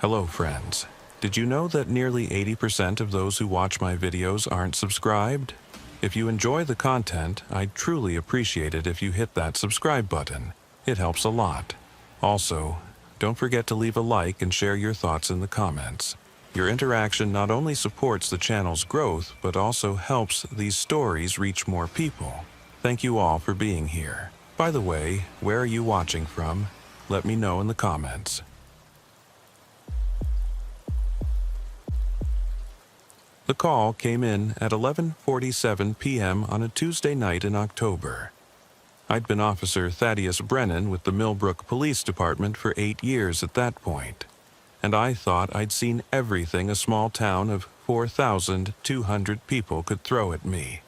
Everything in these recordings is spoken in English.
Hello friends. Did you know that nearly 80% of those who watch my videos aren't subscribed? If you enjoy the content, I'd truly appreciate it if you hit that subscribe button. It helps a lot. Also, don't forget to leave a like and share your thoughts in the comments. Your interaction not only supports the channel's growth, but also helps these stories reach more people. Thank you all for being here. By the way, where are you watching from? Let me know in the comments. The call came in at 11:47 p.m. on a Tuesday night in October. I'd been Officer Thaddeus Brennan with the Millbrook Police Department for 8 years at that point, and I thought I'd seen everything a small town of 4,200 people could throw at me.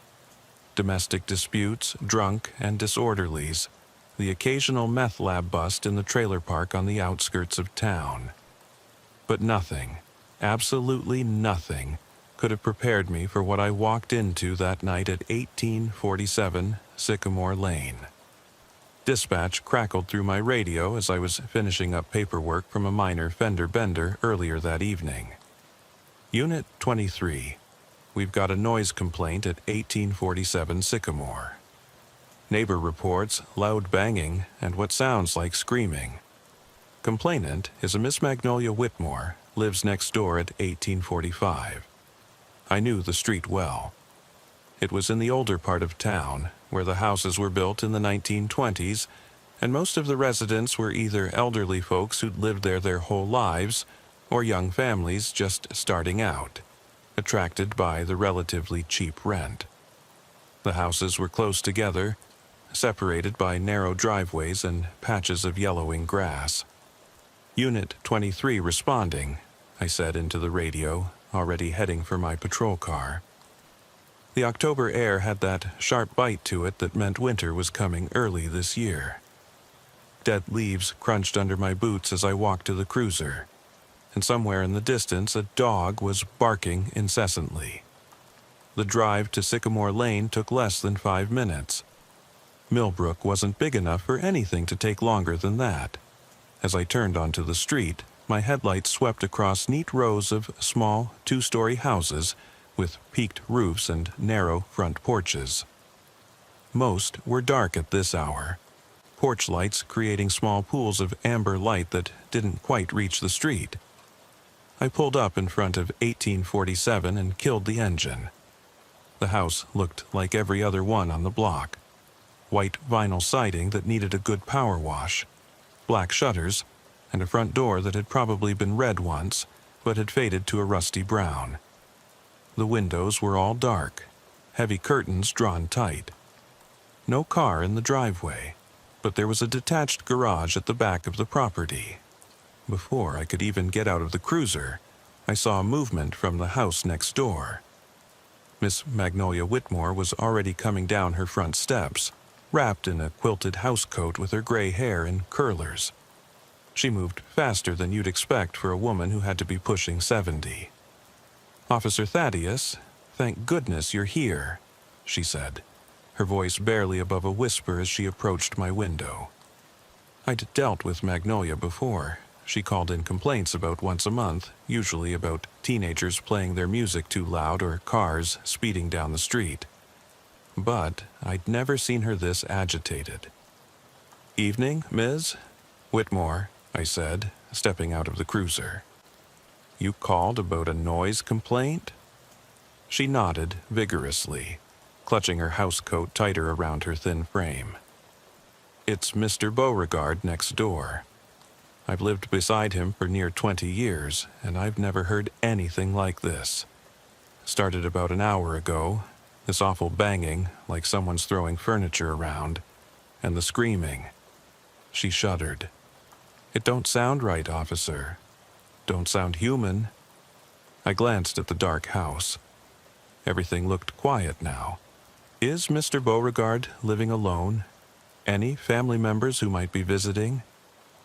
Domestic disputes, drunk and disorderlies, the occasional meth lab bust in the trailer park on the outskirts of town. But nothing, absolutely nothing, could have prepared me for what I walked into that night at 1847 Sycamore Lane. Dispatch crackled through my radio as I was finishing up paperwork from a minor fender bender earlier that evening. Unit 23. We've got a noise complaint at 1847 Sycamore. Neighbor reports loud banging and what sounds like screaming. Complainant is a Miss Magnolia Whitmore, lives next door at 1845. I knew the street well. It was in the older part of town, where the houses were built in the 1920s, and most of the residents were either elderly folks who'd lived there their whole lives, or young families just starting out, attracted by the relatively cheap rent. The houses were close together, separated by narrow driveways and patches of yellowing grass. Unit 23 responding, I said into the radio, already heading for my patrol car. The October air had that sharp bite to it that meant winter was coming early this year. Dead leaves crunched under my boots as I walked to the cruiser, and somewhere in the distance a dog was barking incessantly. The drive to Sycamore Lane took less than 5 minutes. Millbrook wasn't big enough for anything to take longer than that. As I turned onto the street, my headlights swept across neat rows of small, 2-story houses with peaked roofs and narrow front porches. Most were dark at this hour, porch lights creating small pools of amber light that didn't quite reach the street. I pulled up in front of 1847 and killed the engine. The house looked like every other one on the block. White vinyl siding that needed a good power wash, black shutters, and a front door that had probably been red once, but had faded to a rusty brown. The windows were all dark, heavy curtains drawn tight. No car in the driveway, but there was a detached garage at the back of the property. Before I could even get out of the cruiser, I saw movement from the house next door. Miss Magnolia Whitmore was already coming down her front steps, wrapped in a quilted housecoat with her gray hair in curlers. She moved faster than you'd expect for a woman who had to be pushing 70. "Officer Thaddeus, thank goodness you're here," she said, her voice barely above a whisper as she approached my window. I'd dealt with Magnolia before. She called in complaints about once a month, usually about teenagers playing their music too loud or cars speeding down the street. But I'd never seen her this agitated. "Evening, Ms. Whitmore," I said, stepping out of the cruiser. "You called about a noise complaint?" She nodded vigorously, clutching her housecoat tighter around her thin frame. "It's Mr. Beauregard next door. I've lived beside him for near 20 years, and I've never heard anything like this. Started about an hour ago, this awful banging, like someone's throwing furniture around, and the screaming." She shuddered. "It don't sound right, officer. Don't sound human." I glanced at the dark house. Everything looked quiet now. "Is Mr. Beauregard living alone? Any family members who might be visiting?"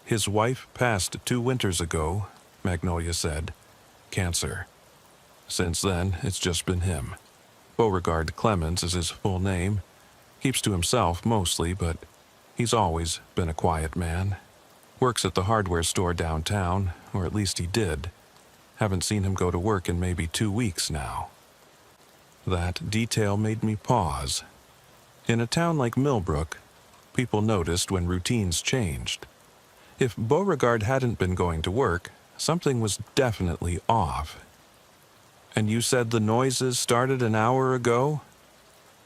"His wife passed 2 winters ago," Magnolia said. "Cancer. Since then, it's just been him. Beauregard Clemens is his full name. Keeps to himself mostly, but he's always been a quiet man. Works at the hardware store downtown, or at least he did. Haven't seen him go to work in maybe 2 weeks now. That detail made me pause. In a town like Millbrook, people noticed when routines changed. If Beauregard hadn't been going to work, something was definitely off. And you said the noises started an hour ago?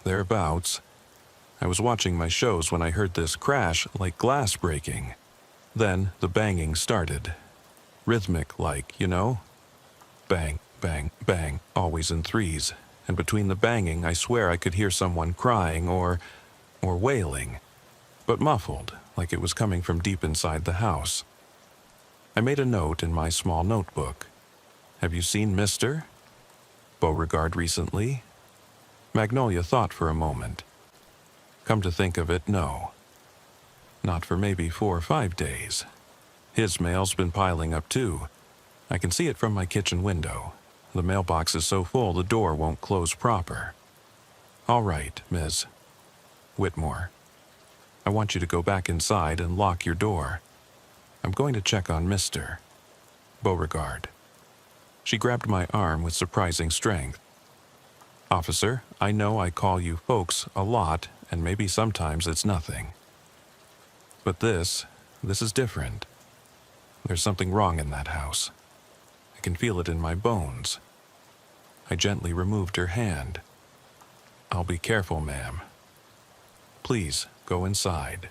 Thereabouts. I was watching my shows when I heard this crash like glass breaking. Then the banging started. Rhythmic like, you know? Bang, bang, bang, always in threes. And between the banging, I swear I could hear someone crying or wailing, but muffled, like it was coming from deep inside the house. I made a note in my small notebook. Have you seen Mr. Beauregard recently? Magnolia thought for a moment. Come to think of it, no. Not for maybe 4 or 5 days. His mail's been piling up too. I can see it from my kitchen window. The mailbox is so full the door won't close proper. All right, Ms. Whitmore. I want you to go back inside and lock your door. I'm going to check on Mr. Beauregard. She grabbed my arm with surprising strength. Officer, I know I call you folks a lot, and maybe sometimes it's nothing. But this is different. There's something wrong in that house. I can feel it in my bones. I gently removed her hand. I'll be careful, ma'am. Please, go inside.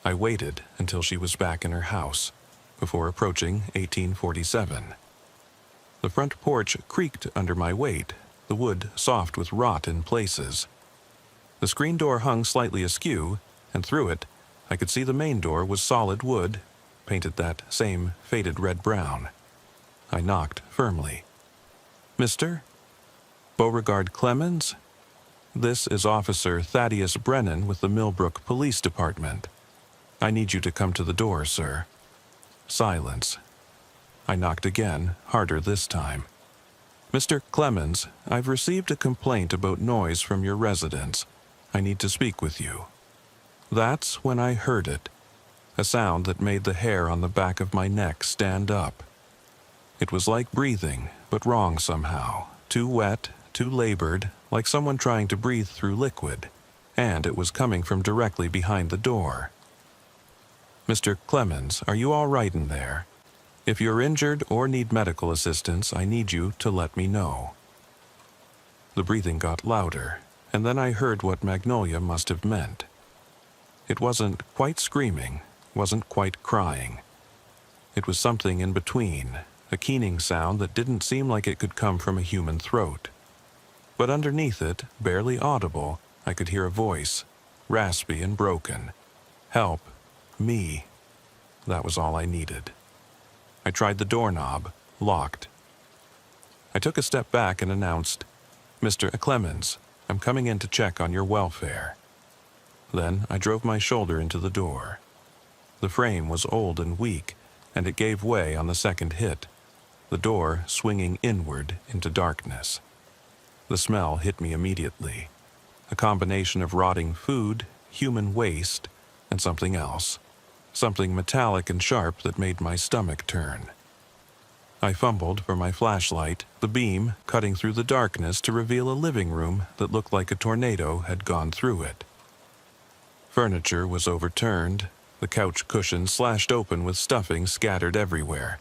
I waited until she was back in her house, before approaching 1847. The front porch creaked under my weight, the wood soft with rot in places. The screen door hung slightly askew, and through it, I could see the main door was solid wood, painted that same faded red-brown. I knocked firmly. Mr. Beauregard Clemens? This is Officer Thaddeus Brennan with the Millbrook Police Department. I need you to come to the door, sir. Silence. I knocked again, harder this time. Mr. Clemens, I've received a complaint about noise from your residence. I need to speak with you. That's when I heard it. A sound that made the hair on the back of my neck stand up. It was like breathing, but wrong somehow. Too wet, too labored, like someone trying to breathe through liquid. And it was coming from directly behind the door. Mr. Clemens, are you all right in there? If you're injured or need medical assistance, I need you to let me know. The breathing got louder, and then I heard what Magnolia must have meant. It wasn't quite screaming, wasn't quite crying. It was something in between, a keening sound that didn't seem like it could come from a human throat. But underneath it, barely audible, I could hear a voice, raspy and broken. Help. Me. That was all I needed. I tried the doorknob, locked. I took a step back and announced, Mr. Clemens, I'm coming in to check on your welfare. Then I drove my shoulder into the door. The frame was old and weak, and it gave way on the second hit, the door swinging inward into darkness. The smell hit me immediately, a combination of rotting food, human waste, and something else, something metallic and sharp that made my stomach turn. I fumbled for my flashlight, the beam cutting through the darkness to reveal a living room that looked like a tornado had gone through it. Furniture was overturned, the couch cushions slashed open with stuffing scattered everywhere.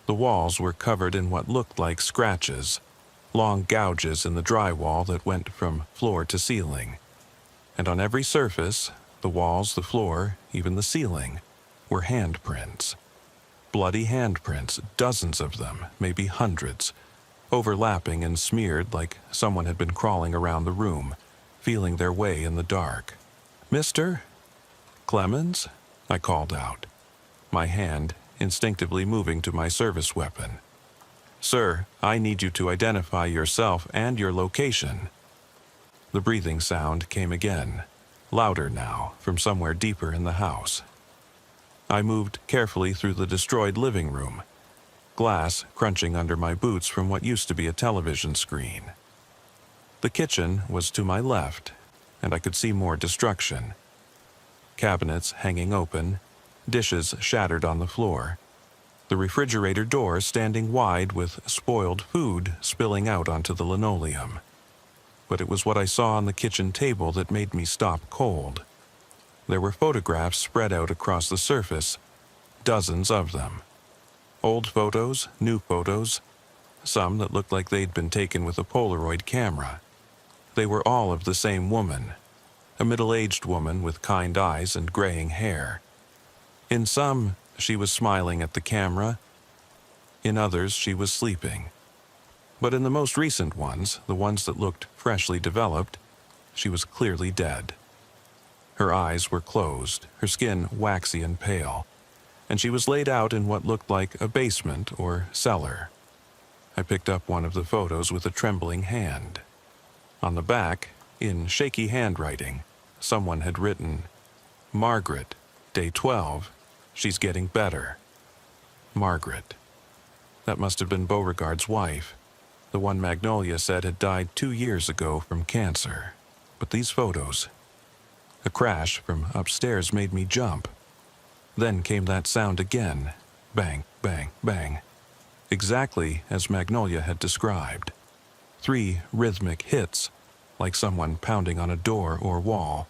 The walls were covered in what looked like scratches, long gouges in the drywall that went from floor to ceiling. And on every surface, the walls, the floor, even the ceiling, were handprints. Bloody handprints, dozens of them, maybe hundreds, overlapping and smeared like someone had been crawling around the room, feeling their way in the dark. Mr. Clemens? I called out, my hand instinctively moving to my service weapon. Sir, I need you to identify yourself and your location. The breathing sound came again, louder now, from somewhere deeper in the house. I moved carefully through the destroyed living room, glass crunching under my boots from what used to be a television screen. The kitchen was to my left, and I could see more destruction. Cabinets hanging open, dishes shattered on the floor. the refrigerator door standing wide with spoiled food spilling out onto the linoleum. But it was what I saw on the kitchen table that made me stop cold. There were photographs spread out across the surface, dozens of them. Old photos, new photos, some that looked like they'd been taken with a Polaroid camera. They were all of the same woman, a middle-aged woman with kind eyes and graying hair. In some, she was smiling at the camera. In others, she was sleeping. But in the most recent ones, the ones that looked freshly developed, she was clearly dead. Her eyes were closed, her skin waxy and pale, and she was laid out in what looked like a basement or cellar. I picked up one of the photos with a trembling hand. On the back, in shaky handwriting, someone had written, "Margaret, day 12, she's getting better." Margaret. That must have been Beauregard's wife, the one Magnolia said had died 2 years ago from cancer. But these photos... A crash from upstairs made me jump. Then came that sound again. Bang, bang, bang. Exactly as Magnolia had described. 3 rhythmic hits, like someone pounding on a door or wall.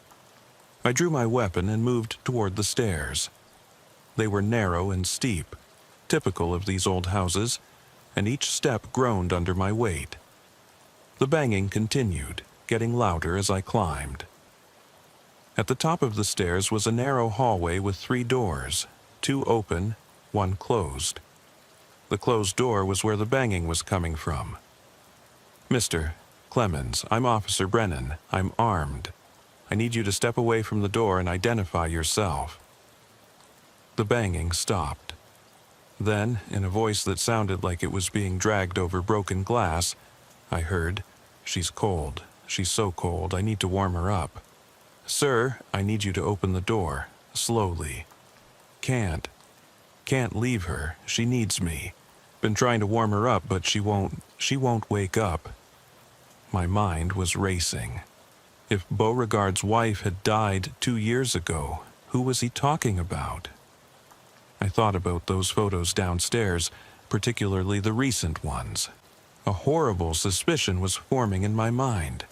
I drew my weapon and moved toward the stairs. They were narrow and steep, typical of these old houses, and each step groaned under my weight. The banging continued, getting louder as I climbed. At the top of the stairs was a narrow hallway with 3 doors, 2 open, 1 closed. The closed door was where the banging was coming from. "Mr. Clemens, I'm Officer Brennan. I'm armed. I need you to step away from the door and identify yourself." The banging stopped. Then, in a voice that sounded like it was being dragged over broken glass, I heard, "She's cold. She's so cold. I need to warm her up. Sir, I need you to open the door, slowly. Can't leave her. She needs me. Been trying to warm her up, but she won't wake up." My mind was racing. If Beauregard's wife had died 2 years ago, who was he talking about? I thought about those photos downstairs, particularly the recent ones. A horrible suspicion was forming in my mind.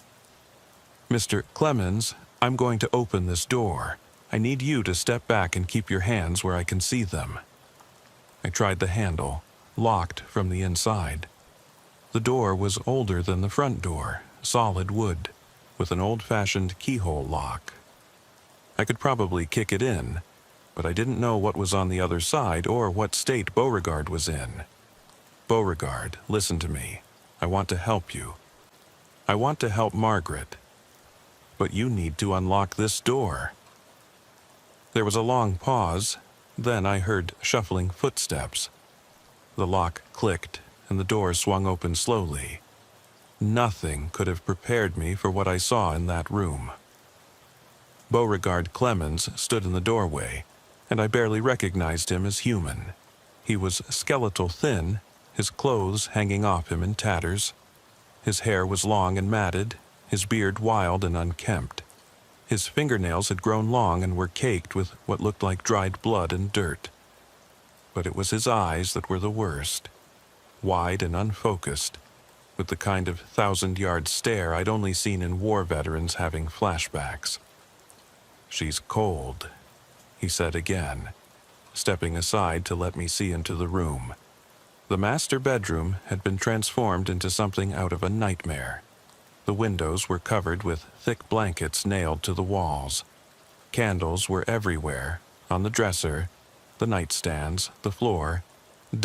"Mr. Clemens, I'm going to open this door. I need you to step back and keep your hands where I can see them." I tried the handle, locked from the inside. The door was older than the front door, solid wood, with an old-fashioned keyhole lock. I could probably kick it in, but I didn't know what was on the other side or what state Beauregard was in. "Beauregard, listen to me. I want to help you. I want to help Margaret. But you need to unlock this door." There was a long pause. Then I heard shuffling footsteps. The lock clicked, and the door swung open slowly. Nothing could have prepared me for what I saw in that room. Beauregard Clemens stood in the doorway, and I barely recognized him as human. He was skeletal thin, his clothes hanging off him in tatters. His hair was long and matted, his beard wild and unkempt. His fingernails had grown long and were caked with what looked like dried blood and dirt. But it was his eyes that were the worst, wide and unfocused, with the kind of 1,000-yard stare I'd only seen in war veterans having flashbacks. "She's cold," he said again, stepping aside to let me see into the room. The master bedroom had been transformed into something out of a nightmare. The windows were covered with thick blankets nailed to the walls. Candles were everywhere, on the dresser, the nightstands, the floor,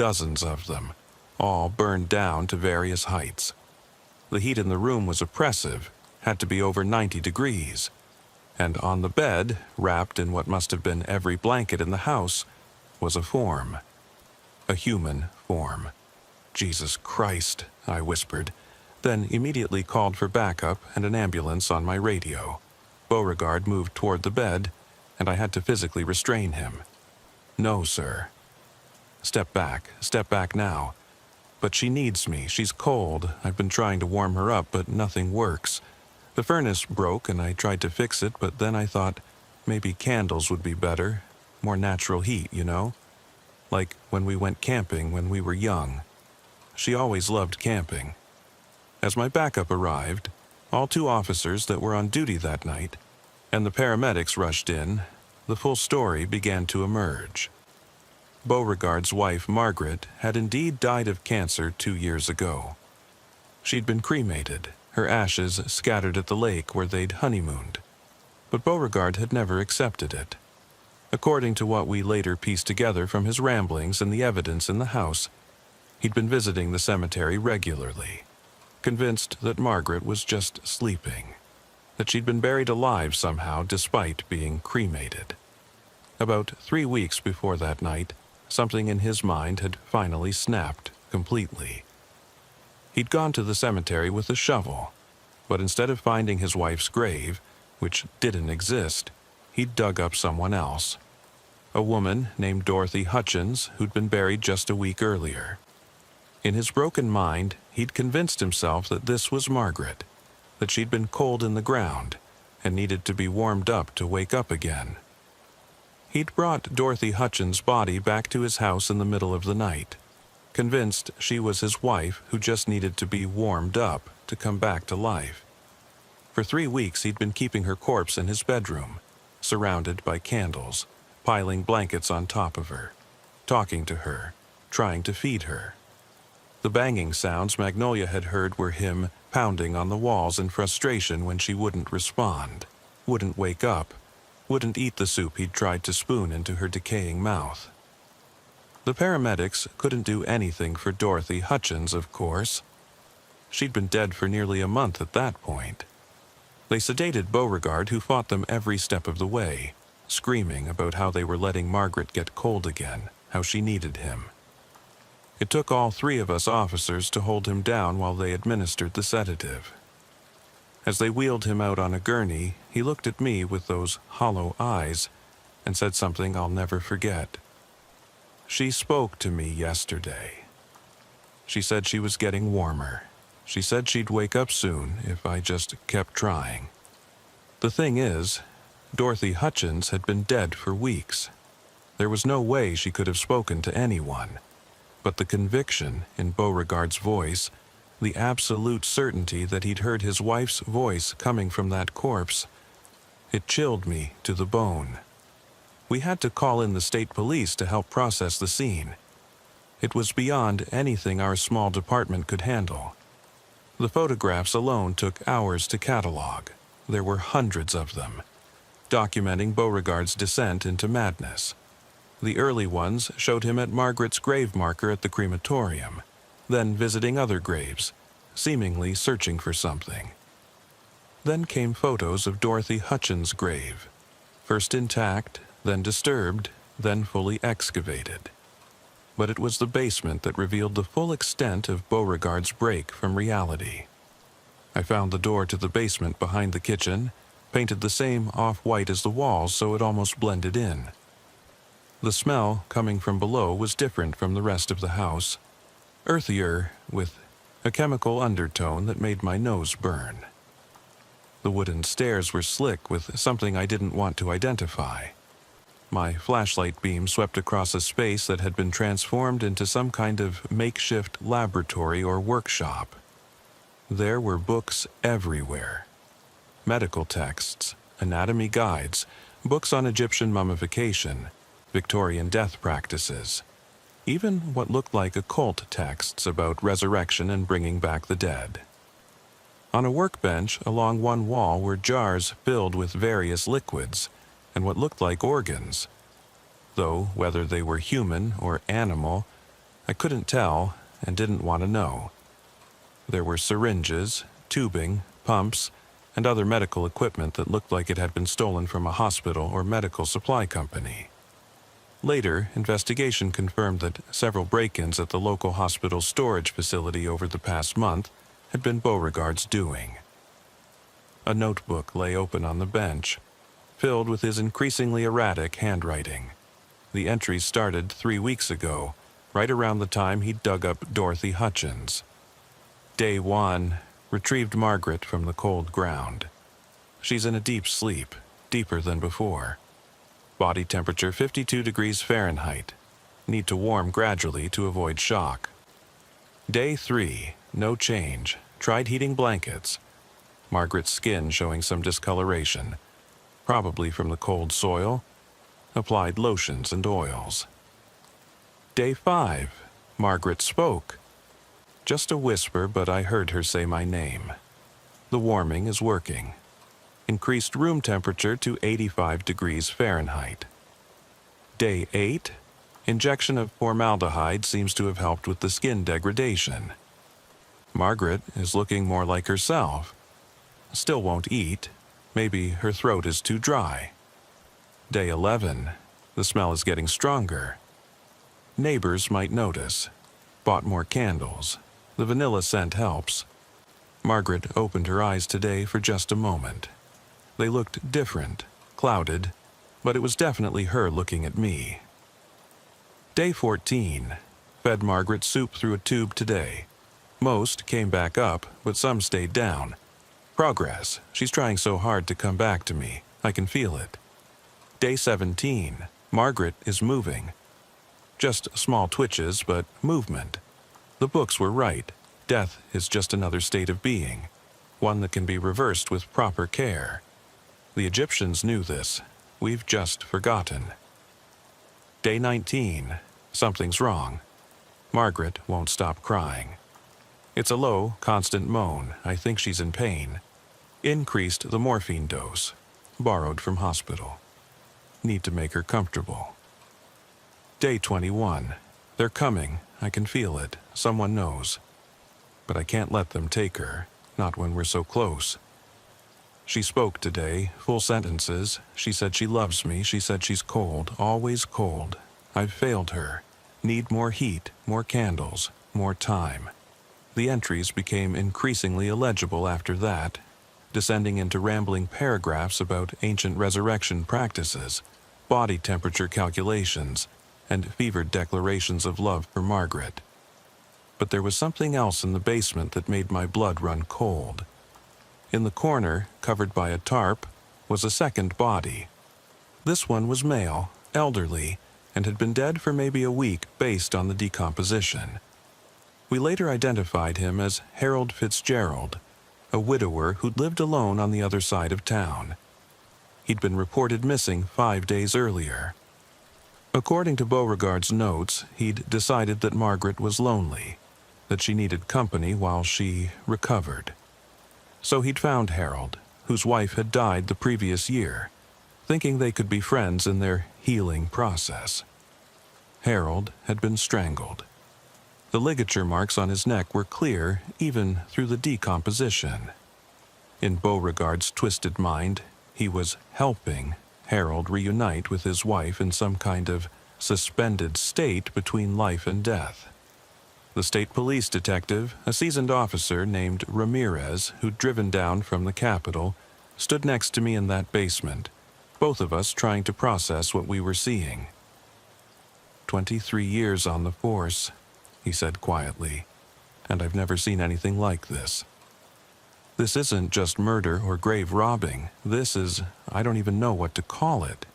dozens of them, all burned down to various heights. The heat in the room was oppressive, had to be over 90 degrees. And on the bed, wrapped in what must have been every blanket in the house, was a form. A human form. "Jesus Christ," I whispered, then immediately called for backup and an ambulance on my radio. Beauregard moved toward the bed, and I had to physically restrain him. "No, sir." Step back now. "But she needs me. She's cold. I've been trying to warm her up, but nothing works. The furnace broke and I tried to fix it, but then I thought maybe candles would be better. More natural heat, you know." like when we went camping when we were young. She always loved camping. As my backup arrived, all 2 officers that were on duty that night, and the paramedics rushed in, the full story began to emerge. Beauregard's wife, Margaret, had indeed died of cancer 2 years ago. She'd been cremated, her ashes scattered at the lake where they'd honeymooned. But Beauregard had never accepted it. According to what we later pieced together from his ramblings and the evidence in the house, he'd been visiting the cemetery regularly, convinced that Margaret was just sleeping, that she'd been buried alive somehow despite being cremated. About 3 weeks before that night, something in his mind had finally snapped completely. He'd gone to the cemetery with a shovel, but instead of finding his wife's grave, which didn't exist, he'd dug up someone else. A woman named Dorothy Hutchins, who'd been buried just a week earlier. In his broken mind, he'd convinced himself that this was Margaret, that she'd been cold in the ground and needed to be warmed up to wake up again. He'd brought Dorothy Hutchins' body back to his house in the middle of the night, convinced she was his wife who just needed to be warmed up to come back to life. For 3 weeks he'd been keeping her corpse in his bedroom, surrounded by candles, piling blankets on top of her, talking to her, trying to feed her. The banging sounds Magnolia had heard were him pounding on the walls in frustration when she wouldn't respond, wouldn't wake up, wouldn't eat the soup he'd tried to spoon into her decaying mouth. The paramedics couldn't do anything for Dorothy Hutchins, of course. She'd been dead for nearly a month at that point. They sedated Beauregard, who fought them every step of the way, screaming about how they were letting Margaret get cold again, how she needed him. It took all 3 of us officers to hold him down while they administered the sedative. As they wheeled him out on a gurney, he looked at me with those hollow eyes and said something I'll never forget. She spoke to me yesterday. She said she was getting warmer. She said she'd wake up soon if I just kept trying. The thing is, Dorothy Hutchins had been dead for weeks. There was no way she could have spoken to anyone. But the conviction in Beauregard's voice, the absolute certainty that he'd heard his wife's voice coming from that corpse, it chilled me to the bone. We had to call in the state police to help process the scene. It was beyond anything our small department could handle. The photographs alone took hours to catalog. There were hundreds of them, documenting Beauregard's descent into madness. The early ones showed him at Margaret's grave marker at the crematorium, then visiting other graves, seemingly searching for something. Then came photos of Dorothy Hutchins' grave, first intact, then disturbed, then fully excavated. But it was the basement that revealed the full extent of Beauregard's break from reality. I found the door to the basement behind the kitchen, painted the same off-white as the walls so it almost blended in. The smell coming from below was different from the rest of the house, earthier, with a chemical undertone that made my nose burn. The wooden stairs were slick with something I didn't want to identify. My flashlight beam swept across a space that had been transformed into some kind of makeshift laboratory or workshop. There were books everywhere. Medical texts, anatomy guides, books on Egyptian mummification, Victorian death practices, even what looked like occult texts about resurrection and bringing back the dead. On a workbench along one wall were jars filled with various liquids and what looked like organs. Though whether they were human or animal, I couldn't tell and didn't want to know. There were syringes, tubing, pumps, and other medical equipment that looked like it had been stolen from a hospital or medical supply company. Later, investigation confirmed that several break-ins at the local hospital storage facility over the past month had been Beauregard's doing. A notebook lay open on the bench, filled with his increasingly erratic handwriting. The entries started 3 weeks ago, right around the time he dug up Dorothy Hutchins. Day 1, retrieved Margaret from the cold ground. She's in a deep sleep, deeper than before. Body temperature 52 degrees Fahrenheit. Need to warm gradually to avoid shock. Day 3. No change. Tried heating blankets. Margaret's skin showing some discoloration, probably from the cold soil. Applied lotions and oils. Day 5. Margaret spoke. Just a whisper, but I heard her say my name. The warming is working. Increased room temperature to 85 degrees Fahrenheit. Day 8. Injection of formaldehyde seems to have helped with the skin degradation. Margaret is looking more like herself. Still won't eat. Maybe her throat is too dry. Day 11. The smell is getting stronger. Neighbors might notice. Bought more candles. The vanilla scent helps. Margaret opened her eyes today for just a moment. They looked different, clouded, but it was definitely her looking at me. Day 14. Fed Margaret soup through a tube today. Most came back up, but some stayed down. Progress. She's trying so hard to come back to me. I can feel it. Day 17. Margaret is moving. Just small twitches, but movement. The books were right. Death is just another state of being, one that can be reversed with proper care. The Egyptians knew this. We've just forgotten. Day 19. Something's wrong. Margaret won't stop crying. It's a low, constant moan. I think she's in pain. Increased the morphine dose. Borrowed from hospital. Need to make her comfortable. Day 21. They're coming. I can feel it. Someone knows. But I can't let them take her. Not when we're so close. She spoke today, full sentences. She said she loves me. She said she's cold, always cold. I've failed her. Need more heat, more candles, more time. The entries became increasingly illegible after that, descending into rambling paragraphs about ancient resurrection practices, body temperature calculations, and fevered declarations of love for Margaret. But there was something else in the basement that made my blood run cold. In the corner, covered by a tarp, was a second body. This one was male, elderly, and had been dead for maybe a week based on the decomposition. We later identified him as Harold Fitzgerald, a widower who'd lived alone on the other side of town. He'd been reported missing 5 days earlier. According to Beauregard's notes, he'd decided that Margaret was lonely, that she needed company while she recovered. So he'd found Harold, whose wife had died the previous year, thinking they could be friends in their healing process. Harold had been strangled. The ligature marks on his neck were clear even through the decomposition. In Beauregard's twisted mind, he was helping Harold reunite with his wife in some kind of suspended state between life and death. The state police detective, a seasoned officer named Ramirez, who'd driven down from the Capitol, stood next to me in that basement, both of us trying to process what we were seeing. 23 years on the force, he said quietly, and I've never seen anything like this. This isn't just murder or grave robbing. This is, I don't even know what to call it.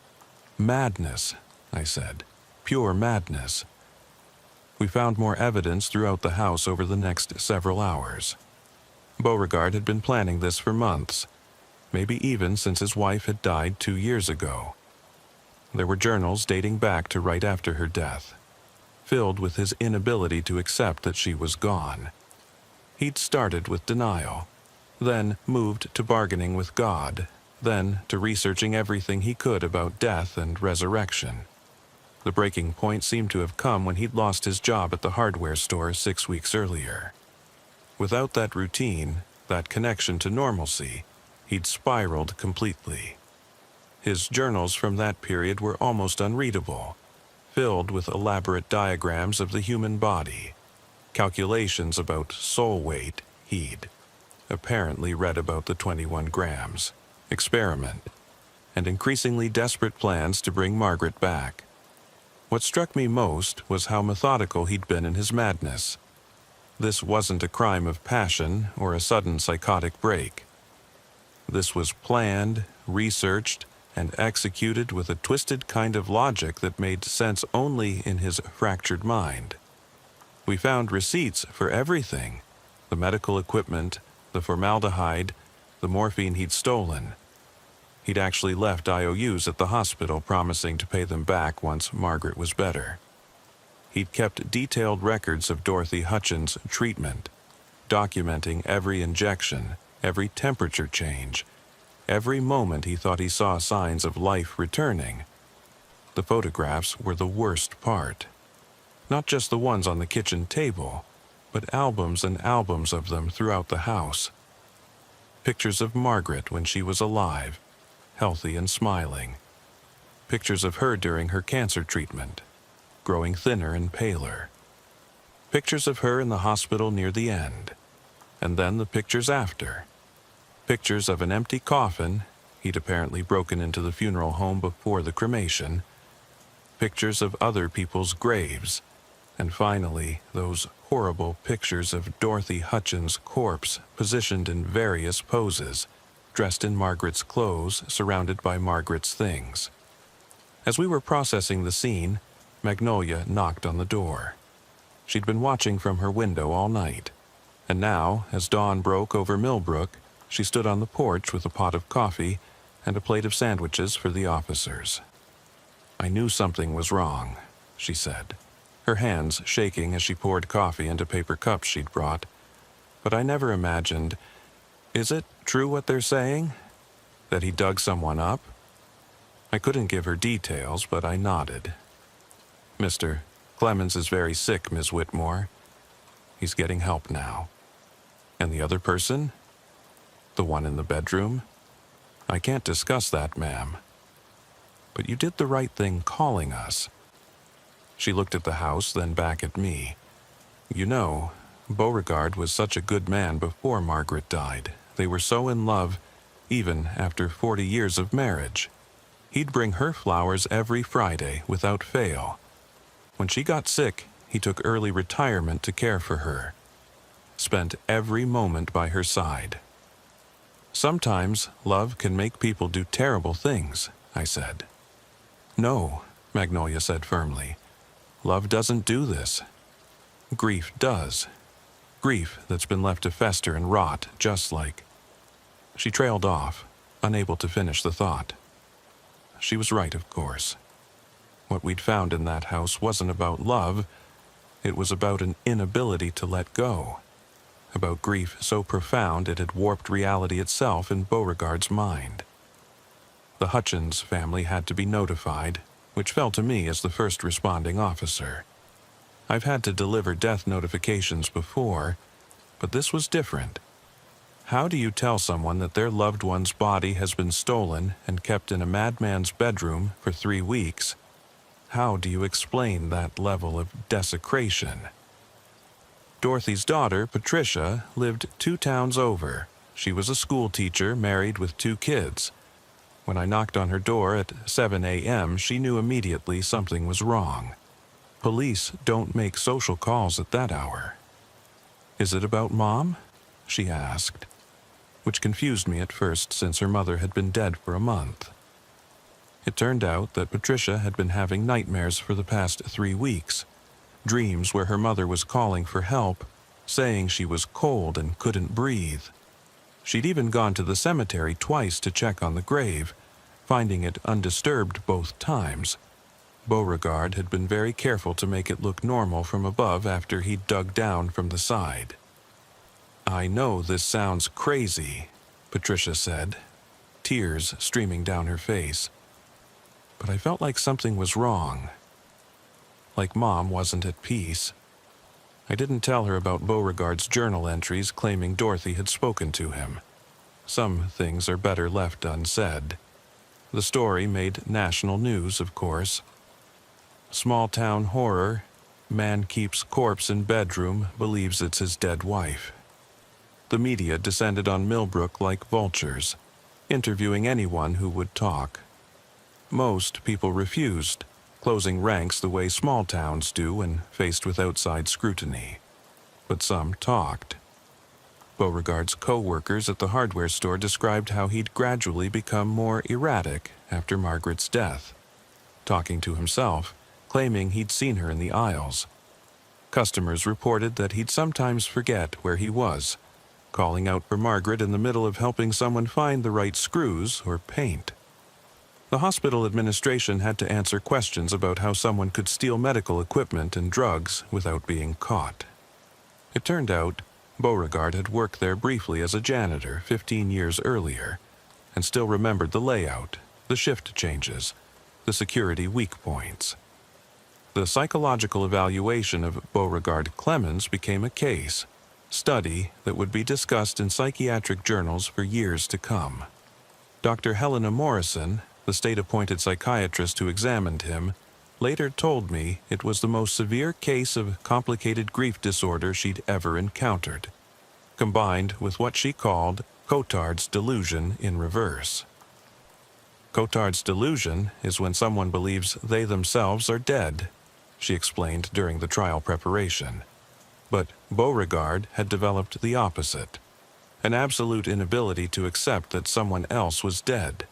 Madness, I said. Pure madness. We found more evidence throughout the house over the next several hours. Beauregard had been planning this for months, maybe even since his wife had died 2 years ago. There were journals dating back to right after her death, filled with his inability to accept that she was gone. He'd started with denial, then moved to bargaining with God, then to researching everything he could about death and resurrection. The breaking point seemed to have come when he'd lost his job at the hardware store 6 weeks earlier. Without that routine, that connection to normalcy, he'd spiraled completely. His journals from that period were almost unreadable, filled with elaborate diagrams of the human body, calculations about soul weight he'd apparently read about the 21 grams, experiment, and increasingly desperate plans to bring Margaret back. What struck me most was how methodical he'd been in his madness. This wasn't a crime of passion or a sudden psychotic break. This was planned, researched, and executed with a twisted kind of logic that made sense only in his fractured mind. We found receipts for everything: the medical equipment, the formaldehyde, the morphine he'd stolen. He'd actually left IOUs at the hospital, promising to pay them back once Margaret was better. He'd kept detailed records of Dorothy Hutchins' treatment, documenting every injection, every temperature change, every moment he thought he saw signs of life returning. The photographs were the worst part. Not just the ones on the kitchen table, but albums and albums of them throughout the house. Pictures of Margaret when she was alive, healthy and smiling. Pictures of her during her cancer treatment, growing thinner and paler. Pictures of her in the hospital near the end. And then the pictures after. Pictures of an empty coffin. He'd apparently broken into the funeral home before the cremation. Pictures of other people's graves. And finally, those horrible pictures of Dorothy Hutchins' corpse positioned in various poses, dressed in Margaret's clothes, surrounded by Margaret's things. As we were processing the scene, Magnolia knocked on the door. She'd been watching from her window all night, and now, as dawn broke over Millbrook, she stood on the porch with a pot of coffee and a plate of sandwiches for the officers. "I knew something was wrong," she said, her hands shaking as she poured coffee into paper cups she'd brought. "But I never imagined... Is it true what they're saying? That he dug someone up?" I couldn't give her details, but I nodded. "Mr. Clemens is very sick, Miss Whitmore. He's getting help now." "And the other person? The one in the bedroom?" "I can't discuss that, ma'am." "But you did the right thing calling us." She looked at the house, then back at me. "You know, Beauregard was such a good man before Margaret died. They were so in love, even after 40 years of marriage. He'd bring her flowers every Friday, without fail. When she got sick, he took early retirement to care for her. Spent every moment by her side." "Sometimes love can make people do terrible things," I said. "No," Magnolia said firmly. "Love doesn't do this. Grief does. Grief that's been left to fester and rot, just like..." She trailed off, unable to finish the thought. She was right, of course. What we'd found in that house wasn't about love. It was about an inability to let go. About grief so profound it had warped reality itself in Beauregard's mind. The Hutchins family had to be notified, which fell to me as the first responding officer. I've had to deliver death notifications before, but this was different. How do you tell someone that their loved one's body has been stolen and kept in a madman's bedroom for 3 weeks? How do you explain that level of desecration? Dorothy's daughter, Patricia, lived 2 towns over. She was a school teacher, married with 2 kids. When I knocked on her door at 7 a.m., she knew immediately something was wrong. Police don't make social calls at that hour. "Is it about Mom?" she asked, which confused me at first since her mother had been dead for a month. It turned out that Patricia had been having nightmares for the past 3 weeks, dreams where her mother was calling for help, saying she was cold and couldn't breathe. She'd even gone to the cemetery twice to check on the grave, finding it undisturbed both times. Beauregard had been very careful to make it look normal from above after he'd dug down from the side. "I know this sounds crazy," Patricia said, tears streaming down her face. But I felt like something was wrong. Like Mom wasn't at peace. I didn't tell her about Beauregard's journal entries claiming Dorothy had spoken to him. Some things are better left unsaid. The story made national news, of course. Small-town horror. Man keeps corpse in bedroom, believes it's his dead wife. The media descended on Millbrook like vultures, interviewing anyone who would talk. Most people refused, closing ranks the way small towns do when faced with outside scrutiny. But some talked. Beauregard's co-workers at the hardware store described how he'd gradually become more erratic after Margaret's death, talking to himself, claiming he'd seen her in the aisles. Customers reported that he'd sometimes forget where he was, calling out for Margaret in the middle of helping someone find the right screws or paint. The hospital administration had to answer questions about how someone could steal medical equipment and drugs without being caught. It turned out Beauregard had worked there briefly as a janitor 15 years earlier and still remembered the layout, the shift changes, the security weak points. The psychological evaluation of Beauregard Clemens became a case study that would be discussed in psychiatric journals for years to come. Dr. Helena Morrison, the state-appointed psychiatrist who examined him, later told me it was the most severe case of complicated grief disorder she'd ever encountered, combined with what she called Cotard's delusion in reverse. Cotard's delusion is when someone believes they themselves are dead, she explained during the trial preparation. But Beauregard had developed the opposite, an absolute inability to accept that someone else was dead.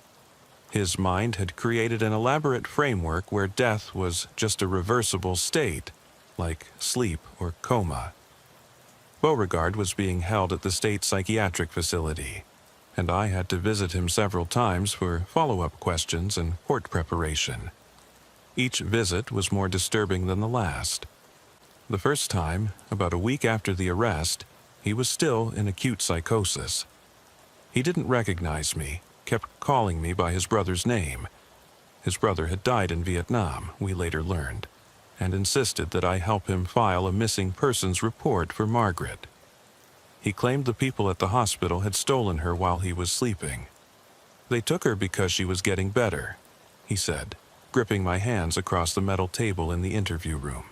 His mind had created an elaborate framework where death was just a reversible state, like sleep or coma. Beauregard was being held at the state psychiatric facility, and I had to visit him several times for follow-up questions and court preparation. Each visit was more disturbing than the last. The first time, about a week after the arrest, he was still in acute psychosis. He didn't recognize me, kept calling me by his brother's name. His brother had died in Vietnam, we later learned, and insisted that I help him file a missing persons report for Margaret. He claimed the people at the hospital had stolen her while he was sleeping. They took her because she was getting better, he said, gripping my hands across the metal table in the interview room.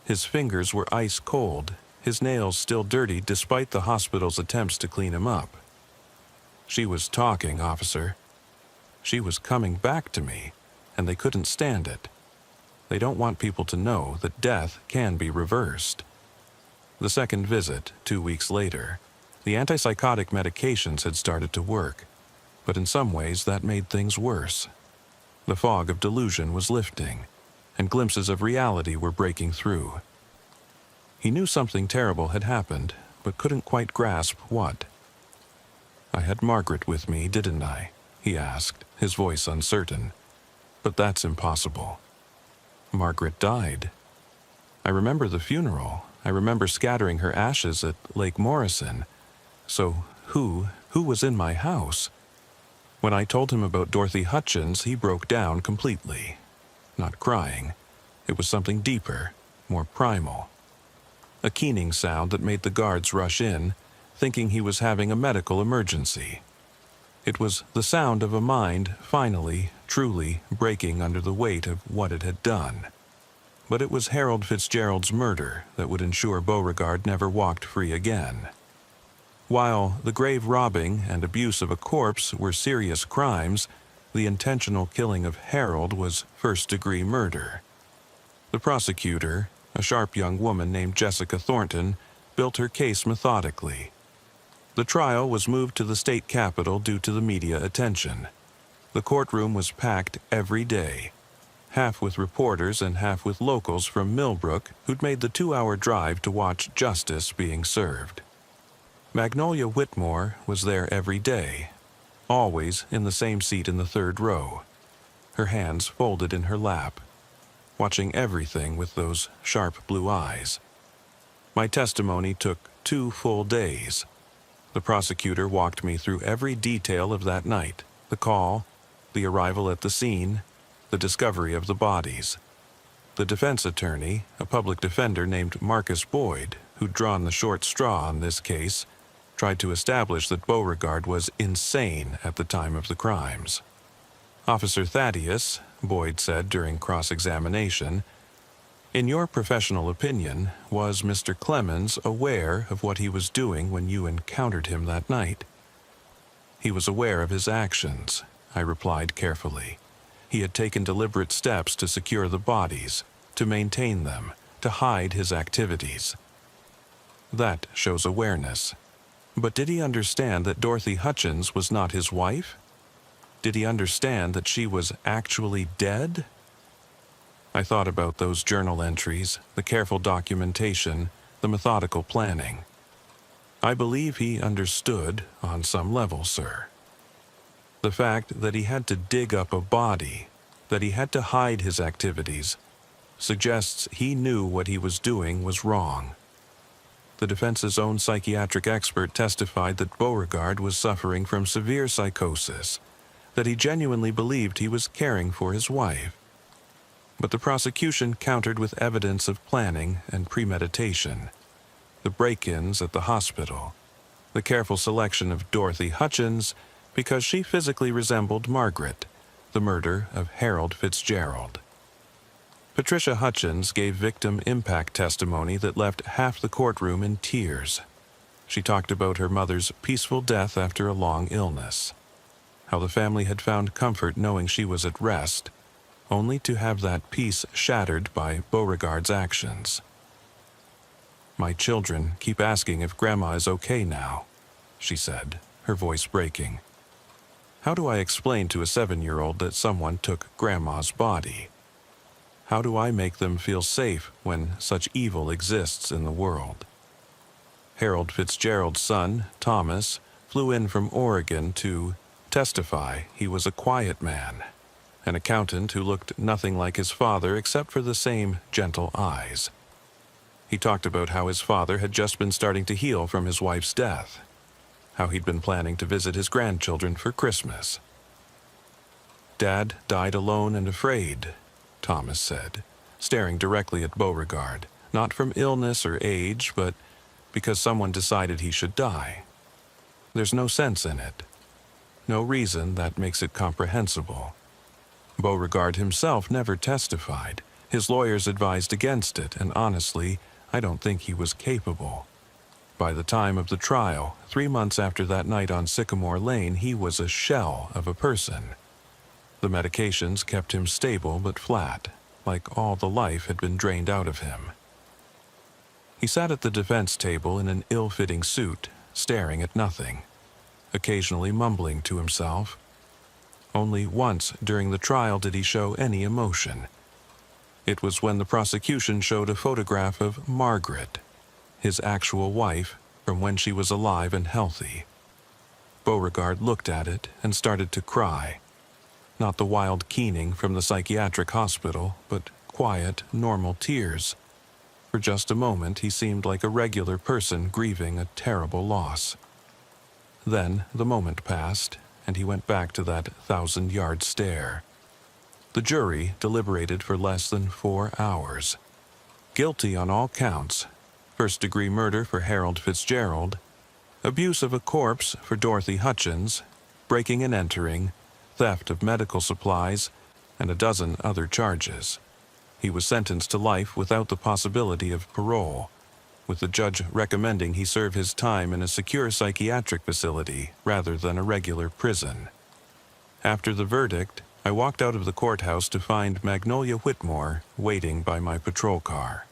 His fingers were ice cold, his nails still dirty despite the hospital's attempts to clean him up. She was talking, officer. She was coming back to me, and they couldn't stand it. They don't want people to know that death can be reversed. The second visit, 2 weeks later, the antipsychotic medications had started to work, but in some ways that made things worse. The fog of delusion was lifting, and glimpses of reality were breaking through. He knew something terrible had happened, but couldn't quite grasp what. "I had Margaret with me, didn't I?" he asked, his voice uncertain. "But that's impossible." "Margaret died. I remember the funeral. I remember scattering her ashes at Lake Morrison. So who was in my house?" When I told him about Dorothy Hutchins, he broke down completely. Not crying. It was something deeper, more primal. A keening sound that made the guards rush in, thinking he was having a medical emergency. It was the sound of a mind finally, truly breaking under the weight of what it had done. But it was Harold Fitzgerald's murder that would ensure Beauregard never walked free again. While the grave robbing and abuse of a corpse were serious crimes, the intentional killing of Harold was first-degree murder. The prosecutor, a sharp young woman named Jessica Thornton, built her case methodically. The trial was moved to the state capitol due to the media attention. The courtroom was packed every day, half with reporters and half with locals from Millbrook who'd made the 2-hour drive to watch justice being served. Magnolia Whitmore was there every day, always in the same seat in the third row, her hands folded in her lap, watching everything with those sharp blue eyes. My testimony took 2 full days. The prosecutor walked me through every detail of that night, the call, the arrival at the scene, the discovery of the bodies. The defense attorney, a public defender named Marcus Boyd, who'd drawn the short straw on this case, tried to establish that Beauregard was insane at the time of the crimes. "Officer Thaddeus," Boyd said during cross-examination, "in your professional opinion, was Mr. Clemens aware of what he was doing when you encountered him that night?" "He was aware of his actions," I replied carefully. "He had taken deliberate steps to secure the bodies, to maintain them, to hide his activities." "That shows awareness." But did he understand that Dorothy Hutchins was not his wife? Did he understand that she was actually dead? I thought about those journal entries, the careful documentation, the methodical planning. I believe he understood on some level, sir. The fact that he had to dig up a body, that he had to hide his activities, suggests he knew what he was doing was wrong. The defense's own psychiatric expert testified that Beauregard was suffering from severe psychosis, that he genuinely believed he was caring for his wife. But the prosecution countered with evidence of planning and premeditation. The break-ins at the hospital, the careful selection of Dorothy Hutchins because she physically resembled Margaret, the murder of Harold Fitzgerald. Patricia Hutchins gave victim impact testimony that left half the courtroom in tears. She talked about her mother's peaceful death after a long illness, how the family had found comfort knowing she was at rest, only to have that peace shattered by Beauregard's actions. "My children keep asking if Grandma is okay now," she said, her voice breaking. "How do I explain to a 7-year-old that someone took Grandma's body? How do I make them feel safe when such evil exists in the world?" Harold Fitzgerald's son, Thomas, flew in from Oregon to testify. He was a quiet man, an accountant who looked nothing like his father except for the same gentle eyes. He talked about how his father had just been starting to heal from his wife's death, how he'd been planning to visit his grandchildren for Christmas. "Dad died alone and afraid," Thomas said, staring directly at Beauregard, not from illness or age, but because someone decided he should die. There's no sense in it. No reason that makes it comprehensible. Beauregard himself never testified. His lawyers advised against it, and honestly, I don't think he was capable. By the time of the trial, 3 months after that night on Sycamore Lane, he was a shell of a person. The medications kept him stable but flat, like all the life had been drained out of him. He sat at the defense table in an ill-fitting suit, staring at nothing, occasionally mumbling to himself. Only once during the trial did he show any emotion. It was when the prosecution showed a photograph of Margaret, his actual wife, from when she was alive and healthy. Beauregard looked at it and started to cry. Not the wild keening from the psychiatric hospital, but quiet, normal tears. For just a moment he seemed like a regular person grieving a terrible loss. Then the moment passed, and he went back to that 1,000-yard stare. The jury deliberated for less than 4 hours. Guilty on all counts: first-degree murder for Harold Fitzgerald, abuse of a corpse for Dorothy Hutchins, breaking and entering, theft of medical supplies, and a dozen other charges. He was sentenced to life without the possibility of parole, with the judge recommending he serve his time in a secure psychiatric facility rather than a regular prison. After the verdict, I walked out of the courthouse to find Magnolia Whitmore waiting by my patrol car.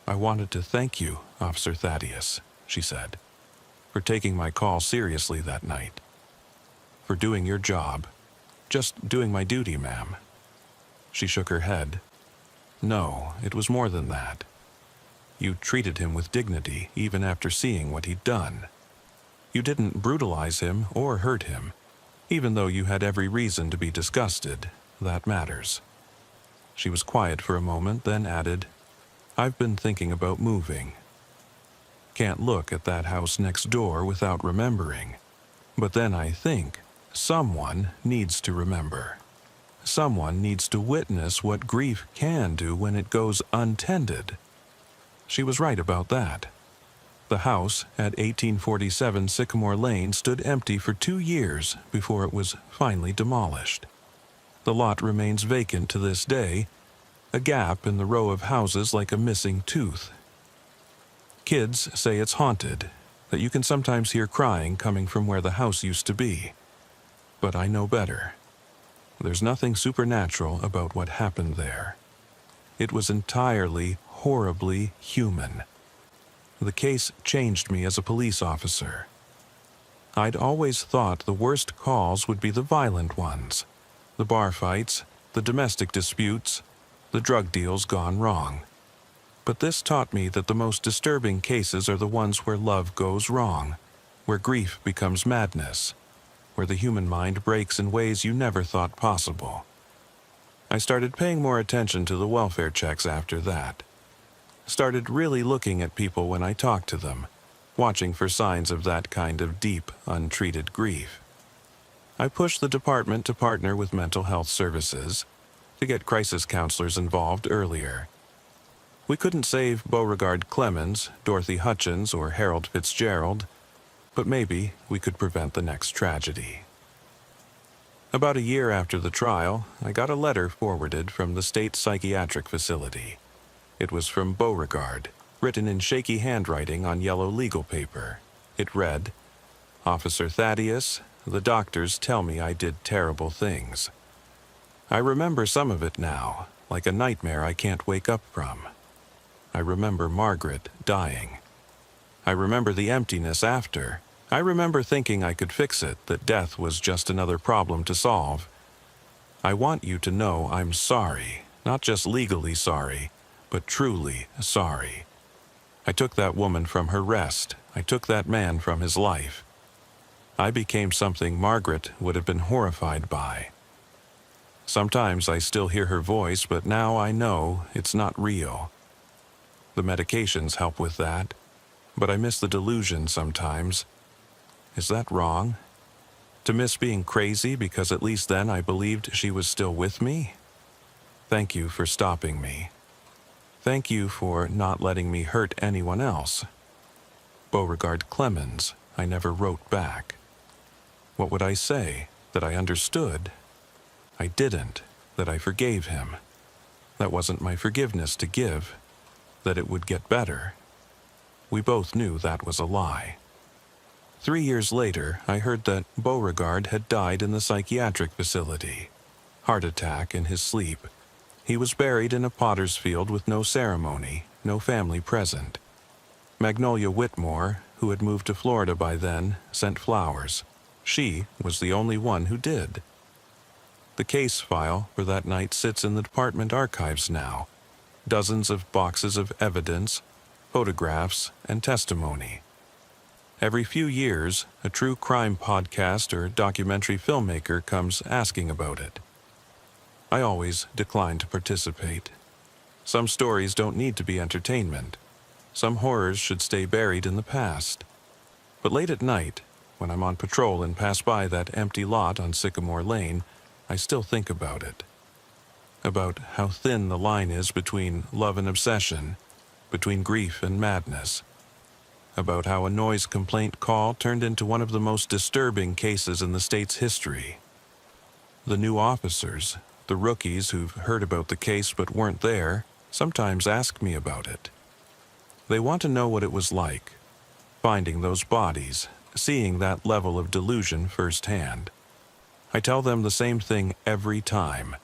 "I wanted to thank you, Officer Thaddeus," she said, "for taking my call seriously that night. For doing your job. Just doing my duty, ma'am." She shook her head. "No, it was more than that. You treated him with dignity even after seeing what he'd done. You didn't brutalize him or hurt him, even though you had every reason to be disgusted. That matters." She was quiet for a moment, then added, "I've been thinking about moving. Can't look at that house next door without remembering. But then I think someone needs to remember. Someone needs to witness what grief can do when it goes untended." She was right about that. The house at 1847 Sycamore Lane stood empty for 2 years before it was finally demolished. The lot remains vacant to this day, a gap in the row of houses like a missing tooth. Kids say it's haunted, that you can sometimes hear crying coming from where the house used to be. But I know better. There's nothing supernatural about what happened there. It was entirely, horribly human. The case changed me as a police officer. I'd always thought the worst calls would be the violent ones. The bar fights, the domestic disputes, the drug deals gone wrong. But this taught me that the most disturbing cases are the ones where love goes wrong, where grief becomes madness, where the human mind breaks in ways you never thought possible. I started paying more attention to the welfare checks after that. Started really looking at people when I talked to them, watching for signs of that kind of deep, untreated grief. I pushed the department to partner with mental health services, to get crisis counselors involved earlier. We couldn't save Beauregard Clemens, Dorothy Hutchins, or Harold Fitzgerald, but maybe we could prevent the next tragedy. About a year after the trial, I got a letter forwarded from the state psychiatric facility. It was from Beauregard, written in shaky handwriting on yellow legal paper. It read, "Officer Thaddeus, the doctors tell me I did terrible things. I remember some of it now, like a nightmare I can't wake up from. I remember Margaret dying. I remember the emptiness after. I remember thinking I could fix it, that death was just another problem to solve. I want you to know I'm sorry, not just legally sorry, but truly sorry. I took that woman from her rest. I took that man from his life. I became something Margaret would have been horrified by. Sometimes I still hear her voice, but now I know it's not real. The medications help with that, but I miss the delusion sometimes. Is that wrong? To miss being crazy because at least then I believed she was still with me? Thank you for stopping me. Thank you for not letting me hurt anyone else. Beauregard Clemens, I never wrote back. What would I say? That I understood? I didn't. That I forgave him. That wasn't my forgiveness to give. That it would get better. We both knew that was a lie. 3 years later, I heard that Beauregard had died in the psychiatric facility. Heart attack in his sleep. He was buried in a potter's field with no ceremony, no family present. Magnolia Whitmore, who had moved to Florida by then, sent flowers. She was the only one who did. The case file for that night sits in the department archives now. Dozens of boxes of evidence, photographs, and testimony. Every few years, a true crime podcast or documentary filmmaker comes asking about it. I always decline to participate. Some stories don't need to be entertainment. Some horrors should stay buried in the past. But late at night, when I'm on patrol and pass by that empty lot on Sycamore Lane, I still think about it. About how thin the line is between love and obsession, between grief and madness. About how a noise complaint call turned into one of the most disturbing cases in the state's history. The new officers, the rookies who've heard about the case but weren't there, sometimes ask me about it. They want to know what it was like, finding those bodies, seeing that level of delusion firsthand. I tell them the same thing every time.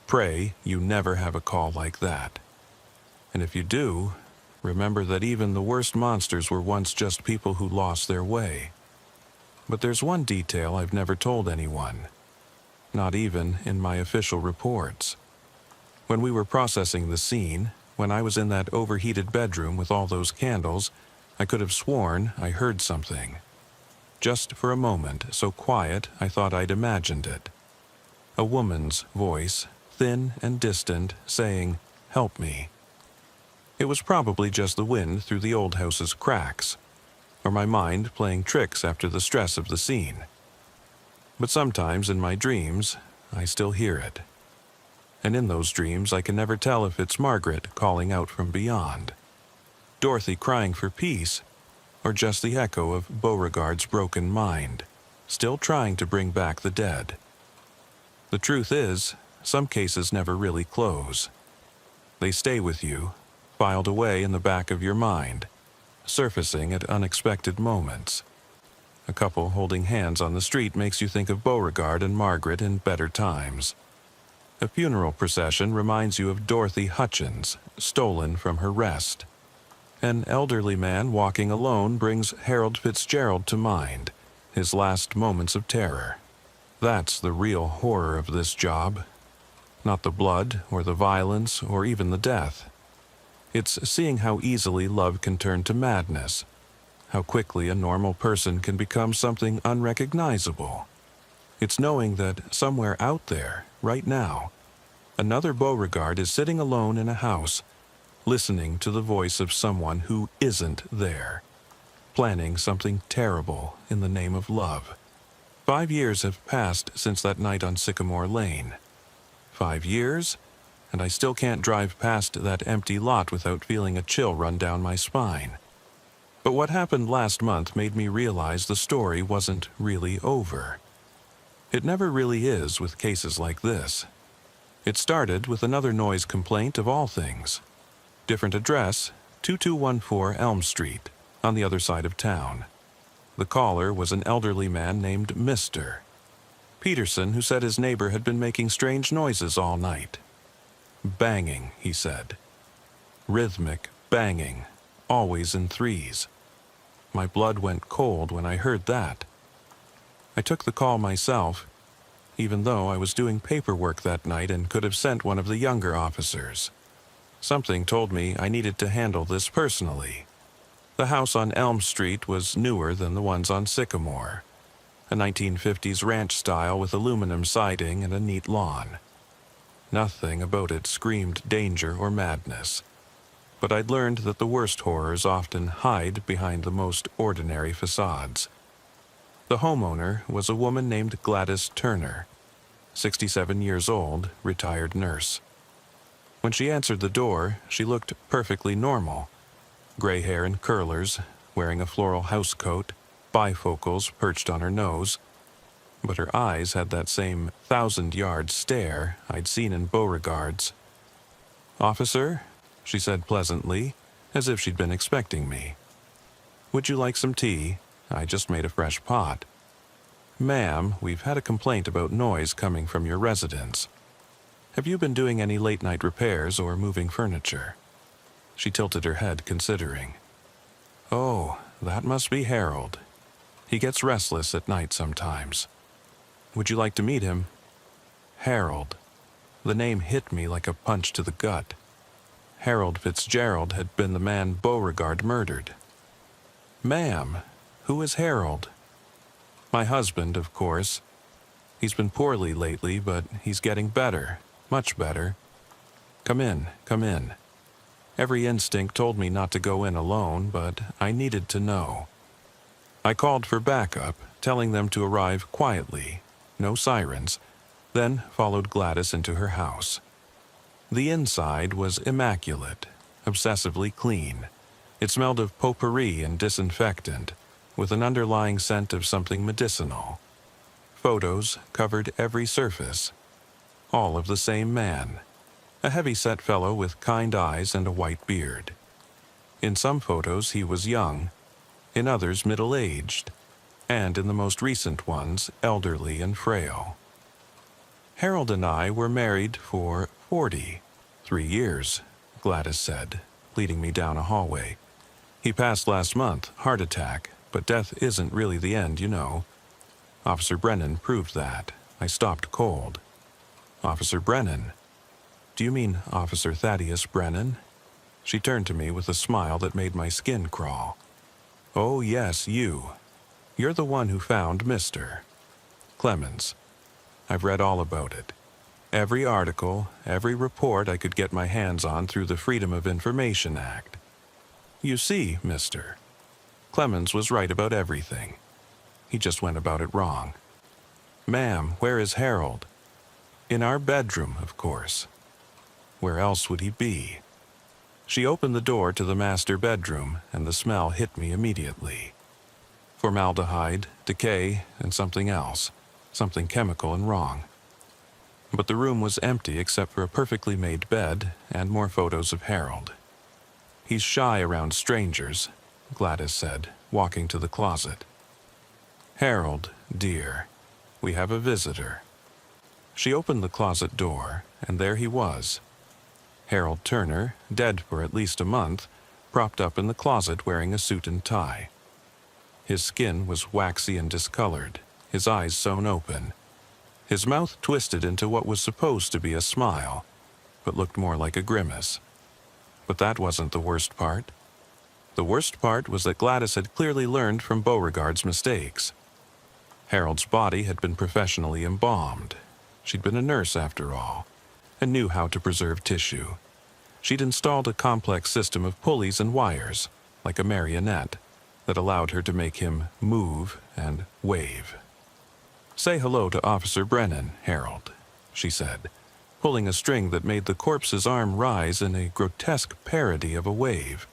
Pray you never have a call like that. And if you do, remember that even the worst monsters were once just people who lost their way. But there's one detail I've never told anyone. Not even in my official reports. When we were processing the scene, when I was in that overheated bedroom with all those candles, I could have sworn I heard something. Just for a moment, so quiet I thought I'd imagined it. A woman's voice, thin and distant, saying, "Help me." It was probably just the wind through the old house's cracks, or my mind playing tricks after the stress of the scene. But sometimes in my dreams, I still hear it. And in those dreams I can never tell if it's Margaret calling out from beyond, Dorothy crying for peace, or just the echo of Beauregard's broken mind, still trying to bring back the dead. The truth is, some cases never really close. They stay with you, filed away in the back of your mind, surfacing at unexpected moments. A couple holding hands on the street makes you think of Beauregard and Margaret in better times. A funeral procession reminds you of Dorothy Hutchins, stolen from her rest. An elderly man walking alone brings Harold Fitzgerald to mind, his last moments of terror. That's the real horror of this job. Not the blood, or the violence, or even the death. It's seeing how easily love can turn to madness, how quickly a normal person can become something unrecognizable. It's knowing that somewhere out there, right now, another Beauregard is sitting alone in a house, listening to the voice of someone who isn't there, planning something terrible in the name of love. 5 years have passed since that night on Sycamore Lane. 5 years, and I still can't drive past that empty lot without feeling a chill run down my spine. But what happened last month made me realize the story wasn't really over. It never really is with cases like this. It started with another noise complaint of all things. Different address, 2214 Elm Street, on the other side of town. The caller was an elderly man named Mr. Peterson, who said his neighbor had been making strange noises all night. Banging, he said. Rhythmic banging, always in threes. My blood went cold when I heard that. I took the call myself, even though I was doing paperwork that night and could have sent one of the younger officers. Something told me I needed to handle this personally. The house on Elm Street was newer than the ones on Sycamore, a 1950s ranch style with aluminum siding and a neat lawn. Nothing about it screamed danger or madness, but I'd learned that the worst horrors often hide behind the most ordinary facades. The homeowner was a woman named Gladys Turner, 67 years old, retired nurse. When she answered the door, she looked perfectly normal. Gray hair in curlers, wearing a floral housecoat, bifocals perched on her nose, but her eyes had that same 1,000-yard stare I'd seen in Beauregard's. "Officer," she said pleasantly, as if she'd been expecting me. "Would you like some tea? I just made a fresh pot." "Ma'am, we've had a complaint about noise coming from your residence. Have you been doing any late-night repairs or moving furniture?" She tilted her head, considering. "Oh, that must be Harold. He gets restless at night sometimes. Would you like to meet him?" Harold. The name hit me like a punch to the gut. Harold Fitzgerald had been the man Beauregard murdered. "Ma'am, who is Harold?" "My husband, of course. He's been poorly lately, but he's getting better, much better. Come in, come in." Every instinct told me not to go in alone, but I needed to know. I called for backup, telling them to arrive quietly, no sirens, then followed Gladys into her house. The inside was immaculate, obsessively clean. It smelled of potpourri and disinfectant, with an underlying scent of something medicinal. Photos covered every surface, all of the same man. A heavy-set fellow with kind eyes and a white beard. In some photos he was young, in others middle-aged, and in the most recent ones elderly and frail. Harold and I were married for 43 years, Gladys said, leading me down a hallway. He passed last month, heart attack, but death isn't really the end, you know. Officer Brennan proved that. I stopped cold. Officer Brennan? Do you mean Officer Thaddeus Brennan? She turned to me with a smile that made my skin crawl. Oh, yes, you. You're the one who found Mr. Clemens. I've read all about it. Every article, every report I could get my hands on through the Freedom of Information Act. You see, Mr. Clemens was right about everything. He just went about it wrong. Ma'am, where is Harold? In our bedroom, of course. Where else would he be? She opened the door to the master bedroom, and the smell hit me immediately. Formaldehyde, decay, and something else. Something chemical and wrong. But the room was empty except for a perfectly made bed and more photos of Harold. He's shy around strangers, Gladys said, walking to the closet. Harold, dear, we have a visitor. She opened the closet door, and there he was. Harold Turner, dead for at least a month, propped up in the closet wearing a suit and tie. His skin was waxy and discolored, his eyes sewn open. His mouth twisted into what was supposed to be a smile, but looked more like a grimace. But that wasn't the worst part. The worst part was that Gladys had clearly learned from Beauregard's mistakes. Harold's body had been professionally embalmed. She'd been a nurse after all, and knew how to preserve tissue. She'd installed a complex system of pulleys and wires, like a marionette, that allowed her to make him move and wave. "Say hello to Officer Brennan, Harold," she said, pulling a string that made the corpse's arm rise in a grotesque parody of a wave.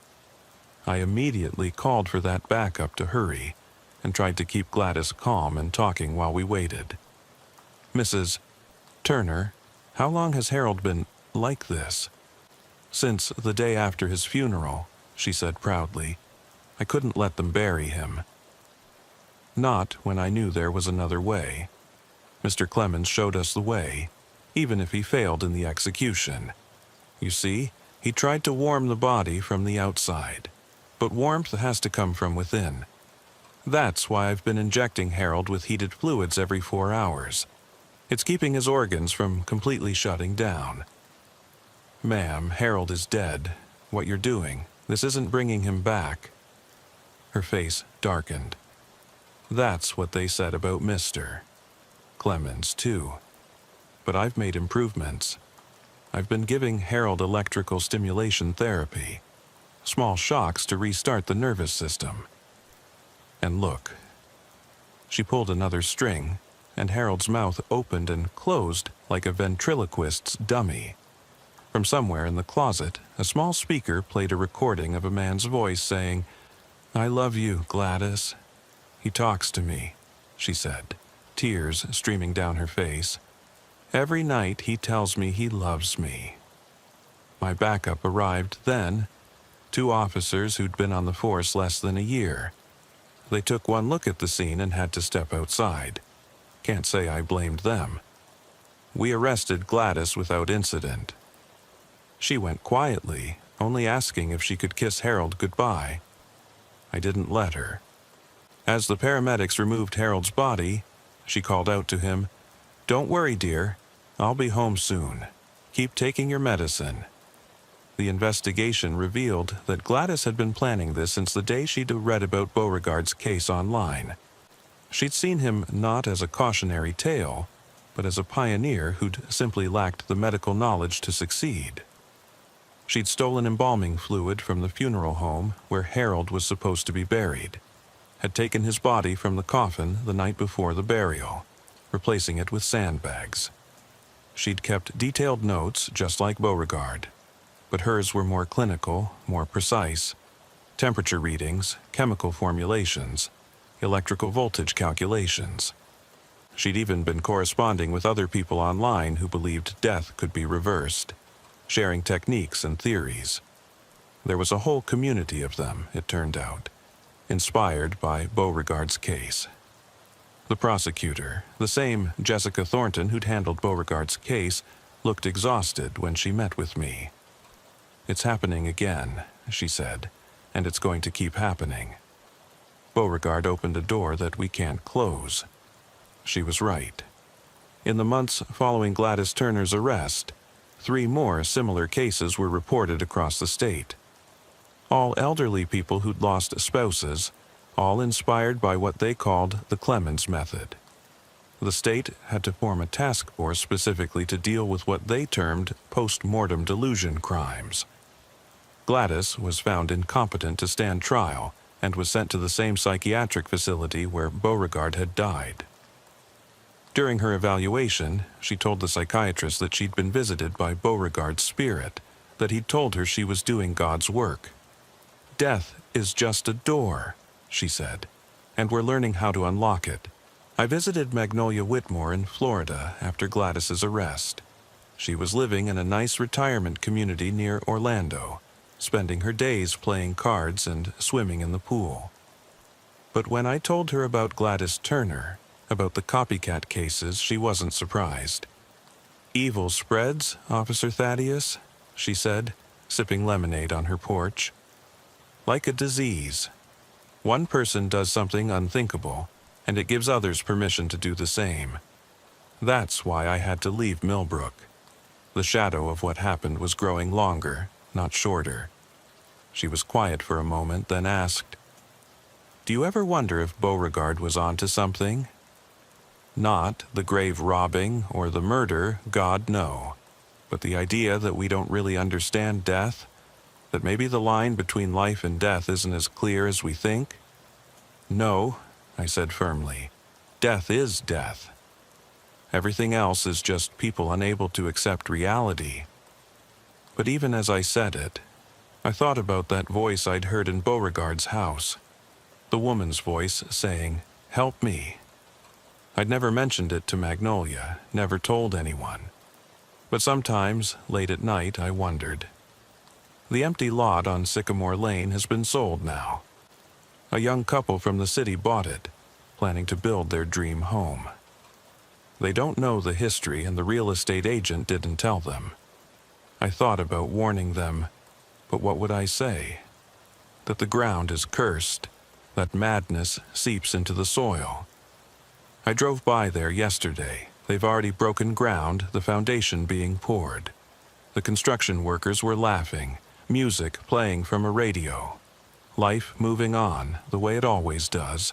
I immediately called for that backup to hurry, and tried to keep Gladys calm and talking while we waited. "Mrs. Turner, how long has Harold been like this?" "Since the day after his funeral," she said proudly. "I couldn't let them bury him." Not when I knew there was another way. Mr. Clemens showed us the way, even if he failed in the execution. You see, he tried to warm the body from the outside, but warmth has to come from within. That's why I've been injecting Harold with heated fluids every 4 hours. It's keeping his organs from completely shutting down. "Ma'am, Harold is dead. What you're doing, this isn't bringing him back." Her face darkened. "That's what they said about Mr. Clemens, too. But I've made improvements. I've been giving Harold electrical stimulation therapy, small shocks to restart the nervous system. And look." She pulled another string, and Harold's mouth opened and closed like a ventriloquist's dummy. From somewhere in the closet, a small speaker played a recording of a man's voice saying, "I love you, Gladys. He talks to me," she said, tears streaming down her face. "Every night he tells me he loves me." My backup arrived then, 2 officers who'd been on the force less than a year. They took one look at the scene and had to step outside. Can't say I blamed them. We arrested Gladys without incident. She went quietly, only asking if she could kiss Harold goodbye. I didn't let her. As the paramedics removed Harold's body, she called out to him, "Don't worry, dear. I'll be home soon. Keep taking your medicine." The investigation revealed that Gladys had been planning this since the day she'd read about Beauregard's case online. She'd seen him not as a cautionary tale, but as a pioneer who'd simply lacked the medical knowledge to succeed. She'd stolen embalming fluid from the funeral home where Harold was supposed to be buried, had taken his body from the coffin the night before the burial, replacing it with sandbags. She'd kept detailed notes just like Beauregard, but hers were more clinical, more precise. Temperature readings, chemical formulations, electrical voltage calculations. She'd even been corresponding with other people online who believed death could be reversed, sharing techniques and theories. There was a whole community of them, it turned out, inspired by Beauregard's case. The prosecutor, the same Jessica Thornton who'd handled Beauregard's case, looked exhausted when she met with me. "It's happening again," she said, "and it's going to keep happening. Beauregard opened a door that we can't close." She was right. In the months following Gladys Turner's arrest, 3 more similar cases were reported across the state. All elderly people who'd lost spouses, all inspired by what they called the Clemens method. The state had to form a task force specifically to deal with what they termed post-mortem delusion crimes. Gladys was found incompetent to stand trial and was sent to the same psychiatric facility where Beauregard had died. During her evaluation, she told the psychiatrist that she'd been visited by Beauregard's spirit, that he'd told her she was doing God's work. "Death is just a door," she said, "and we're learning how to unlock it." I visited Magnolia Whitmore in Florida after Gladys's arrest. She was living in a nice retirement community near Orlando, spending her days playing cards and swimming in the pool. But when I told her about Gladys Turner, about the copycat cases, she wasn't surprised. "Evil spreads, Officer Thaddeus," she said, sipping lemonade on her porch. "Like a disease. One person does something unthinkable, and it gives others permission to do the same. That's why I had to leave Millbrook. The shadow of what happened was growing longer, not shorter. She was quiet for a moment, then asked, "Do you ever wonder if Beauregard was onto something?" Not the grave robbing or the murder, God, no. But the idea that we don't really understand death, that maybe the line between life and death isn't as clear as we think? "No," I said firmly. "Death is death. Everything else is just people unable to accept reality." But even as I said it, I thought about that voice I'd heard in Beauregard's house. The woman's voice saying, "Help me." I'd never mentioned it to Magnolia, never told anyone. But sometimes, late at night, I wondered. The empty lot on Sycamore Lane has been sold now. A young couple from the city bought it, planning to build their dream home. They don't know the history, and the real estate agent didn't tell them. I thought about warning them, but what would I say? That the ground is cursed, that madness seeps into the soil. I drove by there yesterday. They've already broken ground, the foundation being poured. The construction workers were laughing, music playing from a radio. Life moving on, the way it always does.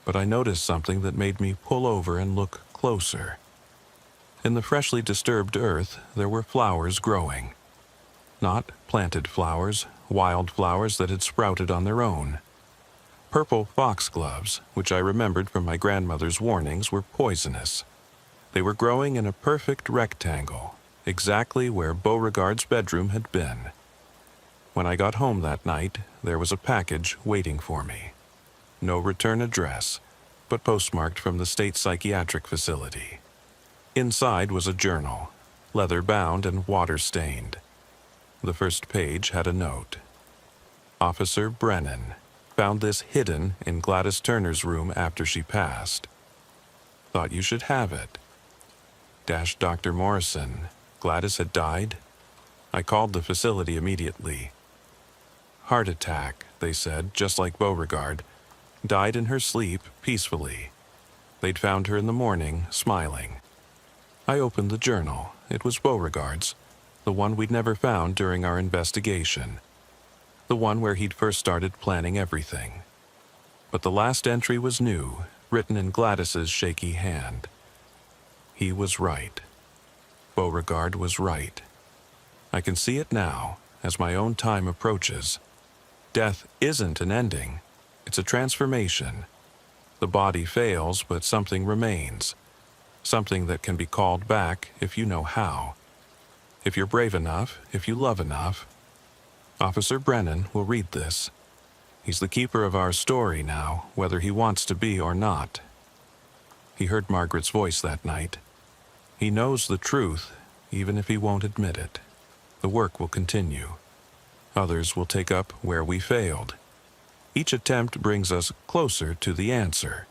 But I noticed something that made me pull over and look closer. In the freshly disturbed earth, there were flowers growing. Not planted flowers, wild flowers that had sprouted on their own. Purple foxgloves, which I remembered from my grandmother's warnings, were poisonous. They were growing in a perfect rectangle, exactly where Beauregard's bedroom had been. When I got home that night, there was a package waiting for me. No return address, but postmarked from the state psychiatric facility. Inside was a journal, leather-bound and water-stained. The first page had a note. Officer Brennan found this hidden in Gladys Turner's room after she passed. Thought you should have it. Dash Dr. Morrison. Gladys had died? I called the facility immediately. Heart attack, they said, just like Beauregard. Died in her sleep, peacefully. They'd found her in the morning, smiling. I opened the journal. It was Beauregard's, the one we'd never found during our investigation. The one where he'd first started planning everything. But the last entry was new, written in Gladys's shaky hand. He was right. Beauregard was right. I can see it now, as my own time approaches. Death isn't an ending. It's a transformation. The body fails, but something remains. Something that can be called back if you know how. If you're brave enough, if you love enough. Officer Brennan will read this. He's the keeper of our story now, whether he wants to be or not. He heard Margaret's voice that night. He knows the truth, even if he won't admit it. The work will continue. Others will take up where we failed. Each attempt brings us closer to the answer.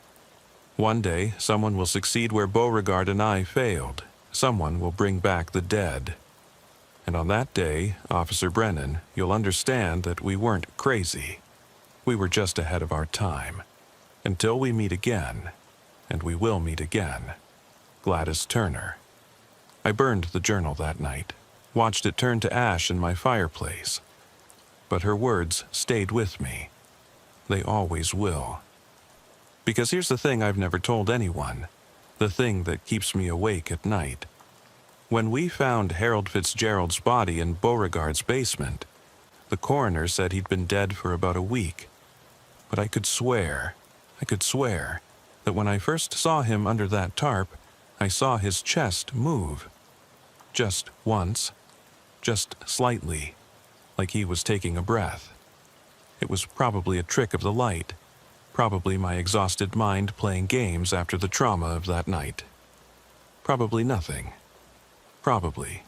One day, someone will succeed where Beauregard and I failed. Someone will bring back the dead. And on that day, Officer Brennan, you'll understand that we weren't crazy. We were just ahead of our time. Until we meet again, and we will meet again. Gladys Turner. I burned the journal that night, watched it turn to ash in my fireplace. But her words stayed with me. They always will. Because here's the thing I've never told anyone, the thing that keeps me awake at night. When we found Harold Fitzgerald's body in Beauregard's basement, the coroner said he'd been dead for about a week. But I could swear that when I first saw him under that tarp, I saw his chest move. Just once, just slightly, like he was taking a breath. It was probably a trick of the light, probably my exhausted mind playing games after the trauma of that night. Probably nothing. Probably.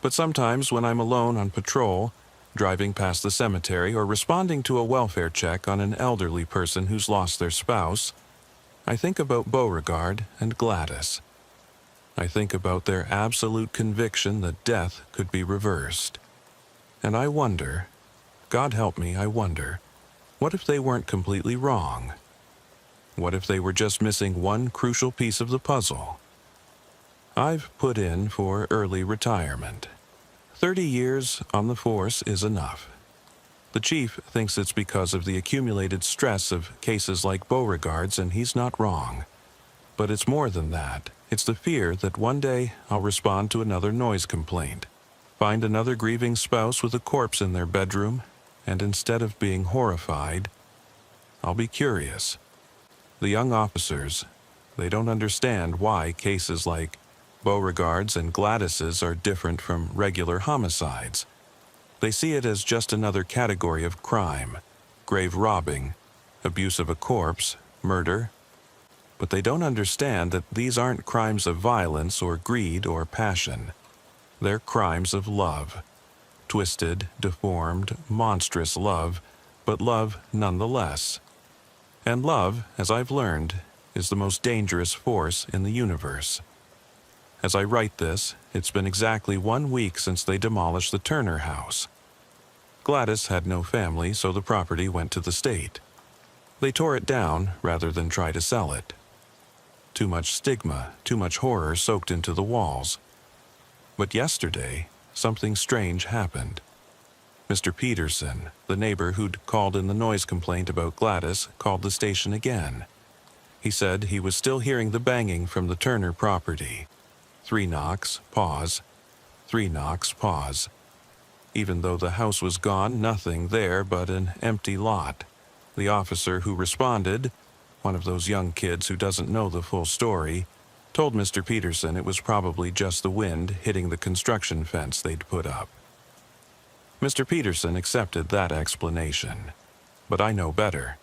But sometimes when I'm alone on patrol, driving past the cemetery or responding to a welfare check on an elderly person who's lost their spouse, I think about Beauregard and Gladys. I think about their absolute conviction that death could be reversed. And I wonder, God help me, I wonder, What if they weren't completely wrong? What if they were just missing one crucial piece of the puzzle? I've put in for early retirement. 30 years on the force is enough. The chief thinks it's because of the accumulated stress of cases like Beauregard's, and he's not wrong. But it's more than that. It's the fear that one day I'll respond to another noise complaint, find another grieving spouse with a corpse in their bedroom, and instead of being horrified, I'll be curious. The young officers, they don't understand why cases like Beauregard's and Gladys's are different from regular homicides. They see it as just another category of crime, grave robbing, abuse of a corpse, murder. But they don't understand that these aren't crimes of violence or greed or passion. They're crimes of love. Twisted, deformed, monstrous love, but love nonetheless. And love, as I've learned, is the most dangerous force in the universe. As I write this, it's been exactly 1 week since they demolished the Turner house. Gladys had no family, so the property went to the state. They tore it down rather than try to sell it. Too much stigma, too much horror soaked into the walls. But yesterday, something strange happened. Mr. Peterson, the neighbor who'd called in the noise complaint about Gladys, called the station again. He said he was still hearing the banging from the Turner property. 3 knocks, pause. 3 knocks, pause. Even though the house was gone, nothing there but an empty lot. The officer who responded, one of those young kids who doesn't know the full story, told Mr. Peterson it was probably just the wind hitting the construction fence they'd put up. Mr. Peterson accepted that explanation. But I know better.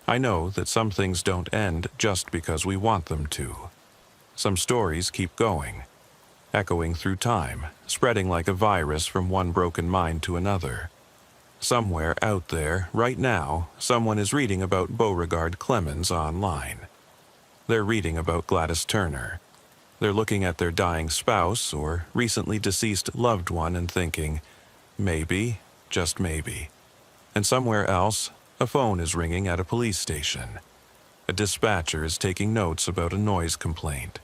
I know that some things don't end just because we want them to. Some stories keep going, echoing through time, spreading like a virus from one broken mind to another. Somewhere out there, right now, someone is reading about Beauregard Clemens online. They're reading about Gladys Turner. They're looking at their dying spouse or recently deceased loved one and thinking, maybe, just maybe. And somewhere else, a phone is ringing at a police station. A dispatcher is taking notes about a noise complaint.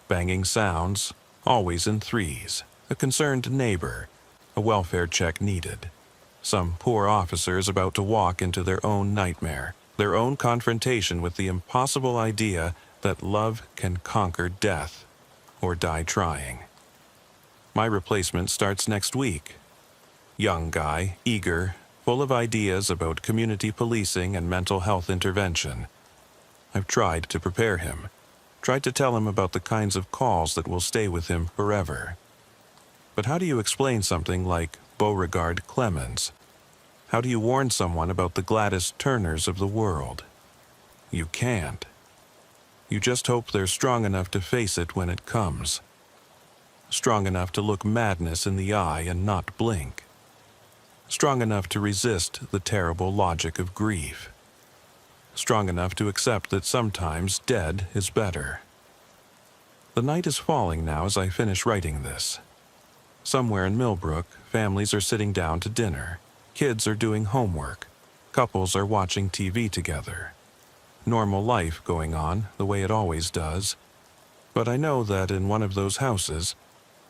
Banging sounds, always in threes. A concerned neighbor. A welfare check needed. Some poor officer is about to walk into their own nightmare, their own confrontation with the impossible idea that love can conquer death, or die trying. My replacement starts next week. Young guy, eager, full of ideas about community policing and mental health intervention. I've tried to prepare him, tried to tell him about the kinds of calls that will stay with him forever. But how do you explain something like Beauregard Clemens? How do you warn someone about the Gladys Turners of the world? You can't. You just hope they're strong enough to face it when it comes. Strong enough to look madness in the eye and not blink. Strong enough to resist the terrible logic of grief. Strong enough to accept that sometimes dead is better. The night is falling now as I finish writing this. Somewhere in Millbrook, families are sitting down to dinner. Kids are doing homework. Couples are watching TV together. Normal life going on, the way it always does. But I know that in one of those houses,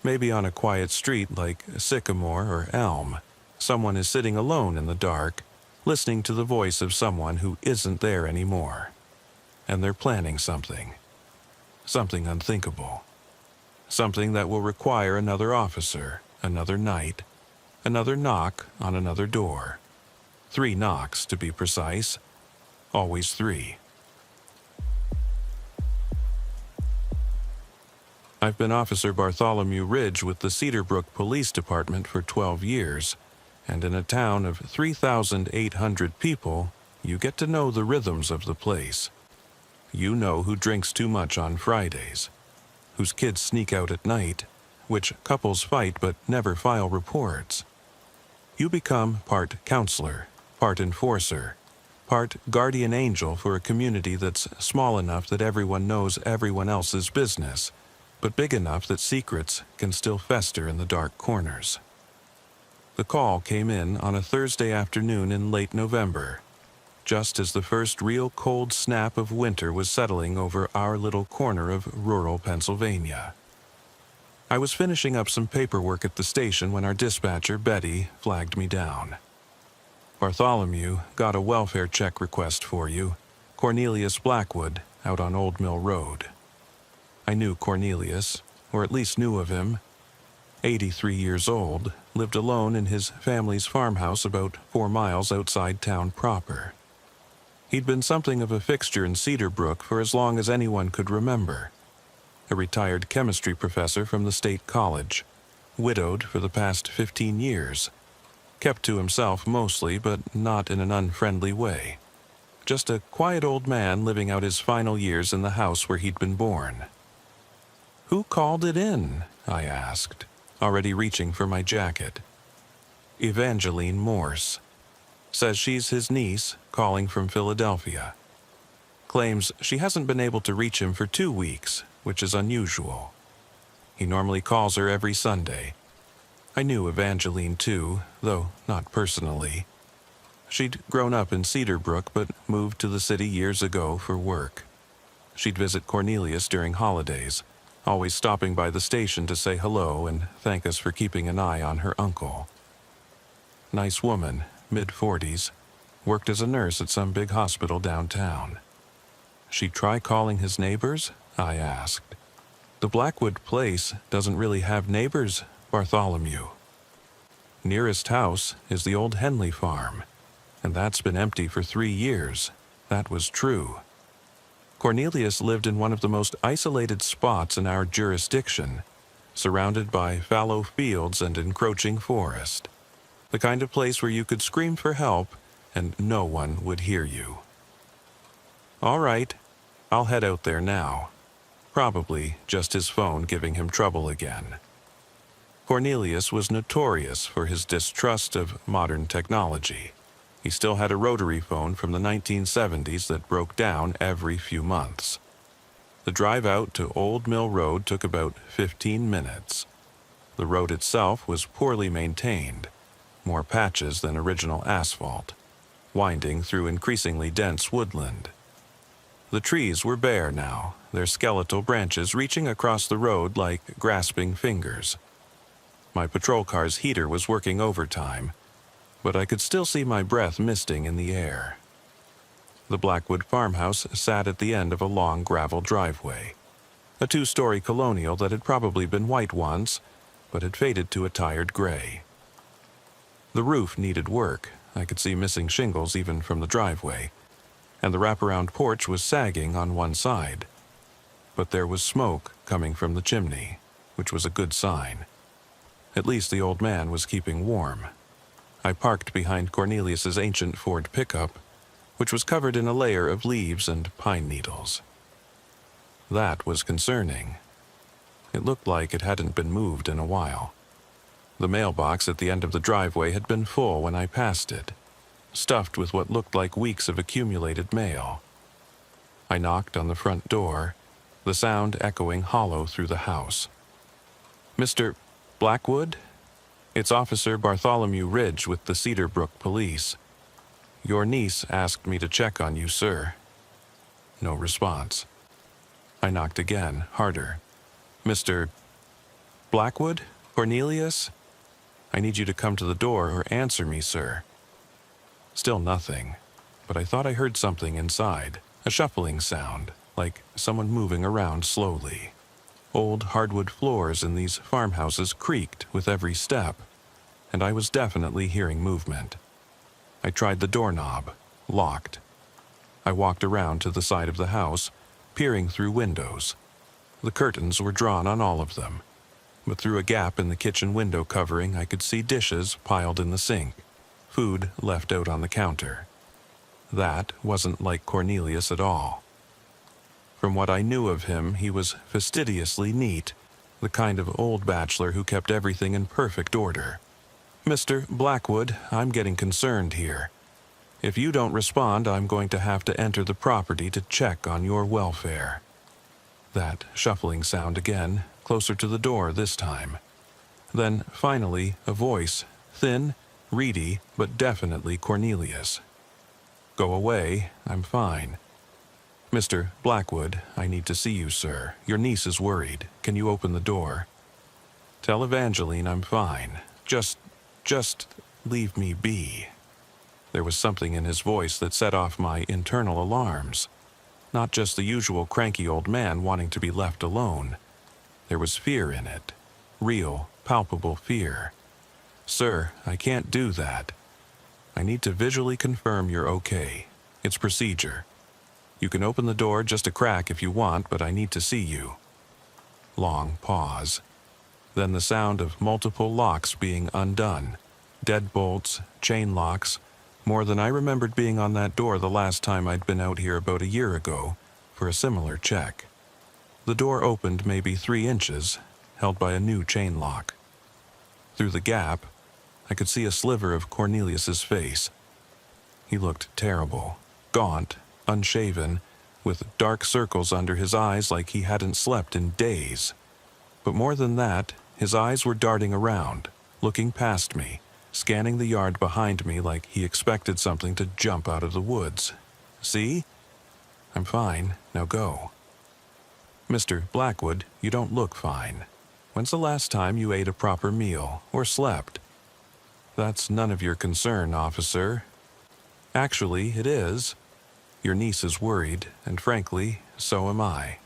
maybe on a quiet street like Sycamore or Elm, someone is sitting alone in the dark, listening to the voice of someone who isn't there anymore. And they're planning something. Something unthinkable. Something that will require another officer, another night, another knock on another door. 3 knocks, to be precise. Always 3. I've been Officer Bartholomew Ridge with the Cedarbrook Police Department for 12 years, and in a town of 3,800 people, you get to know the rhythms of the place. You know who drinks too much on Fridays, whose kids sneak out at night, which couples fight but never file reports. You become part counselor, part enforcer, part guardian angel for a community that's small enough that everyone knows everyone else's business, but big enough that secrets can still fester in the dark corners. The call came in on a Thursday afternoon in late November. just as the first real cold snap of winter was settling over our little corner of rural Pennsylvania. I was finishing up some paperwork at the station when our dispatcher, Betty, flagged me down. "Bartholomew got a welfare check request for you. Cornelius Blackwood, out on Old Mill Road." I knew Cornelius, or at least knew of him. 83 years old, lived alone in his family's farmhouse about 4 miles outside town proper. He'd been something of a fixture in Cedar Brook for as long as anyone could remember. A retired chemistry professor from the state college, widowed for the past 15 years, kept to himself mostly, but not in an unfriendly way. Just a quiet old man living out his final years in the house where he'd been born. "Who called it in?" I asked, already reaching for my jacket. "Evangeline Morse. Says she's his niece, calling from Philadelphia. Claims she hasn't been able to reach him for 2 weeks, which is unusual. He normally calls her every Sunday." I knew Evangeline too, though not personally. She'd grown up in Cedar Brook but moved to the city years ago for work. She'd visit Cornelius during holidays, always stopping by the station to say hello and thank us for keeping an eye on her uncle. Nice woman, mid-40s, worked as a nurse at some big hospital downtown. "She'd try calling his neighbors?" I asked. "The Blackwood place doesn't really have neighbors, Bartholomew. Nearest house is the old Henley farm, and that's been empty for 3 years. That was true. Cornelius lived in one of the most isolated spots in our jurisdiction, surrounded by fallow fields and encroaching forest. The kind of place where you could scream for help and no one would hear you." "All right, I'll head out there now." Probably just his phone giving him trouble again. Cornelius was notorious for his distrust of modern technology. He still had a rotary phone from the 1970s that broke down every few months. The drive out to Old Mill Road took about 15 minutes. The road itself was poorly maintained, more patches than original asphalt, winding through increasingly dense woodland. The trees were bare now, their skeletal branches reaching across the road like grasping fingers. My patrol car's heater was working overtime, but I could still see my breath misting in the air. The Blackwood farmhouse sat at the end of a long gravel driveway, a 2-story colonial that had probably been white once, but had faded to a tired gray. The roof needed work. I could see missing shingles even from the driveway, and the wraparound porch was sagging on one side. But there was smoke coming from the chimney, which was a good sign. At least the old man was keeping warm. I parked behind Cornelius's ancient Ford pickup, which was covered in a layer of leaves and pine needles. That was concerning. It looked like it hadn't been moved in a while. The mailbox at the end of the driveway had been full when I passed it, stuffed with what looked like weeks of accumulated mail. I knocked on the front door, the sound echoing hollow through the house. "Mr. Blackwood? It's Officer Bartholomew Ridge with the Cedar Brook Police. Your niece asked me to check on you, sir." No response. I knocked again, harder. "Mr. Blackwood? Cornelius? I need you to come to the door or answer me, sir." Still nothing, but I thought I heard something inside, a shuffling sound, like someone moving around slowly. Old hardwood floors in these farmhouses creaked with every step, and I was definitely hearing movement. I tried the doorknob, locked. I walked around to the side of the house, peering through windows. The curtains were drawn on all of them, but through a gap in the kitchen window covering I could see dishes piled in the sink, food left out on the counter. That wasn't like Cornelius at all. From what I knew of him, he was fastidiously neat, the kind of old bachelor who kept everything in perfect order. "Mr. Blackwood, I'm getting concerned here. If you don't respond, I'm going to have to enter the property to check on your welfare." That shuffling sound again, closer to the door this time. Then, finally, a voice, thin, reedy, but definitely Cornelius. Go away. I'm fine. Mr. Blackwood, I need to see you, sir. Your niece is worried. Can you open the door? Tell Evangeline I'm fine. Just leave me be. There was something in his voice that set off my internal alarms. Not just the usual cranky old man wanting to be left alone. There was fear in it. Real, palpable fear. Sir, I can't do that. I need to visually confirm you're okay. It's procedure. You can open the door just a crack if you want, but I need to see you. Long pause. Then the sound of multiple locks being undone. Deadbolts, chain locks, more than I remembered being on that door the last time I'd been out here about a year ago for a similar check. The door opened maybe 3 inches, held by a new chain lock. Through the gap, I could see a sliver of Cornelius's face. He looked terrible, gaunt, unshaven, with dark circles under his eyes like he hadn't slept in days. But more than that, his eyes were darting around, looking past me, scanning the yard behind me like he expected something to jump out of the woods. See? I'm fine. Now go. Mr. Blackwood, you don't look fine. When's the last time you ate a proper meal or slept? That's none of your concern, officer. Actually, it is. Your niece is worried, and frankly, so am I.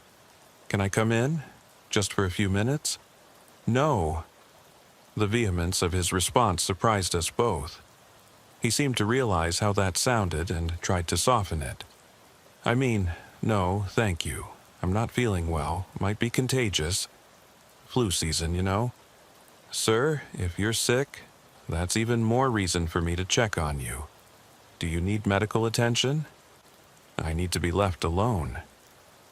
Can I come in? Just for a few minutes? No. The vehemence of his response surprised us both. He seemed to realize how that sounded and tried to soften it. I mean, no, thank you. I'm not feeling well. Might be contagious. Flu season, you know. Sir, if you're sick, that's even more reason for me to check on you. Do you need medical attention? I need to be left alone.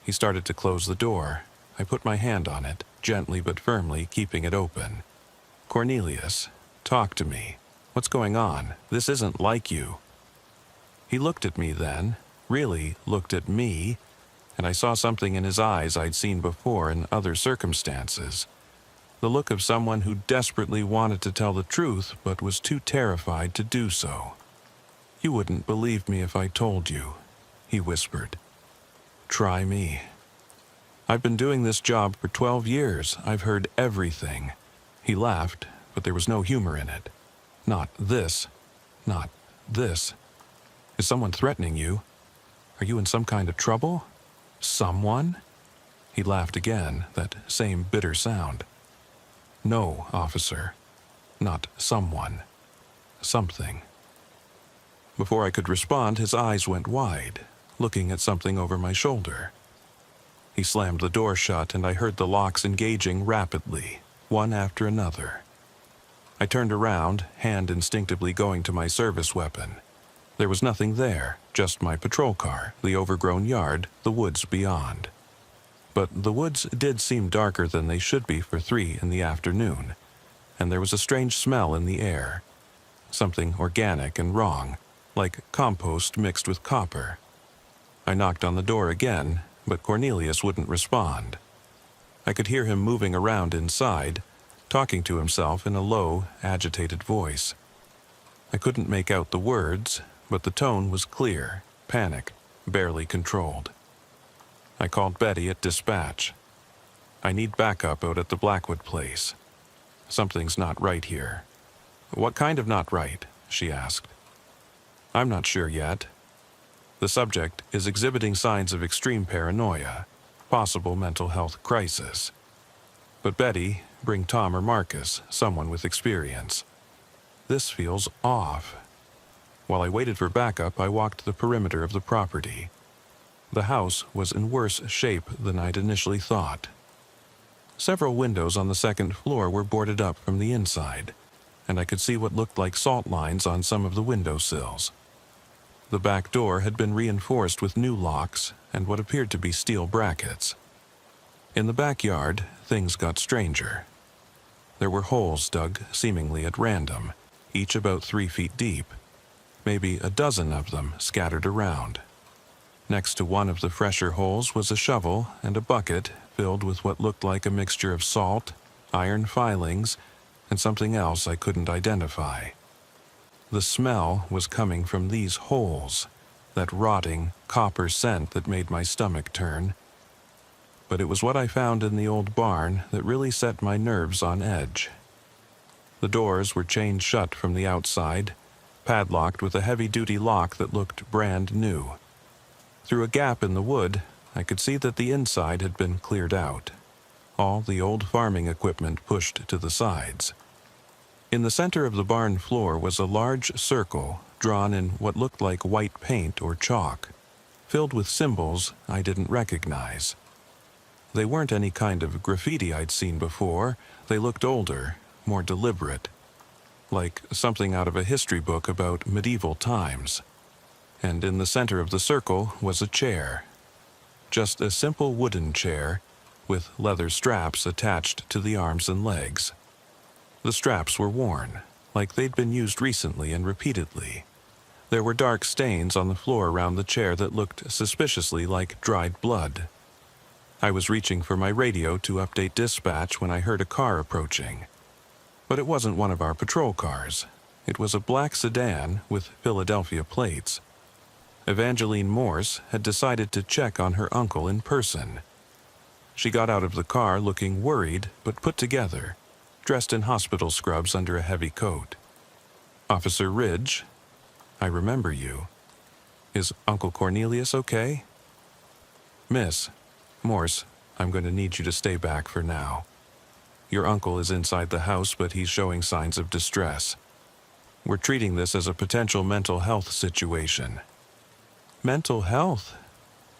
He started to close the door. I put my hand on it, gently but firmly, keeping it open. Cornelius, talk to me. What's going on? This isn't like you. He looked at me then, really looked at me, and I saw something in his eyes I'd seen before in other circumstances. The look of someone who desperately wanted to tell the truth but was too terrified to do so. You wouldn't believe me if I told you, he whispered. Try me. I've been doing this job for 12 years. I've heard everything. He laughed, but there was no humor in it. Not this. Not this. Is someone threatening you? Are you in some kind of trouble? Someone? He laughed again, that same bitter sound. No, officer. Not someone. Something. Before I could respond, his eyes went wide, looking at something over my shoulder. He slammed the door shut, and I heard the locks engaging rapidly, one after another. I turned around, hand instinctively going to my service weapon. There was nothing there, just my patrol car, the overgrown yard, the woods beyond. But the woods did seem darker than they should be for 3 in the afternoon, and there was a strange smell in the air. Something organic and wrong, like compost mixed with copper. I knocked on the door again, but Cornelius wouldn't respond. I could hear him moving around inside, talking to himself in a low, agitated voice. I couldn't make out the words, but the tone was clear, panic, barely controlled. I called Betty at dispatch. I need backup out at the Blackwood place. Something's not right here. What kind of not right? She asked. I'm not sure yet. The subject is exhibiting signs of extreme paranoia, possible mental health crisis. But Betty, bring Tom or Marcus, someone with experience. This feels off. While I waited for backup, I walked the perimeter of the property. The house was in worse shape than I'd initially thought. Several windows on the 2nd floor were boarded up from the inside, and I could see what looked like salt lines on some of the windowsills. The back door had been reinforced with new locks and what appeared to be steel brackets. In the backyard, things got stranger. There were holes dug seemingly at random, each about 3 feet deep, maybe a dozen of them scattered around. Next to one of the fresher holes was a shovel and a bucket filled with what looked like a mixture of salt, iron filings, and something else I couldn't identify. The smell was coming from these holes. that rotting, copper scent that made my stomach turn. But it was what I found in the old barn that really set my nerves on edge. The doors were chained shut from the outside, padlocked with a heavy-duty lock that looked brand new. Through a gap in the wood, I could see that the inside had been cleared out, all the old farming equipment pushed to the sides. In the center of the barn floor was a large circle drawn in what looked like white paint or chalk, filled with symbols I didn't recognize. They weren't any kind of graffiti I'd seen before. They looked older, more deliberate, like something out of a history book about medieval times. And in the center of the circle was a chair. Just a simple wooden chair with leather straps attached to the arms and legs. The straps were worn, like they'd been used recently and repeatedly. There were dark stains on the floor around the chair that looked suspiciously like dried blood. I was reaching for my radio to update dispatch when I heard a car approaching. But it wasn't one of our patrol cars. It was a black sedan with Philadelphia plates. Evangeline Morse had decided to check on her uncle in person. She got out of the car looking worried but put together, dressed in hospital scrubs under a heavy coat. "Officer Ridge, I remember you. Is Uncle Cornelius okay?" "Miss Morse, I'm going to need you to stay back for now. Your uncle is inside the house, but he's showing signs of distress. We're treating this as a potential mental health situation." "Mental health?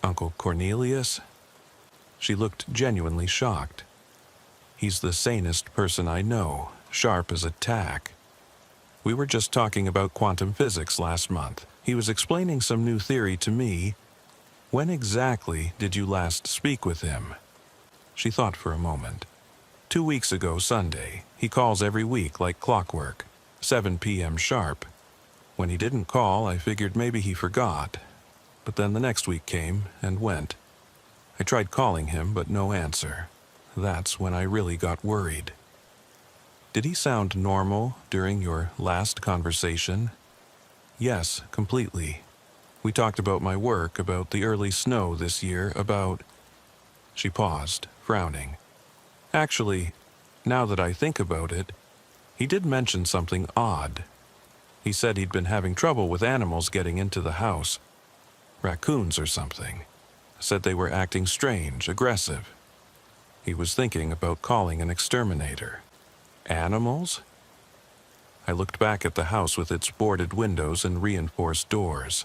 Uncle Cornelius?" She looked genuinely shocked. "He's the sanest person I know, sharp as a tack. We were just talking about quantum physics last month. He was explaining some new theory to me. When exactly did you last speak with him?" She thought for a moment. 2 weeks ago Sunday. He calls every week like clockwork, 7 p.m. sharp. When he didn't call, I figured maybe he forgot. But then the next week came and went. I tried calling him, but no answer. That's when I really got worried." "Did he sound normal during your last conversation?" "Yes, completely. We talked about my work, about the early snow this year, about—" She paused, frowning. "Actually, now that I think about it, he did mention something odd. He said he'd been having trouble with animals getting into the house. Raccoons or something. Said they were acting strange, aggressive. He was thinking about calling an exterminator." "Animals?" I looked back at the house with its boarded windows and reinforced doors.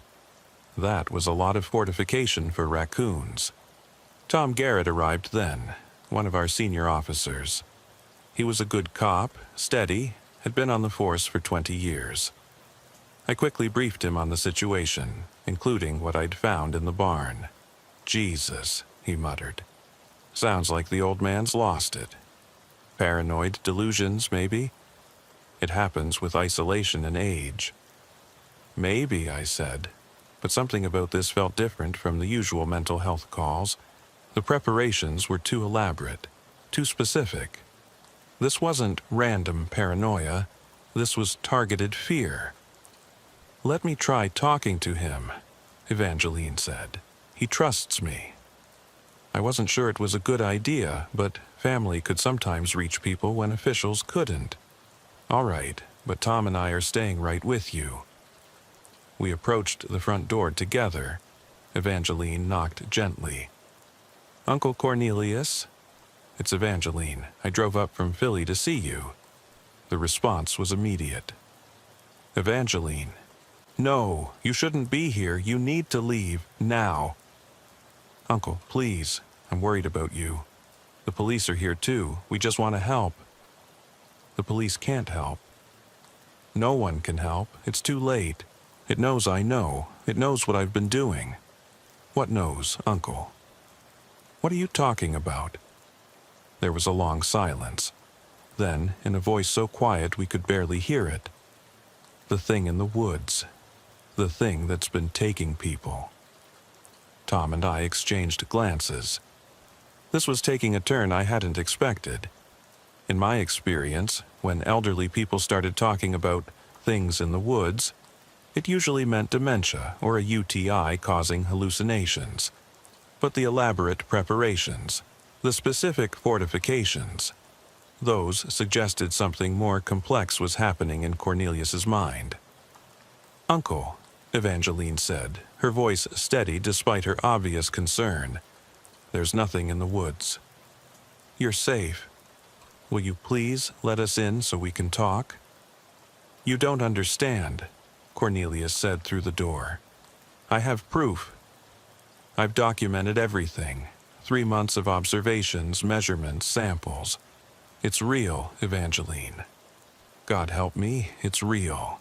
That was a lot of fortification for raccoons. Tom Garrett arrived then, one of our senior officers. He was a good cop, steady, had been on the force for 20 years. I quickly briefed him on the situation, including what I'd found in the barn. "Jesus," he muttered. "Sounds like the old man's lost it. Paranoid delusions, maybe? It happens with isolation and age." "Maybe," I said, but something about this felt different from the usual mental health calls. The preparations were too elaborate, too specific. This wasn't random paranoia. This was targeted fear. "Let me try talking to him," Evangeline said. "He trusts me." I wasn't sure it was a good idea, but family could sometimes reach people when officials couldn't. "All right, but Tom and I are staying right with you." We approached the front door together. Evangeline knocked gently. "Uncle Cornelius?" "It's Evangeline. I drove up from Philly to see you." The response was immediate. "Evangeline, no, you shouldn't be here. You need to leave, now." "Uncle, please, I'm worried about you. The police are here too. We just want to help." "The police can't help." "No one can help. It's too late. It knows I know. It knows what I've been doing." "What knows, Uncle?" "What are you talking about?" There was a long silence. Then, in a voice so quiet we could barely hear it, "The thing in the woods. The thing that's been taking people." Tom and I exchanged glances. This was taking a turn I hadn't expected. In my experience, when elderly people started talking about things in the woods, It usually meant dementia or a UTI causing hallucinations. But the elaborate preparations, the specific fortifications, those suggested something more complex was happening in Cornelius's mind. "Uncle," Evangeline said, her voice steady despite her obvious concern, "there's nothing in the woods. You're safe. Will you please let us in so we can talk?" "You don't understand," Cornelius said through the door. "I have proof. I've documented everything. 3 months of observations, measurements, samples. It's real, Evangeline. God help me, it's real."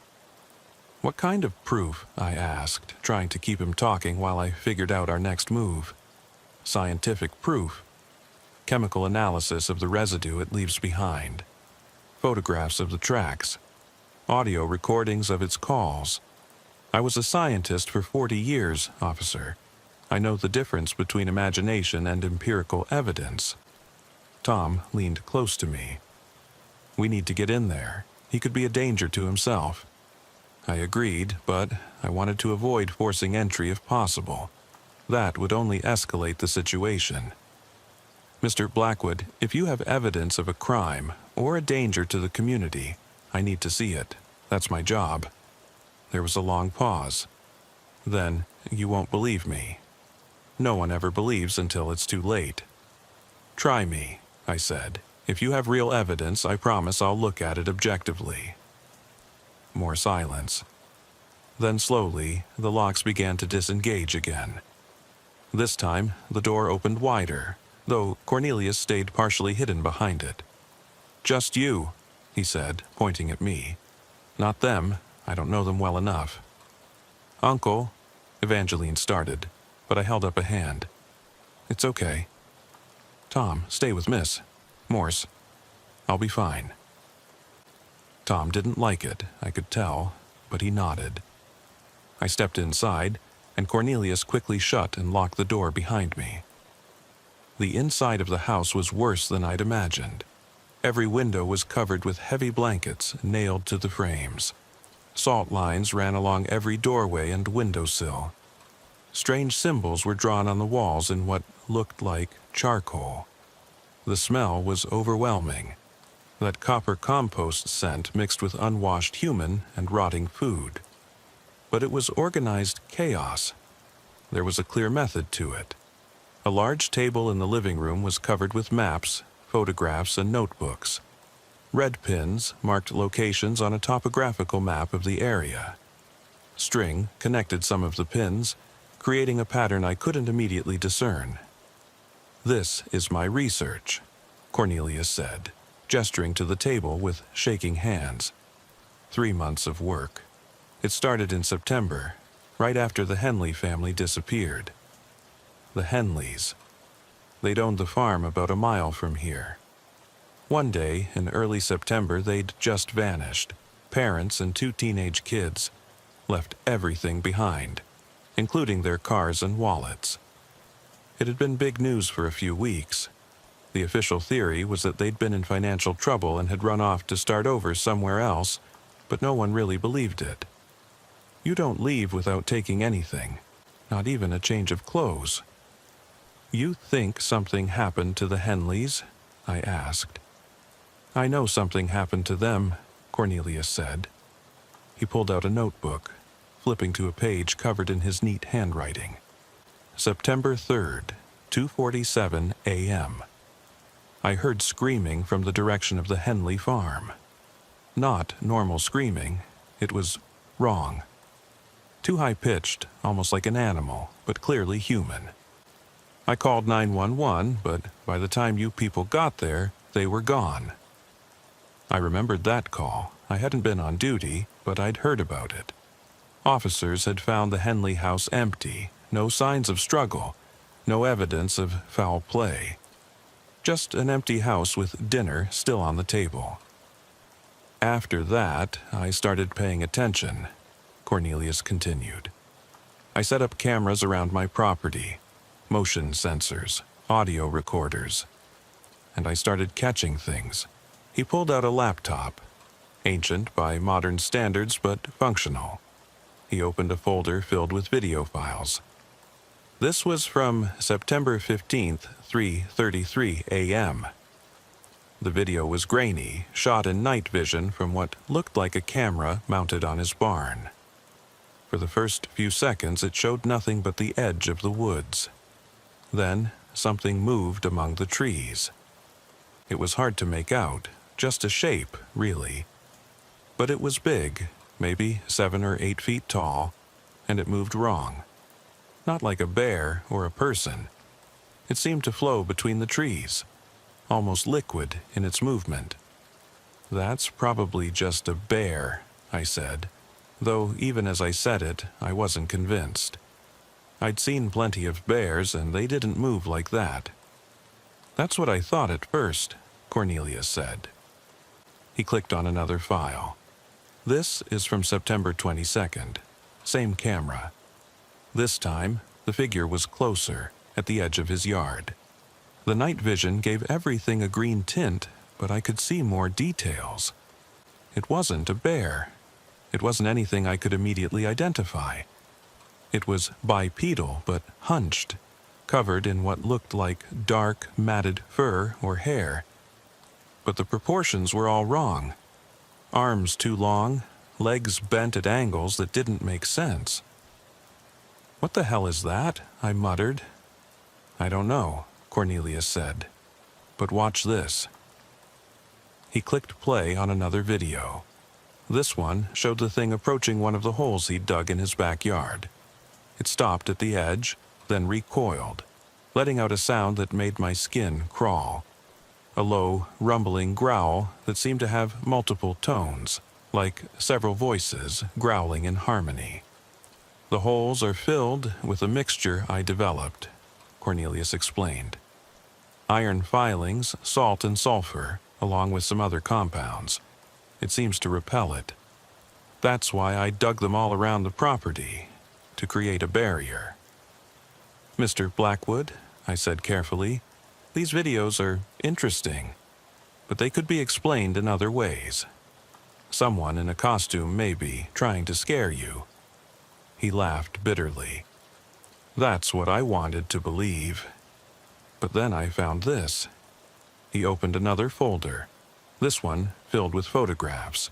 "What kind of proof?" I asked, trying to keep him talking while I figured out our next move. "Scientific proof. Chemical analysis of the residue it leaves behind. Photographs of the tracks. Audio recordings of its calls. I was a scientist for 40 years, officer. I know the difference between imagination and empirical evidence." Tom leaned close to me. "We need to get in there. He could be a danger to himself." I agreed, but I wanted to avoid forcing entry if possible. That would only escalate the situation. "Mr. Blackwood, if you have evidence of a crime or a danger to the community, I need to see it. That's my job." There was a long pause. "Then you won't believe me." No one ever believes until it's too late. "Try me," I said. "If you have real evidence, I promise I'll look at it objectively." More silence. Then slowly, the locks began to disengage again. This time, the door opened wider, though Cornelius stayed partially hidden behind it. "Just you," he said, pointing at me. "Not them. I don't know them well enough." "Uncle," Evangeline started, but I held up a hand. "It's okay." "Tom, stay with Miss Morse. I'll be fine." Tom didn't like it, I could tell, but he nodded. I stepped inside, and Cornelius quickly shut and locked the door behind me. The inside of the house was worse than I'd imagined. Every window was covered with heavy blankets nailed to the frames. Salt lines ran along every doorway and windowsill. Strange symbols were drawn on the walls in what looked like charcoal. The smell was overwhelming. That copper compost scent mixed with unwashed human and rotting food. But it was organized chaos. There was a clear method to it. A large table in the living room was covered with maps, photographs, and notebooks. Red pins marked locations on a topographical map of the area. String connected some of the pins, creating a pattern I couldn't immediately discern. "This is my research," Cornelius said, gesturing to the table with shaking hands. 3 months of work. It started in September, right after the Henley family disappeared. The Henleys. They'd owned the farm about a mile from here. One day, in early September, they'd just vanished. Parents and 2 teenage kids left everything behind, including their cars and wallets. It had been big news for a few weeks. The official theory was that they'd been in financial trouble and had run off to start over somewhere else, but no one really believed it. You don't leave without taking anything, not even a change of clothes. "You think something happened to the Henleys?" I asked. "I know something happened to them," Cornelius said. He pulled out a notebook, flipping to a page covered in his neat handwriting. September 3rd, 2:47 a.m. I heard screaming from the direction of the Henley farm. Not normal screaming, it was wrong. Too high-pitched, almost like an animal, but clearly human. I called 911, but by the time you people got there, they were gone. I remembered that call. I hadn't been on duty, but I'd heard about it. Officers had found the Henley house empty, no signs of struggle, no evidence of foul play. Just an empty house with dinner still on the table. After that, I started paying attention, Cornelius continued. I set up cameras around my property, motion sensors, audio recorders, and I started catching things. He pulled out a laptop, ancient by modern standards but functional. He opened a folder filled with video files. This was from September 15th, 3:33 a.m. The video was grainy, shot in night vision from what looked like a camera mounted on his barn. For the first few seconds, it showed nothing but the edge of the woods. Then, something moved among the trees. It was hard to make out, just a shape, really. But it was big, maybe 7 or 8 feet tall, and it moved wrong. Not like a bear or a person. It seemed to flow between the trees, almost liquid in its movement. "That's probably just a bear," I said, though even as I said it, I wasn't convinced. I'd seen plenty of bears, and they didn't move like that. "That's what I thought at first," Cornelius said. He clicked on another file. This is from September 22nd. Same camera. This time, the figure was closer, at the edge of his yard. The night vision gave everything a green tint, but I could see more details. It wasn't a bear. It wasn't anything I could immediately identify. It was bipedal, but hunched, covered in what looked like dark, matted fur or hair. But the proportions were all wrong. Arms too long, legs bent at angles that didn't make sense. "What the hell is that?" I muttered. "I don't know," Cornelius said. "But watch this." He clicked play on another video. This one showed the thing approaching one of the holes he'd dug in his backyard. It stopped at the edge, then recoiled, letting out a sound that made my skin crawl. A low, rumbling growl that seemed to have multiple tones, like several voices growling in harmony. "The holes are filled with a mixture I developed," Cornelius explained. "Iron filings, salt and sulfur, along with some other compounds. It seems to repel it. That's why I dug them all around the property, to create a barrier." "Mr. Blackwood," I said carefully, "these videos are interesting, but they could be explained in other ways. Someone in a costume may be trying to scare you." He laughed bitterly. "That's what I wanted to believe. But then I found this." He opened another folder, this one filled with photographs.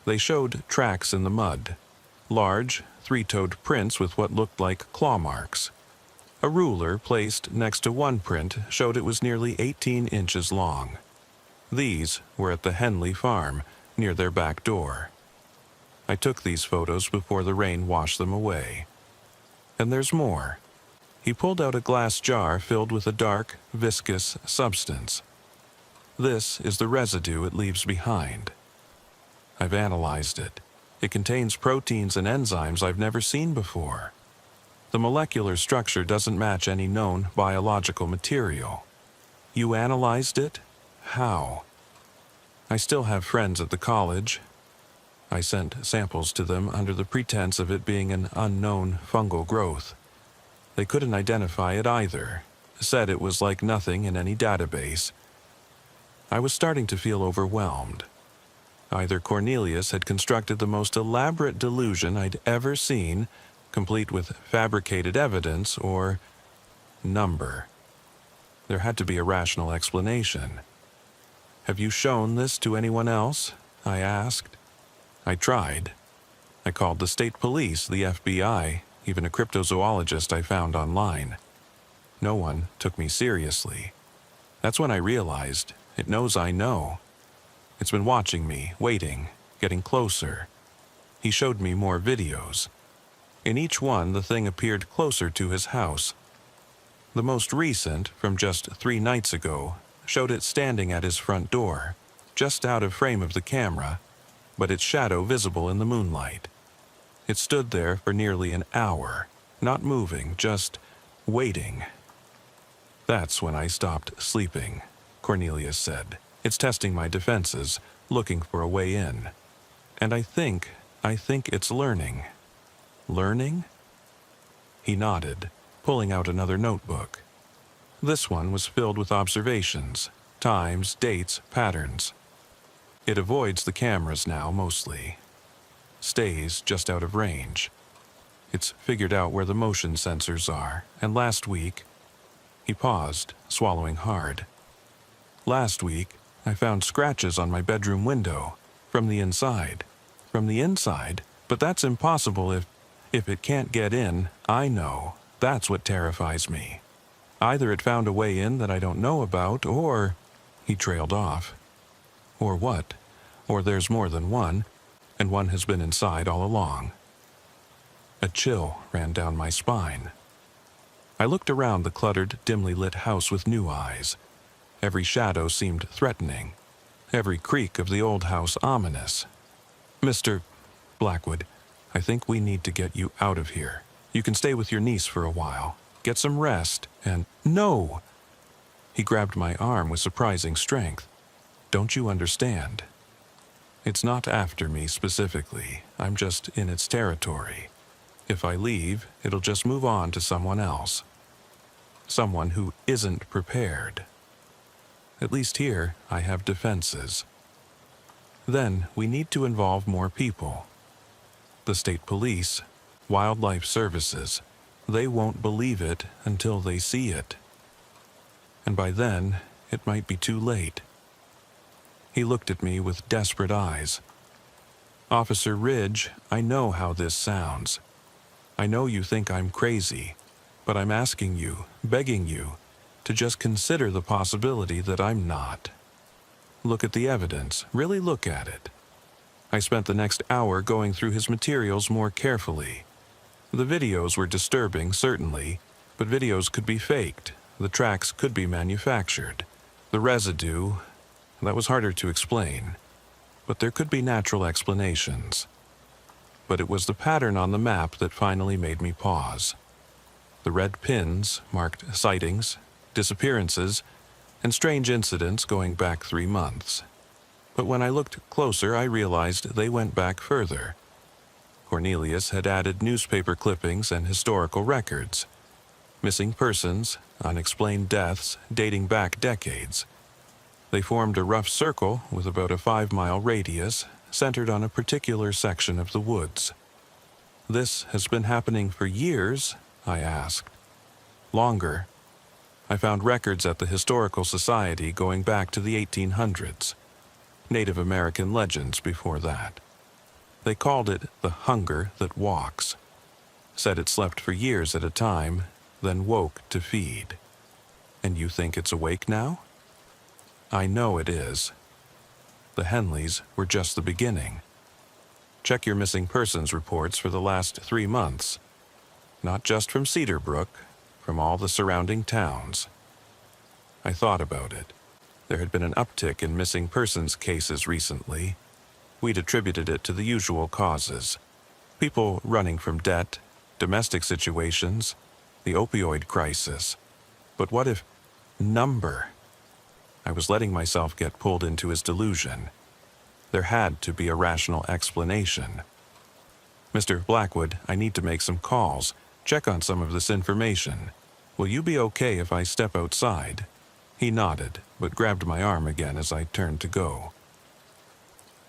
They showed tracks in the mud, large, three-toed prints with what looked like claw marks. A ruler placed next to one print showed it was nearly 18 inches long. These were at the Henley farm, near their back door. I took these photos before the rain washed them away. And there's more. He pulled out a glass jar filled with a dark, viscous substance. This is the residue it leaves behind. I've analyzed it. It contains proteins and enzymes I've never seen before. The molecular structure doesn't match any known biological material. You analyzed it? How? I still have friends at the college. I sent samples to them under the pretense of it being an unknown fungal growth. They couldn't identify it either, said it was like nothing in any database. I was starting to feel overwhelmed. Either Cornelius had constructed the most elaborate delusion I'd ever seen, complete with fabricated evidence, or number. There had to be a rational explanation. "Have you shown this to anyone else?" I asked. I tried. I called the state police, the FBI, even a cryptozoologist I found online. No one took me seriously. That's when I realized it knows I know. It's been watching me, waiting, getting closer. He showed me more videos. In each one, the thing appeared closer to his house. The most recent, from just 3 nights ago, showed it standing at his front door, just out of frame of the camera, but its shadow visible in the moonlight. It stood there for nearly an hour, not moving, just waiting. "That's when I stopped sleeping," Cornelius said. "It's testing my defenses, looking for a way in. And I think it's learning." "Learning?" He nodded, pulling out another notebook. This one was filled with observations, times, dates, patterns. It avoids the cameras now, mostly. stays just out of range. It's figured out where the motion sensors are, and last week, he paused, swallowing hard. Last week, I found scratches on my bedroom window, from the inside. From the inside? But that's impossible if it can't get in, I know. That's what terrifies me. Either it found a way in that I don't know about, or... He trailed off. Or what? Or there's more than one, and one has been inside all along. A chill ran down my spine. I looked around the cluttered, dimly lit house with new eyes. Every shadow seemed threatening. Every creak of the old house ominous. Mr. Blackwood, I think we need to get you out of here. You can stay with your niece for a while. Get some rest, and... No! He grabbed my arm with surprising strength. Don't you understand? It's not after me specifically. I'm just in its territory. If I leave, it'll just move on to someone else. Someone who isn't prepared. At least here, I have defenses. Then, we need to involve more people. The state police, wildlife services, they won't believe it until they see it. And by then, it might be too late. He looked at me with desperate eyes. Officer Ridge, I know how this sounds. I know you think I'm crazy, but I'm asking you, begging you, to just consider the possibility that I'm not. Look at the evidence, really look at it. I spent the next hour going through his materials more carefully. The videos were disturbing, certainly, but videos could be faked. The tracks could be manufactured. The residue, that was harder to explain. But there could be natural explanations. But it was the pattern on the map that finally made me pause. The red pins marked sightings, disappearances, and strange incidents going back 3 months. But when I looked closer, I realized they went back further. Cornelius had added newspaper clippings and historical records. Missing persons, unexplained deaths dating back decades. They formed a rough circle with about a 5-mile radius, centered on a particular section of the woods. This has been happening for years? I asked. Longer. I found records at the Historical Society going back to the 1800s. Native American legends before that. They called it the hunger that walks. Said it slept for years at a time, then woke to feed. And you think it's awake now? I know it is. The Henleys were just the beginning. Check your missing persons reports for the last 3 months. Not just from Cedar Brook, from all the surrounding towns. I thought about it. There had been an uptick in missing persons cases recently. We'd attributed it to the usual causes. People running from debt, domestic situations, the opioid crisis. But what if... number? I was letting myself get pulled into his delusion. There had to be a rational explanation. Mr. Blackwood, I need to make some calls, check on some of this information. Will you be okay if I step outside? He nodded, but grabbed my arm again as I turned to go.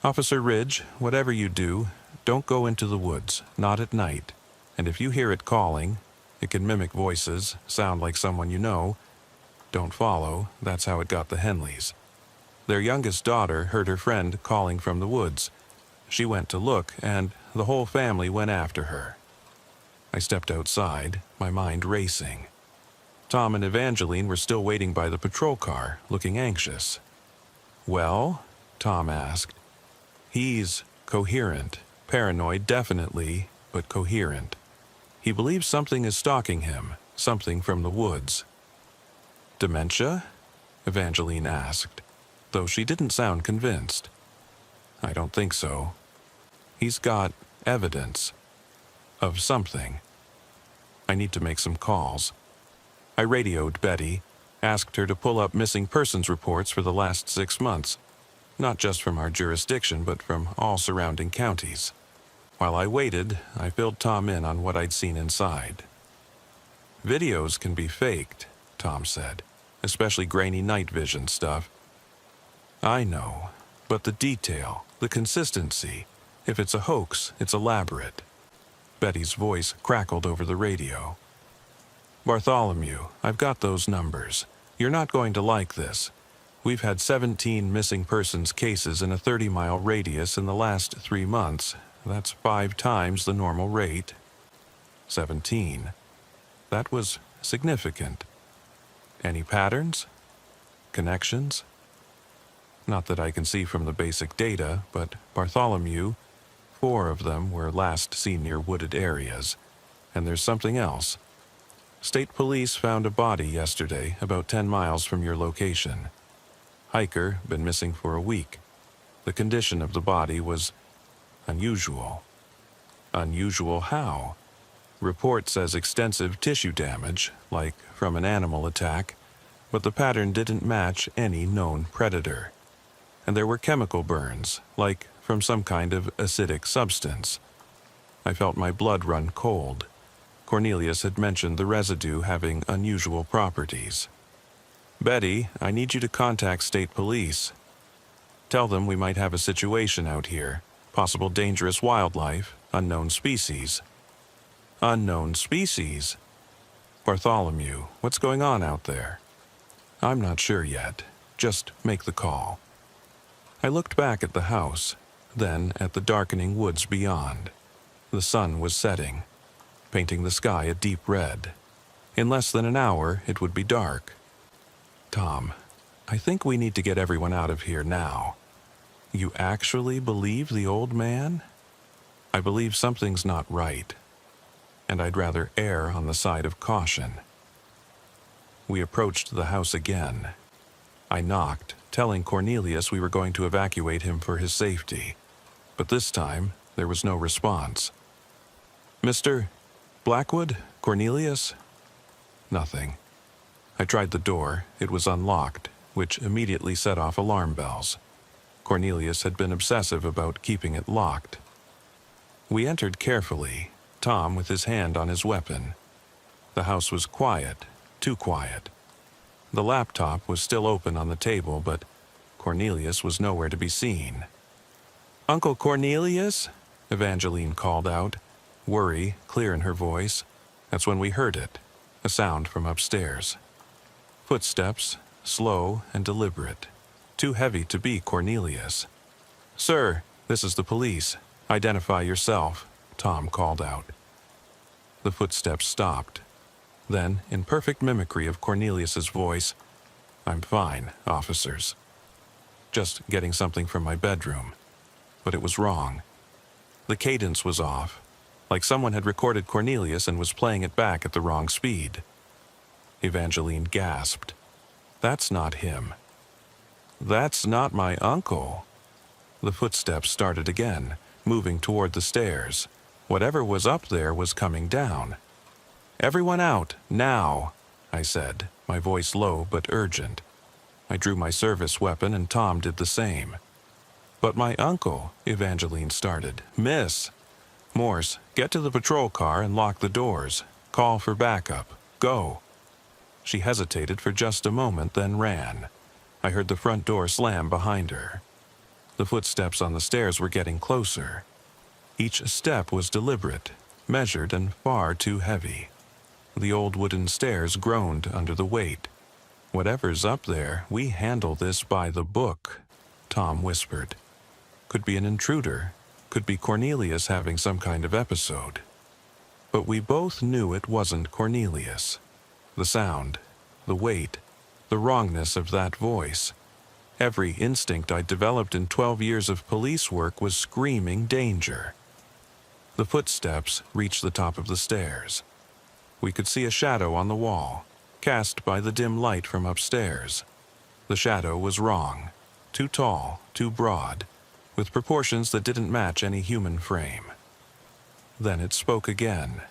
Officer Ridge, whatever you do, don't go into the woods, not at night. And if you hear it calling, it can mimic voices, sound like someone you know. Don't follow, that's how it got the Henleys. Their youngest daughter heard her friend calling from the woods. She went to look, and the whole family went after her. I stepped outside, my mind racing. Tom and Evangeline were still waiting by the patrol car, looking anxious. Well? Tom asked. He's coherent, paranoid definitely, but coherent. He believes something is stalking him, something from the woods. Dementia? Evangeline asked, though she didn't sound convinced. I don't think so. He's got evidence of something. I need to make some calls. I radioed Betty, asked her to pull up missing persons reports for the last 6 months, not just from our jurisdiction, but from all surrounding counties. While I waited, I filled Tom in on what I'd seen inside. Videos can be faked, Tom said, especially grainy night vision stuff. I know, but the detail, the consistency, If it's a hoax, it's elaborate. Betty's voice crackled over the radio. Bartholomew, I've got those numbers. You're not going to like this. We've had 17 missing persons cases in a 30-mile radius in the last 3 months. That's 5 times the normal rate. 17. That was significant. Any patterns? Connections? Not that I can see from the basic data, but Bartholomew, 4 of them were last seen near wooded areas. And there's something else. State police found a body yesterday, about 10 miles from your location. Hiker, been missing for a week. The condition of the body was unusual. Unusual how? Report says extensive tissue damage, like from an animal attack, but the pattern didn't match any known predator. And there were chemical burns, like from some kind of acidic substance. I felt my blood run cold. Cornelius had mentioned the residue having unusual properties. Betty, I need you to contact state police. Tell them we might have a situation out here. Possible dangerous wildlife, unknown species. Unknown species? Bartholomew, what's going on out there? I'm not sure yet. Just make the call. I looked back at the house, then at the darkening woods beyond. The sun was setting, painting the sky a deep red. In less than an hour, it would be dark. Tom, I think we need to get everyone out of here now. You actually believe the old man? I believe something's not right, and I'd rather err on the side of caution. We approached the house again. I knocked, telling Cornelius we were going to evacuate him for his safety, but this time there was no response. Mr. Blackwood? Cornelius? Nothing. I tried the door. It was unlocked, which immediately set off alarm bells. Cornelius had been obsessive about keeping it locked. We entered carefully, Tom with his hand on his weapon. The house was quiet, too quiet. The laptop was still open on the table, but Cornelius was nowhere to be seen. "Uncle Cornelius?" Evangeline called out, worry clear in her voice. That's when we heard it, a sound from upstairs. Footsteps, slow and deliberate, too heavy to be Cornelius. "Sir, this is the police. Identify yourself," Tom called out. The footsteps stopped. Then, in perfect mimicry of Cornelius's voice, "I'm fine, officers. Just getting something from my bedroom." But it was wrong. The cadence was off, like someone had recorded Cornelius and was playing it back at the wrong speed. Evangeline gasped. "That's not him. That's not my uncle." The footsteps started again, moving toward the stairs. Whatever was up there was coming down. "Everyone out, now," I said, my voice low but urgent. I drew my service weapon and Tom did the same. "But my uncle," Evangeline started. "Miss." "Morse, get to the patrol car and lock the doors. Call for backup. Go." She hesitated for just a moment, then ran. I heard the front door slam behind her. The footsteps on the stairs were getting closer. Each step was deliberate, measured, and far too heavy. The old wooden stairs groaned under the weight. "Whatever's up there, we handle this by the book," Tom whispered. Could be an intruder, could be Cornelius having some kind of episode. But we both knew it wasn't Cornelius. The sound, the weight, the wrongness of that voice. Every instinct I'd developed in 12 years of police work was screaming danger. The footsteps reached the top of the stairs. We could see a shadow on the wall, cast by the dim light from upstairs. The shadow was wrong, too tall, too broad, with proportions that didn't match any human frame. Then it spoke again,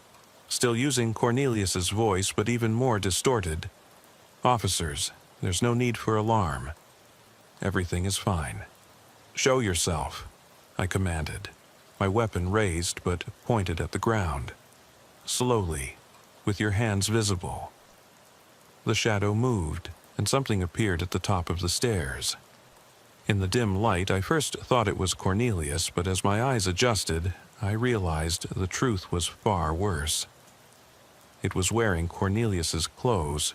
still using Cornelius's voice but even more distorted. "Officers, there's no need for alarm. Everything is fine. Show yourself," I commanded, my weapon raised but pointed at the ground. "Slowly, with your hands visible." The shadow moved, and something appeared at the top of the stairs. In the dim light, I first thought it was Cornelius, but as my eyes adjusted, I realized the truth was far worse. It was wearing Cornelius's clothes.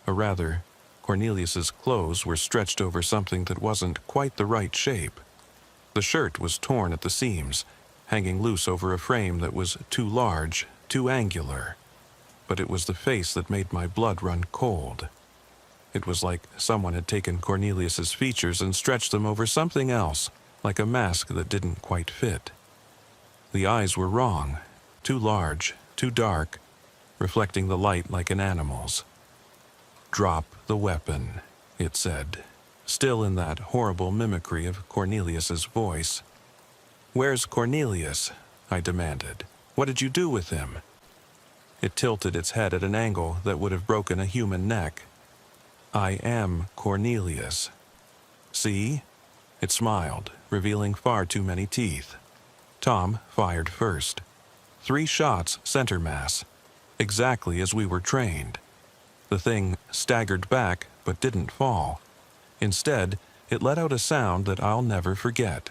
Or rather, Cornelius's clothes were stretched over something that wasn't quite the right shape. The shirt was torn at the seams, hanging loose over a frame that was too large, too angular. But it was the face that made my blood run cold. It was like someone had taken Cornelius's features and stretched them over something else, like a mask that didn't quite fit. The eyes were wrong, too large, too dark, reflecting the light like an animal's. "Drop the weapon," it said, still in that horrible mimicry of Cornelius's voice. "Where's Cornelius?" I demanded. "What did you do with him?" It tilted its head at an angle that would have broken a human neck. "I am Cornelius. See?" It smiled, revealing far too many teeth. Tom fired first. 3 shots center mass, exactly as we were trained. The thing staggered back but didn't fall. Instead, it let out a sound that I'll never forget,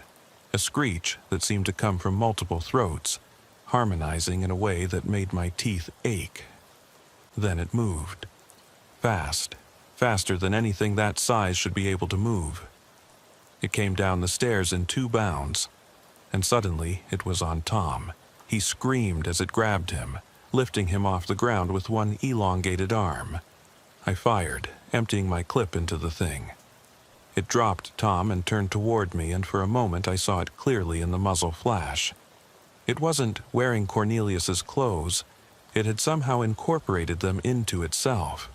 a screech that seemed to come from multiple throats, harmonizing in a way that made my teeth ache. Then it moved. Fast, faster than anything that size should be able to move. It came down the stairs in 2 bounds, and suddenly it was on Tom. He screamed as it grabbed him, lifting him off the ground with one elongated arm. I fired, emptying my clip into the thing. It dropped Tom and turned toward me, and for a moment I saw it clearly in the muzzle flash. It wasn't wearing Cornelius's clothes. It had somehow incorporated them into itself.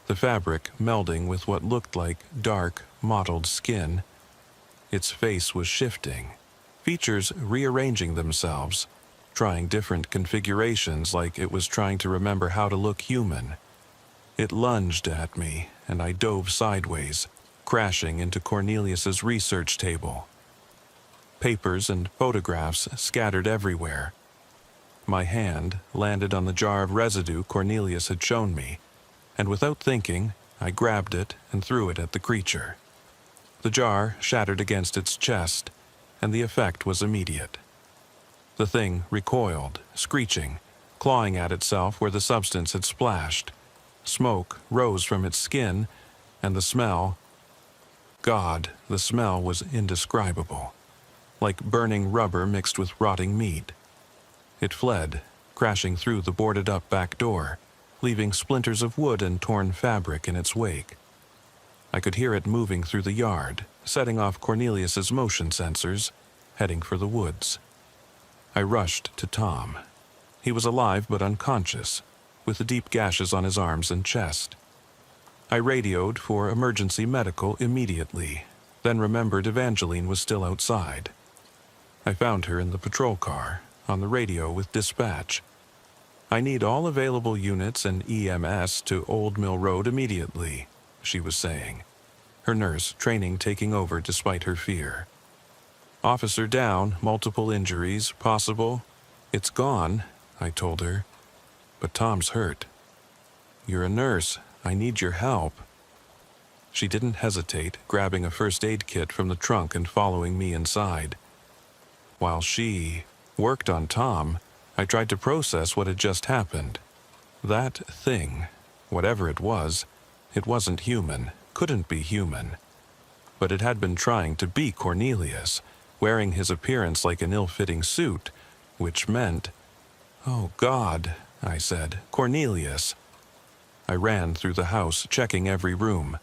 The fabric melding with what looked like dark, mottled skin. Its face was shifting, features rearranging themselves, trying different configurations like it was trying to remember how to look human. It lunged at me, and I dove sideways, crashing into Cornelius's research table. Papers and photographs scattered everywhere. My hand landed on the jar of residue Cornelius had shown me, and without thinking, I grabbed it and threw it at the creature. The jar shattered against its chest, and the effect was immediate. The thing recoiled, screeching, clawing at itself where the substance had splashed. Smoke rose from its skin, and the smell... God, the smell was indescribable, like burning rubber mixed with rotting meat. It fled, crashing through the boarded-up back door, leaving splinters of wood and torn fabric in its wake. I could hear it moving through the yard, setting off Cornelius's motion sensors, heading for the woods. I rushed to Tom. He was alive but unconscious, with deep gashes on his arms and chest. I radioed for emergency medical immediately, then remembered Evangeline was still outside. I found her in the patrol car, on the radio with dispatch. "I need all available units and EMS to Old Mill Road immediately," she was saying, her nurse training taking over despite her fear. "Officer down, multiple injuries, possible." "It's gone," I told her, "but Tom's hurt." "You're a nurse. I need your help." She didn't hesitate, grabbing a first aid kit from the trunk and following me inside. While she worked on Tom, I tried to process what had just happened. That thing, whatever it wasn't human, couldn't be human. But it had been trying to be Cornelius, wearing his appearance like an ill-fitting suit, which meant... "Oh, God," I said, "Cornelius." I ran through the house, checking every room.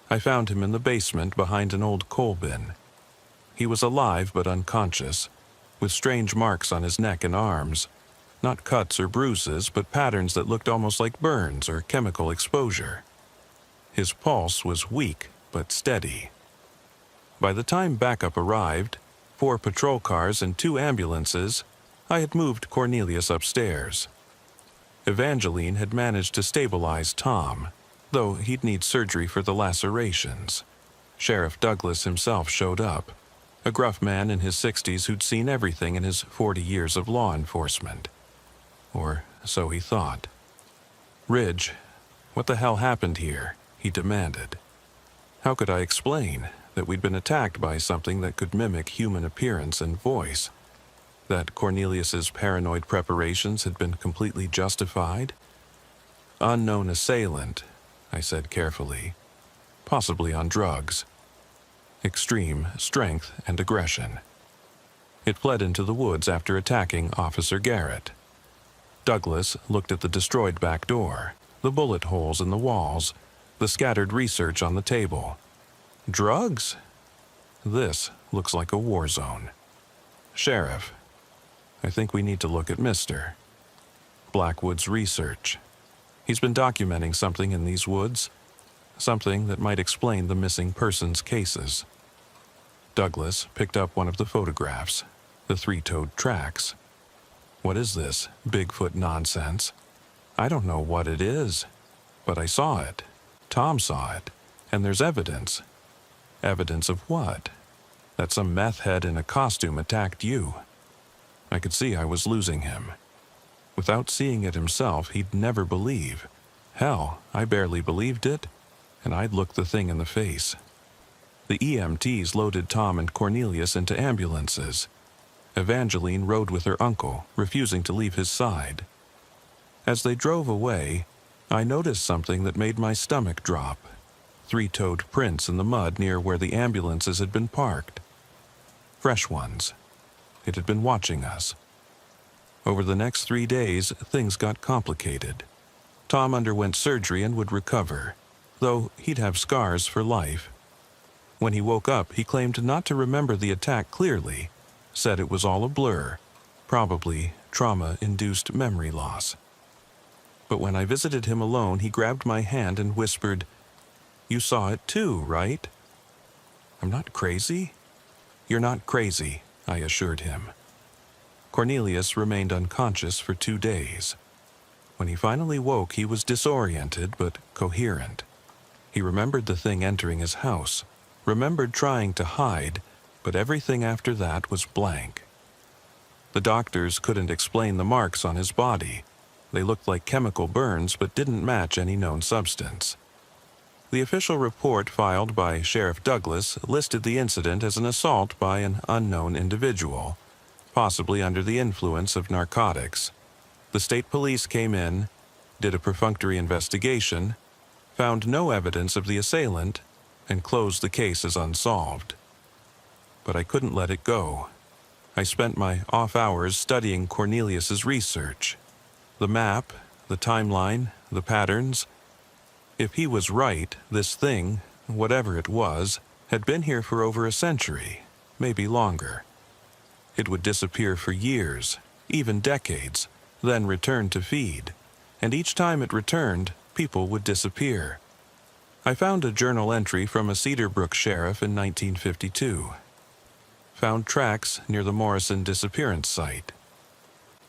I found him in the basement behind an old coal bin. He was alive but unconscious, with strange marks on his neck and arms. Not cuts or bruises, but patterns that looked almost like burns or chemical exposure. His pulse was weak but steady. By the time backup arrived, 4 patrol cars and 2 ambulances, I had moved Cornelius upstairs. Evangeline had managed to stabilize Tom, though he'd need surgery for the lacerations. Sheriff Douglas himself showed up, a gruff man in his 60s who'd seen everything in his 40 years of law enforcement. Or so he thought. "Ridge, what the hell happened here?" he demanded. How could I explain? that we'd been attacked by something that could mimic human appearance and voice, that Cornelius's paranoid preparations had been completely justified. Unknown assailant, I said carefully, possibly on drugs. Extreme strength and aggression. It fled into the woods after attacking Officer Garrett. Douglas looked at the destroyed back door, the bullet holes in the walls, the scattered research on the table. Drugs? This looks like a war zone. Sheriff, I think we need to look at Mr. Blackwood's research. He's been documenting something in these woods, something that might explain the missing persons cases. Douglas picked up one of the photographs, the three-toed tracks. What is this Bigfoot nonsense? I don't know what it is, but I saw it. Tom saw it, and there's evidence. Evidence of what? That some meth head in a costume attacked you. I could see I was losing him. Without seeing it himself, he'd never believe. Hell, I barely believed it, and I'd look the thing in the face. The EMTs loaded Tom and Cornelius into ambulances. Evangeline rode with her uncle, refusing to leave his side. As they drove away, I noticed something that made my stomach drop. Three-toed prints in the mud near where the ambulances had been parked. Fresh ones. It had been watching us. Over the next 3 days, things got complicated. Tom underwent surgery and would recover, though he'd have scars for life. When he woke up, he claimed not to remember the attack clearly, said it was all a blur, probably trauma-induced memory loss. But when I visited him alone, he grabbed my hand and whispered, "You saw it too, right?" "I'm not crazy." "You're not crazy," I assured him. Cornelius remained unconscious for 2 days. When he finally woke, he was disoriented but coherent. He remembered the thing entering his house, remembered trying to hide, but everything after that was blank. The doctors couldn't explain the marks on his body. They looked like chemical burns but didn't match any known substance. The official report filed by Sheriff Douglas listed the incident as an assault by an unknown individual, possibly under the influence of narcotics. The state police came in, did a perfunctory investigation, found no evidence of the assailant, and closed the case as unsolved. But I couldn't let it go. I spent my off hours studying Cornelius's research. The map, the timeline, the patterns. If he was right, this thing, whatever it was, had been here for over a century, maybe longer. It would disappear for years, even decades, then return to feed. And each time it returned, people would disappear. I found a journal entry from a Cedar Brook sheriff in 1952. Found tracks near the Morrison disappearance site.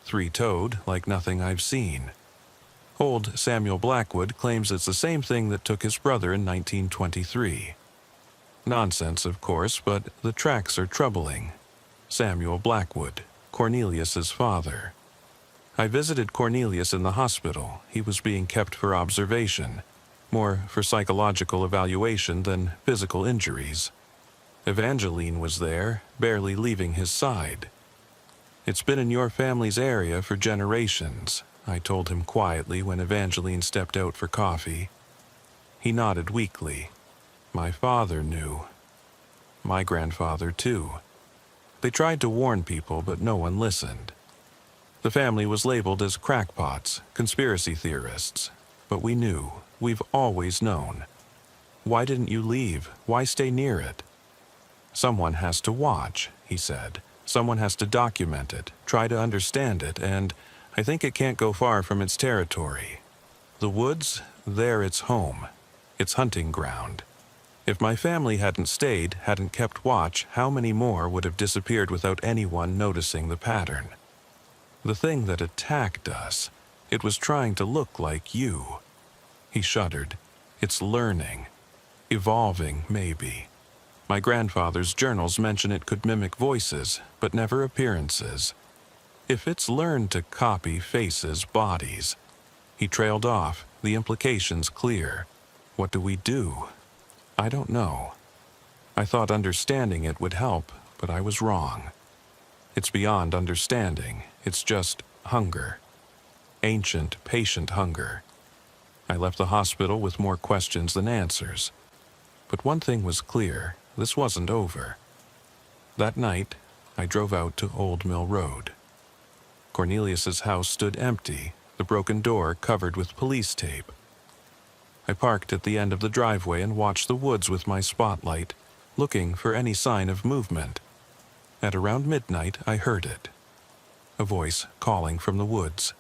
Three-toed, like nothing I've seen. Old Samuel Blackwood claims it's the same thing that took his brother in 1923. Nonsense, of course, but the tracks are troubling. Samuel Blackwood, Cornelius's father. I visited Cornelius in the hospital. He was being kept for observation, more for psychological evaluation than physical injuries. Evangeline was there, barely leaving his side. "It's been in your family's area for generations," I told him quietly when Evangeline stepped out for coffee. He nodded weakly. "My father knew. My grandfather, too. They tried to warn people, but no one listened. The family was labeled as crackpots, conspiracy theorists. But we knew. We've always known. Why didn't you leave? Why stay near it?" "Someone has to watch," he said. "Someone has to document it, try to understand it, and I think it can't go far from its territory. The woods, there it's home. It's hunting ground. If my family hadn't stayed, hadn't kept watch, how many more would have disappeared without anyone noticing the pattern? The thing that attacked us, it was trying to look like you." He shuddered. "It's learning. Evolving, maybe. My grandfather's journals mention it could mimic voices, but never appearances. If it's learned to copy faces, bodies." He trailed off, the implications clear. "What do we do?" "I don't know." I thought understanding it would help, but I was wrong. It's beyond understanding. It's just hunger. Ancient, patient hunger. I left the hospital with more questions than answers. But one thing was clear. This wasn't over. That night, I drove out to Old Mill Road. Cornelius's house stood empty, the broken door covered with police tape. I parked at the end of the driveway and watched the woods with my spotlight, looking for any sign of movement. At around midnight, I heard it. A voice calling from the woods.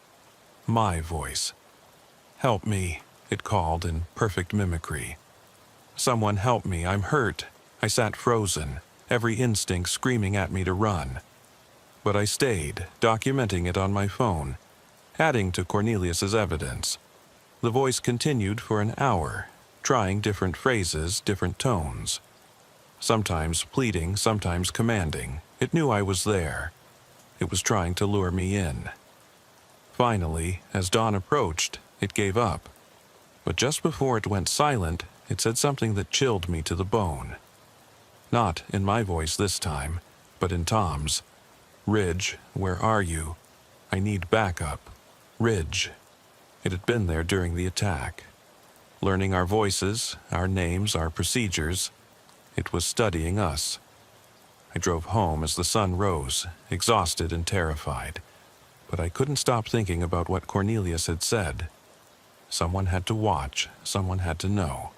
My voice. "Help me," it called in perfect mimicry. "Someone help me, I'm hurt." I sat frozen, every instinct screaming at me to run. But I stayed, documenting it on my phone, adding to Cornelius's evidence. The voice continued for an hour, trying different phrases, different tones. Sometimes pleading, sometimes commanding. It knew I was there. It was trying to lure me in. Finally, as dawn approached, it gave up. But just before it went silent, it said something that chilled me to the bone. Not in my voice this time, but in Tom's. "Ridge, where are you? I need backup. Ridge." It had been there during the attack. Learning our voices, our names, our procedures, it was studying us. I drove home as the sun rose, exhausted and terrified. But I couldn't stop thinking about what Cornelius had said. Someone had to watch, someone had to know.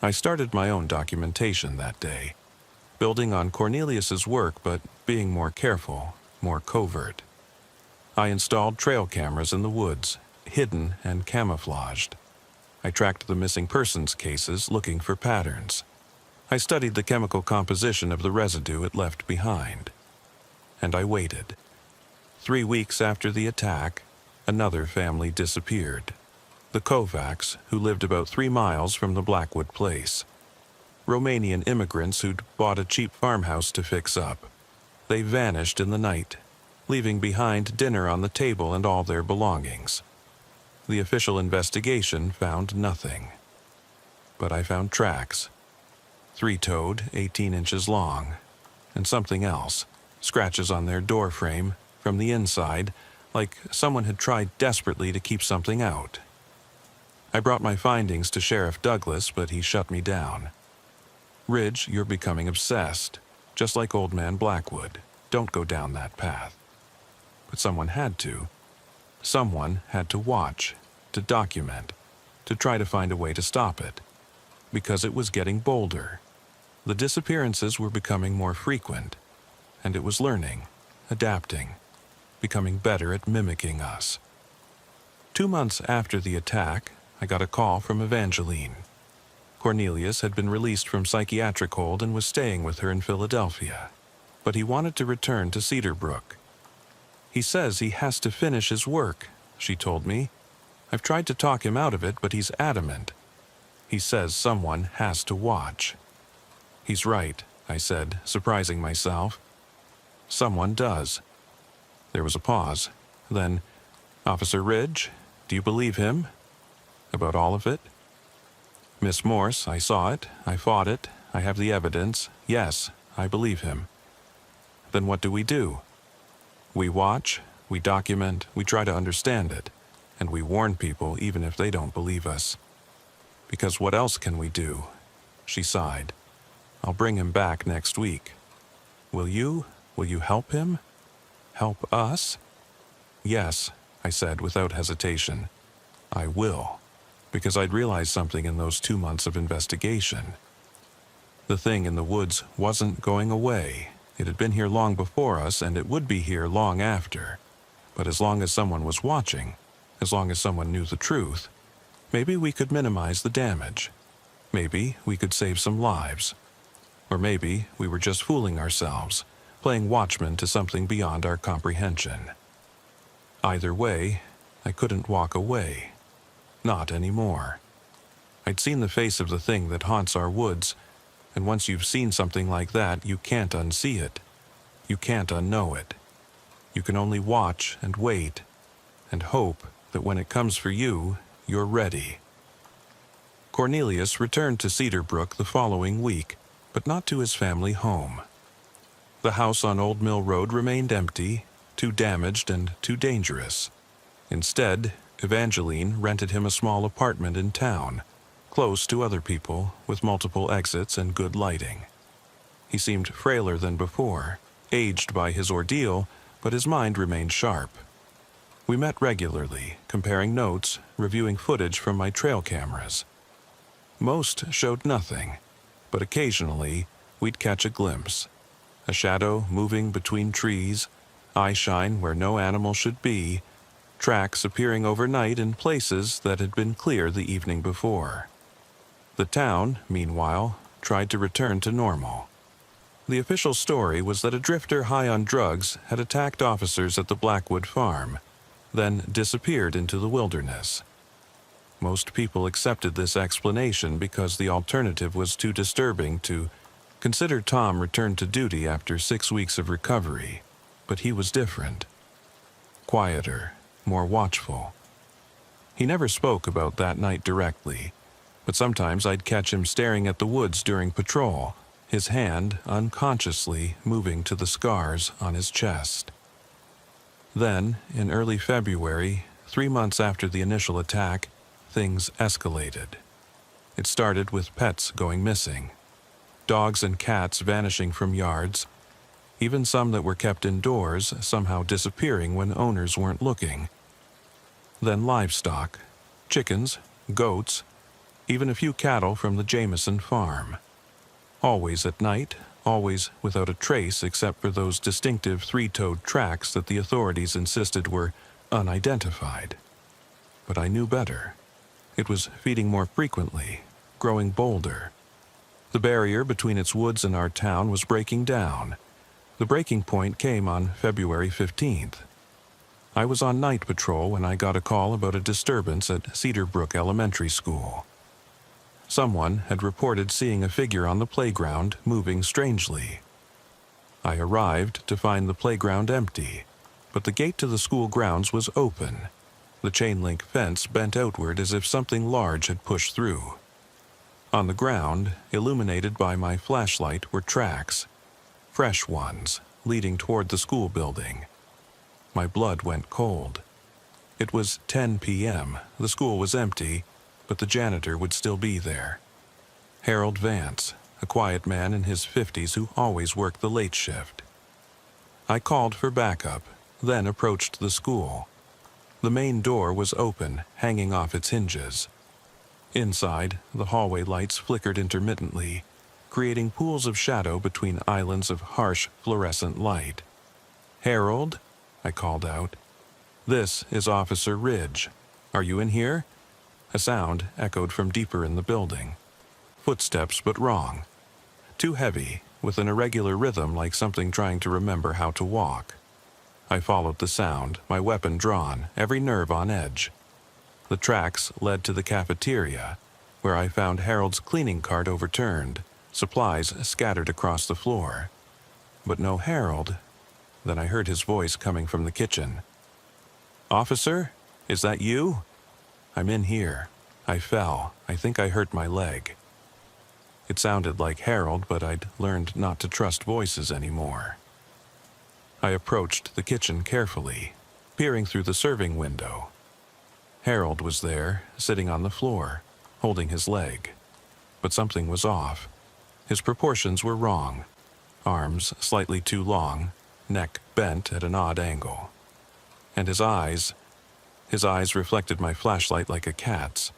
I started my own documentation that day, building on Cornelius's work but being more careful, more covert. I installed trail cameras in the woods, hidden and camouflaged. I tracked the missing persons cases, looking for patterns. I studied the chemical composition of the residue it left behind. And I waited. 3 weeks after the attack, another family disappeared. The Kovacs, who lived about 3 miles from the Blackwood place. Romanian immigrants who'd bought a cheap farmhouse to fix up. They vanished in the night, leaving behind dinner on the table and all their belongings. The official investigation found nothing. But I found tracks. 3-toed, 18 inches long. And something else. Scratches on their door frame, from the inside, like someone had tried desperately to keep something out. I brought my findings to Sheriff Douglas, but he shut me down. "Ridge, you're becoming obsessed, just like Old Man Blackwood. Don't go down that path." But someone had to. Someone had to watch, to document, to try to find a way to stop it. Because it was getting bolder. The disappearances were becoming more frequent, and it was learning, adapting, becoming better at mimicking us. 2 months after the attack, I got a call from Evangeline. Cornelius had been released from psychiatric hold and was staying with her in Philadelphia, but he wanted to return to Cedar Brook. "He says he has to finish his work," she told me. "I've tried to talk him out of it, but he's adamant. He says someone has to watch." "He's right," I said, surprising myself. "Someone does." There was a pause. Then, "Officer Ridge, do you believe him? About all of it?" "Miss Morse, I saw it, I fought it, I have the evidence. Yes, I believe him." "Then what do we do?" "We watch, we document, we try to understand it, and we warn people even if they don't believe us. Because what else can we do?" She sighed. "I'll bring him back next week. Will you? Will you help him? Help us?" "Yes," I said without hesitation. "I will." Because I'd realized something in those 2 months of investigation. The thing in the woods wasn't going away. It had been here long before us, and it would be here long after. But as long as someone was watching, as long as someone knew the truth, maybe we could minimize the damage. Maybe we could save some lives. Or maybe we were just fooling ourselves, playing watchman to something beyond our comprehension. Either way, I couldn't walk away. Not anymore. I'd seen the face of the thing that haunts our woods, and once you've seen something like that, you can't unsee it. You can't unknow it. You can only watch and wait, and hope that when it comes for you, you're ready. Cornelius returned to Cedar Brook the following week, but not to his family home. The house on Old Mill Road remained empty, too damaged and too dangerous. Instead, Evangeline rented him a small apartment in town, close to other people, with multiple exits and good lighting. He seemed frailer than before, aged by his ordeal, but his mind remained sharp. We met regularly, comparing notes, reviewing footage from my trail cameras. Most showed nothing, but occasionally we'd catch a glimpse. A shadow moving between trees, eyeshine where no animal should be, tracks appearing overnight in places that had been clear the evening before. The town, meanwhile, tried to return to normal. The official story was that a drifter high on drugs had attacked officers at the Blackwood farm, then disappeared into the wilderness. Most people accepted this explanation because the alternative was too disturbing to consider. Tom returned to duty after 6 weeks of recovery, but he was different. Quieter, more watchful. He never spoke about that night directly, but sometimes I'd catch him staring at the woods during patrol, his hand unconsciously moving to the scars on his chest. Then, in early February, 3 months after the initial attack, things escalated. It started with pets going missing, dogs and cats vanishing from yards, even some that were kept indoors somehow disappearing when owners weren't looking. Then livestock, chickens, goats, even a few cattle from the Jameson farm. Always at night, always without a trace except for those distinctive three-toed tracks that the authorities insisted were unidentified. But I knew better. It was feeding more frequently, growing bolder. The barrier between its woods and our town was breaking down. The breaking point came on February 15th. I was on night patrol when I got a call about a disturbance at Cedar Brook Elementary School. Someone had reported seeing a figure on the playground moving strangely. I arrived to find the playground empty, but the gate to the school grounds was open. The chain-link fence bent outward as if something large had pushed through. On the ground, illuminated by my flashlight, were tracks, fresh ones, leading toward the school building. My blood went cold. It was 10 p.m., the school was empty, but the janitor would still be there. Harold Vance, a quiet man in his 50s who always worked the late shift. I called for backup, then approached the school. The main door was open, hanging off its hinges. Inside, the hallway lights flickered intermittently, creating pools of shadow between islands of harsh fluorescent light. "Harold," I called out. "This is Officer Ridge. Are you in here?" A sound echoed from deeper in the building. Footsteps, but wrong. Too heavy, with an irregular rhythm like something trying to remember how to walk. I followed the sound, my weapon drawn, every nerve on edge. The tracks led to the cafeteria, where I found Harold's cleaning cart overturned, supplies scattered across the floor. But no Harold. Then I heard his voice coming from the kitchen. "Officer, is that you? I'm in here. I fell. I think I hurt my leg." It sounded like Harold, but I'd learned not to trust voices anymore. I approached the kitchen carefully, peering through the serving window. Harold was there, sitting on the floor, holding his leg. But something was off. His proportions were wrong. Arms slightly too long, neck bent at an odd angle. And his eyes reflected my flashlight like a cat's.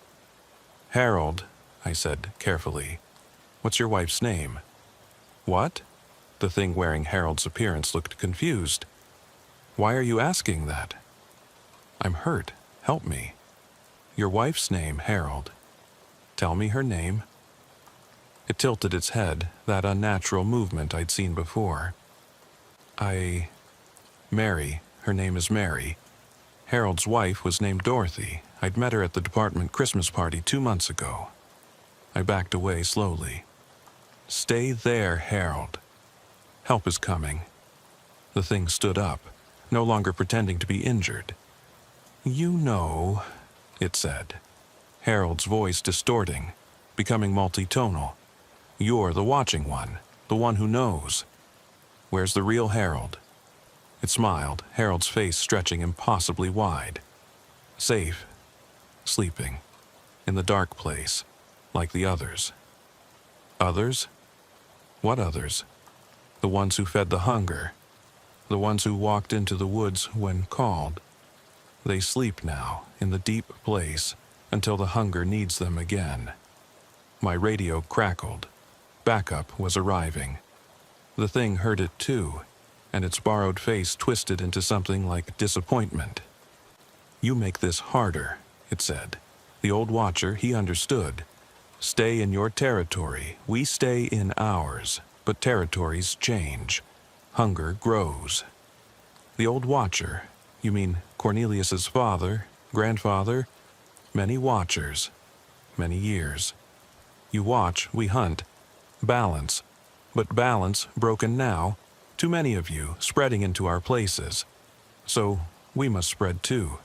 "Harold," I said carefully, "what's your wife's name?" "What?" The thing wearing Harold's appearance looked confused. "Why are you asking that?" "I'm hurt. Help me." "Your wife's name, Harold." "Tell me her name." It tilted its head, that unnatural movement I'd seen before. Mary. Her name is Mary. Harold's wife was named Dorothy. I'd met her at the department Christmas party 2 months ago. I backed away slowly. "Stay there, Harold. Help is coming." The thing stood up, no longer pretending to be injured. "You know," it said, Harold's voice distorting, becoming multitonal. You're the watching one, the one who knows. Where's the real Harold? It smiled, Harold's face stretching impossibly wide. Safe, sleeping, in the dark place, like the others. Others? What others? The ones who fed the hunger, the ones who walked into the woods when called. They sleep now, in the deep place, until the hunger needs them again. My radio crackled. Backup was arriving. The thing heard it too, and its borrowed face twisted into something like disappointment. You make this harder, it said. The old watcher, he understood. Stay in your territory, we stay in ours, but territories change. Hunger grows. The old watcher, you mean Cornelius's father, grandfather? Many watchers, many years. You watch, we hunt. Balance. But balance broken now. Too many of you spreading into our places. So we must spread too.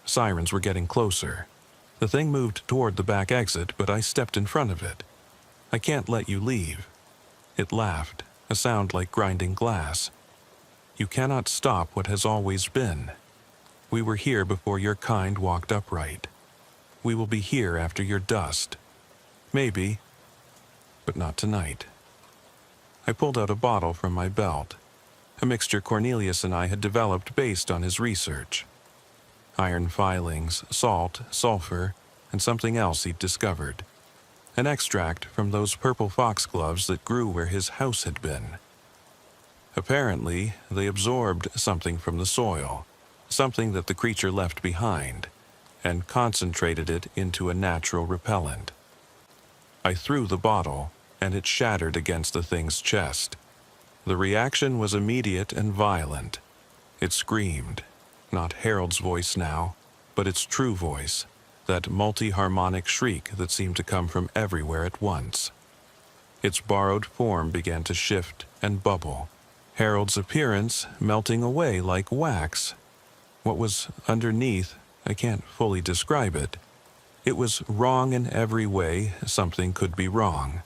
Sirens were getting closer. The thing moved toward the back exit, but I stepped in front of it. I can't let you leave. It laughed, a sound like grinding glass. You cannot stop what has always been. We were here before your kind walked upright. We will be here after your dust. Maybe, but not tonight. I pulled out a bottle from my belt, a mixture Cornelius and I had developed based on his research. Iron filings, salt, sulfur, and something else he'd discovered. An extract from those purple foxgloves that grew where his house had been. Apparently, they absorbed something from the soil, something that the creature left behind, and concentrated it into a natural repellent. I threw the bottle, and it shattered against the thing's chest. The reaction was immediate and violent. It screamed, not Harold's voice now, but its true voice, that multi-harmonic shriek that seemed to come from everywhere at once. Its borrowed form began to shift and bubble, Harold's appearance melting away like wax. What was underneath, I can't fully describe it. It was wrong in every way something could be wrong.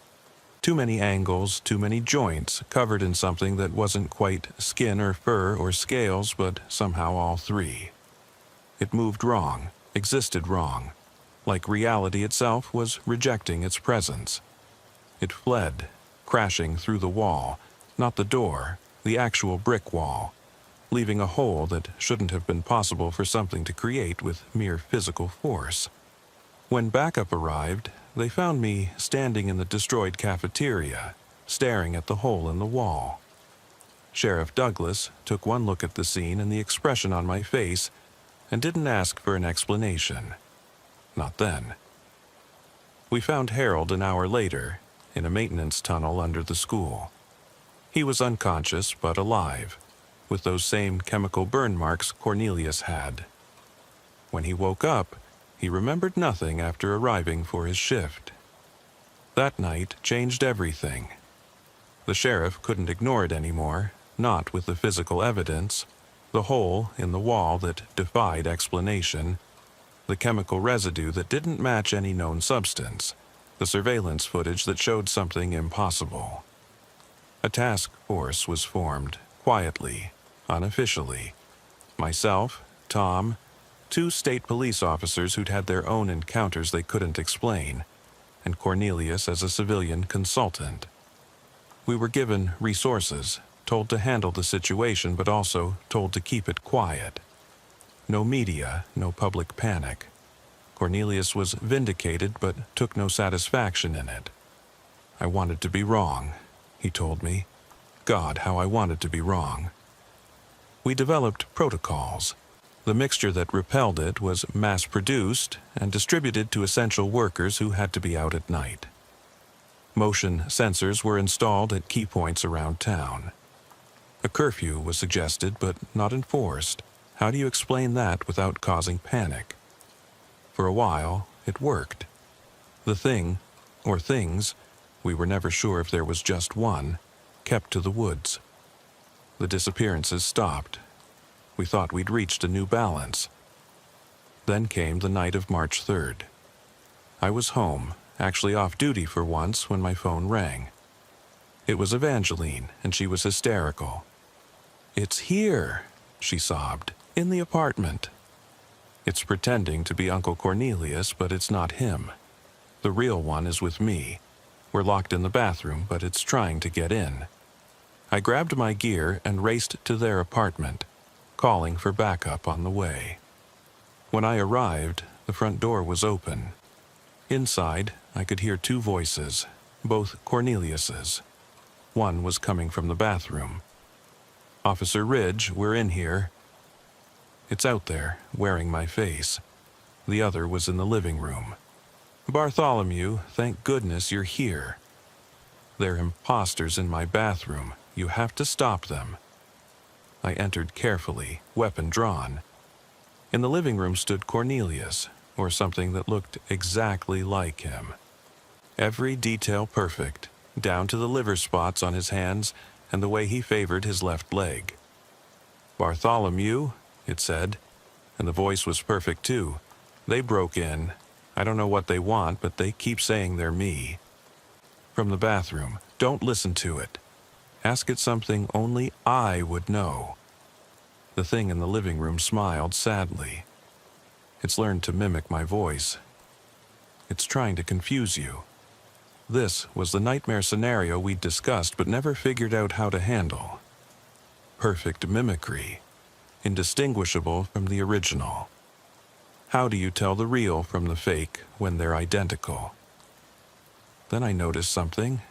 Too many angles, too many joints, covered in something that wasn't quite skin or fur or scales, but somehow all three. It moved wrong, existed wrong, like reality itself was rejecting its presence. It fled, crashing through the wall, not the door, the actual brick wall, leaving a hole that shouldn't have been possible for something to create with mere physical force. When backup arrived, they found me standing in the destroyed cafeteria, staring at the hole in the wall. Sheriff Douglas took one look at the scene and the expression on my face and didn't ask for an explanation. Not then. We found Harold an hour later, in a maintenance tunnel under the school. He was unconscious but alive, with those same chemical burn marks Cornelius had. When he woke up, he remembered nothing after arriving for his shift. That night changed everything. The sheriff couldn't ignore it anymore, not with the physical evidence, the hole in the wall that defied explanation, the chemical residue that didn't match any known substance, the surveillance footage that showed something impossible. A task force was formed, quietly, unofficially. Myself, Tom, 2 state police officers who'd had their own encounters they couldn't explain, and Cornelius as a civilian consultant. We were given resources, told to handle the situation, but also told to keep it quiet. No media, no public panic. Cornelius was vindicated, but took no satisfaction in it. I wanted to be wrong, he told me. God, how I wanted to be wrong. We developed protocols. The mixture that repelled it was mass-produced and distributed to essential workers who had to be out at night. Motion sensors were installed at key points around town. A curfew was suggested but not enforced. How do you explain that without causing panic? For a while, it worked. The thing, or things, we were never sure if there was just one, kept to the woods. The disappearances stopped. We thought we'd reached a new balance. Then came the night of March 3rd. I was home, actually off duty for once when my phone rang. It was Evangeline, and she was hysterical. "It's here," she sobbed, "in the apartment." It's pretending to be Uncle Cornelius, but it's not him. The real one is with me. We're locked in the bathroom, but it's trying to get in. I grabbed my gear and raced to their apartment, calling for backup on the way. When I arrived, the front door was open. Inside, I could hear two voices, both Cornelius's. One was coming from the bathroom. "Officer Ridge, we're in here." It's out there, wearing my face. The other was in the living room. "Bartholomew, thank goodness you're here. They're imposters in my bathroom. You have to stop them." I entered carefully, weapon drawn. In the living room stood Cornelius, or something that looked exactly like him. Every detail perfect, down to the liver spots on his hands and the way he favored his left leg. "Bartholomew," it said, and the voice was perfect too. "They broke in. I don't know what they want, but they keep saying they're me." From the bathroom, "Don't listen to it. Ask it something only I would know." The thing in the living room smiled sadly. It's learned to mimic my voice. It's trying to confuse you. This was the nightmare scenario we'd discussed but never figured out how to handle. Perfect mimicry, indistinguishable from the original. How do you tell the real from the fake when they're identical? Then I noticed something.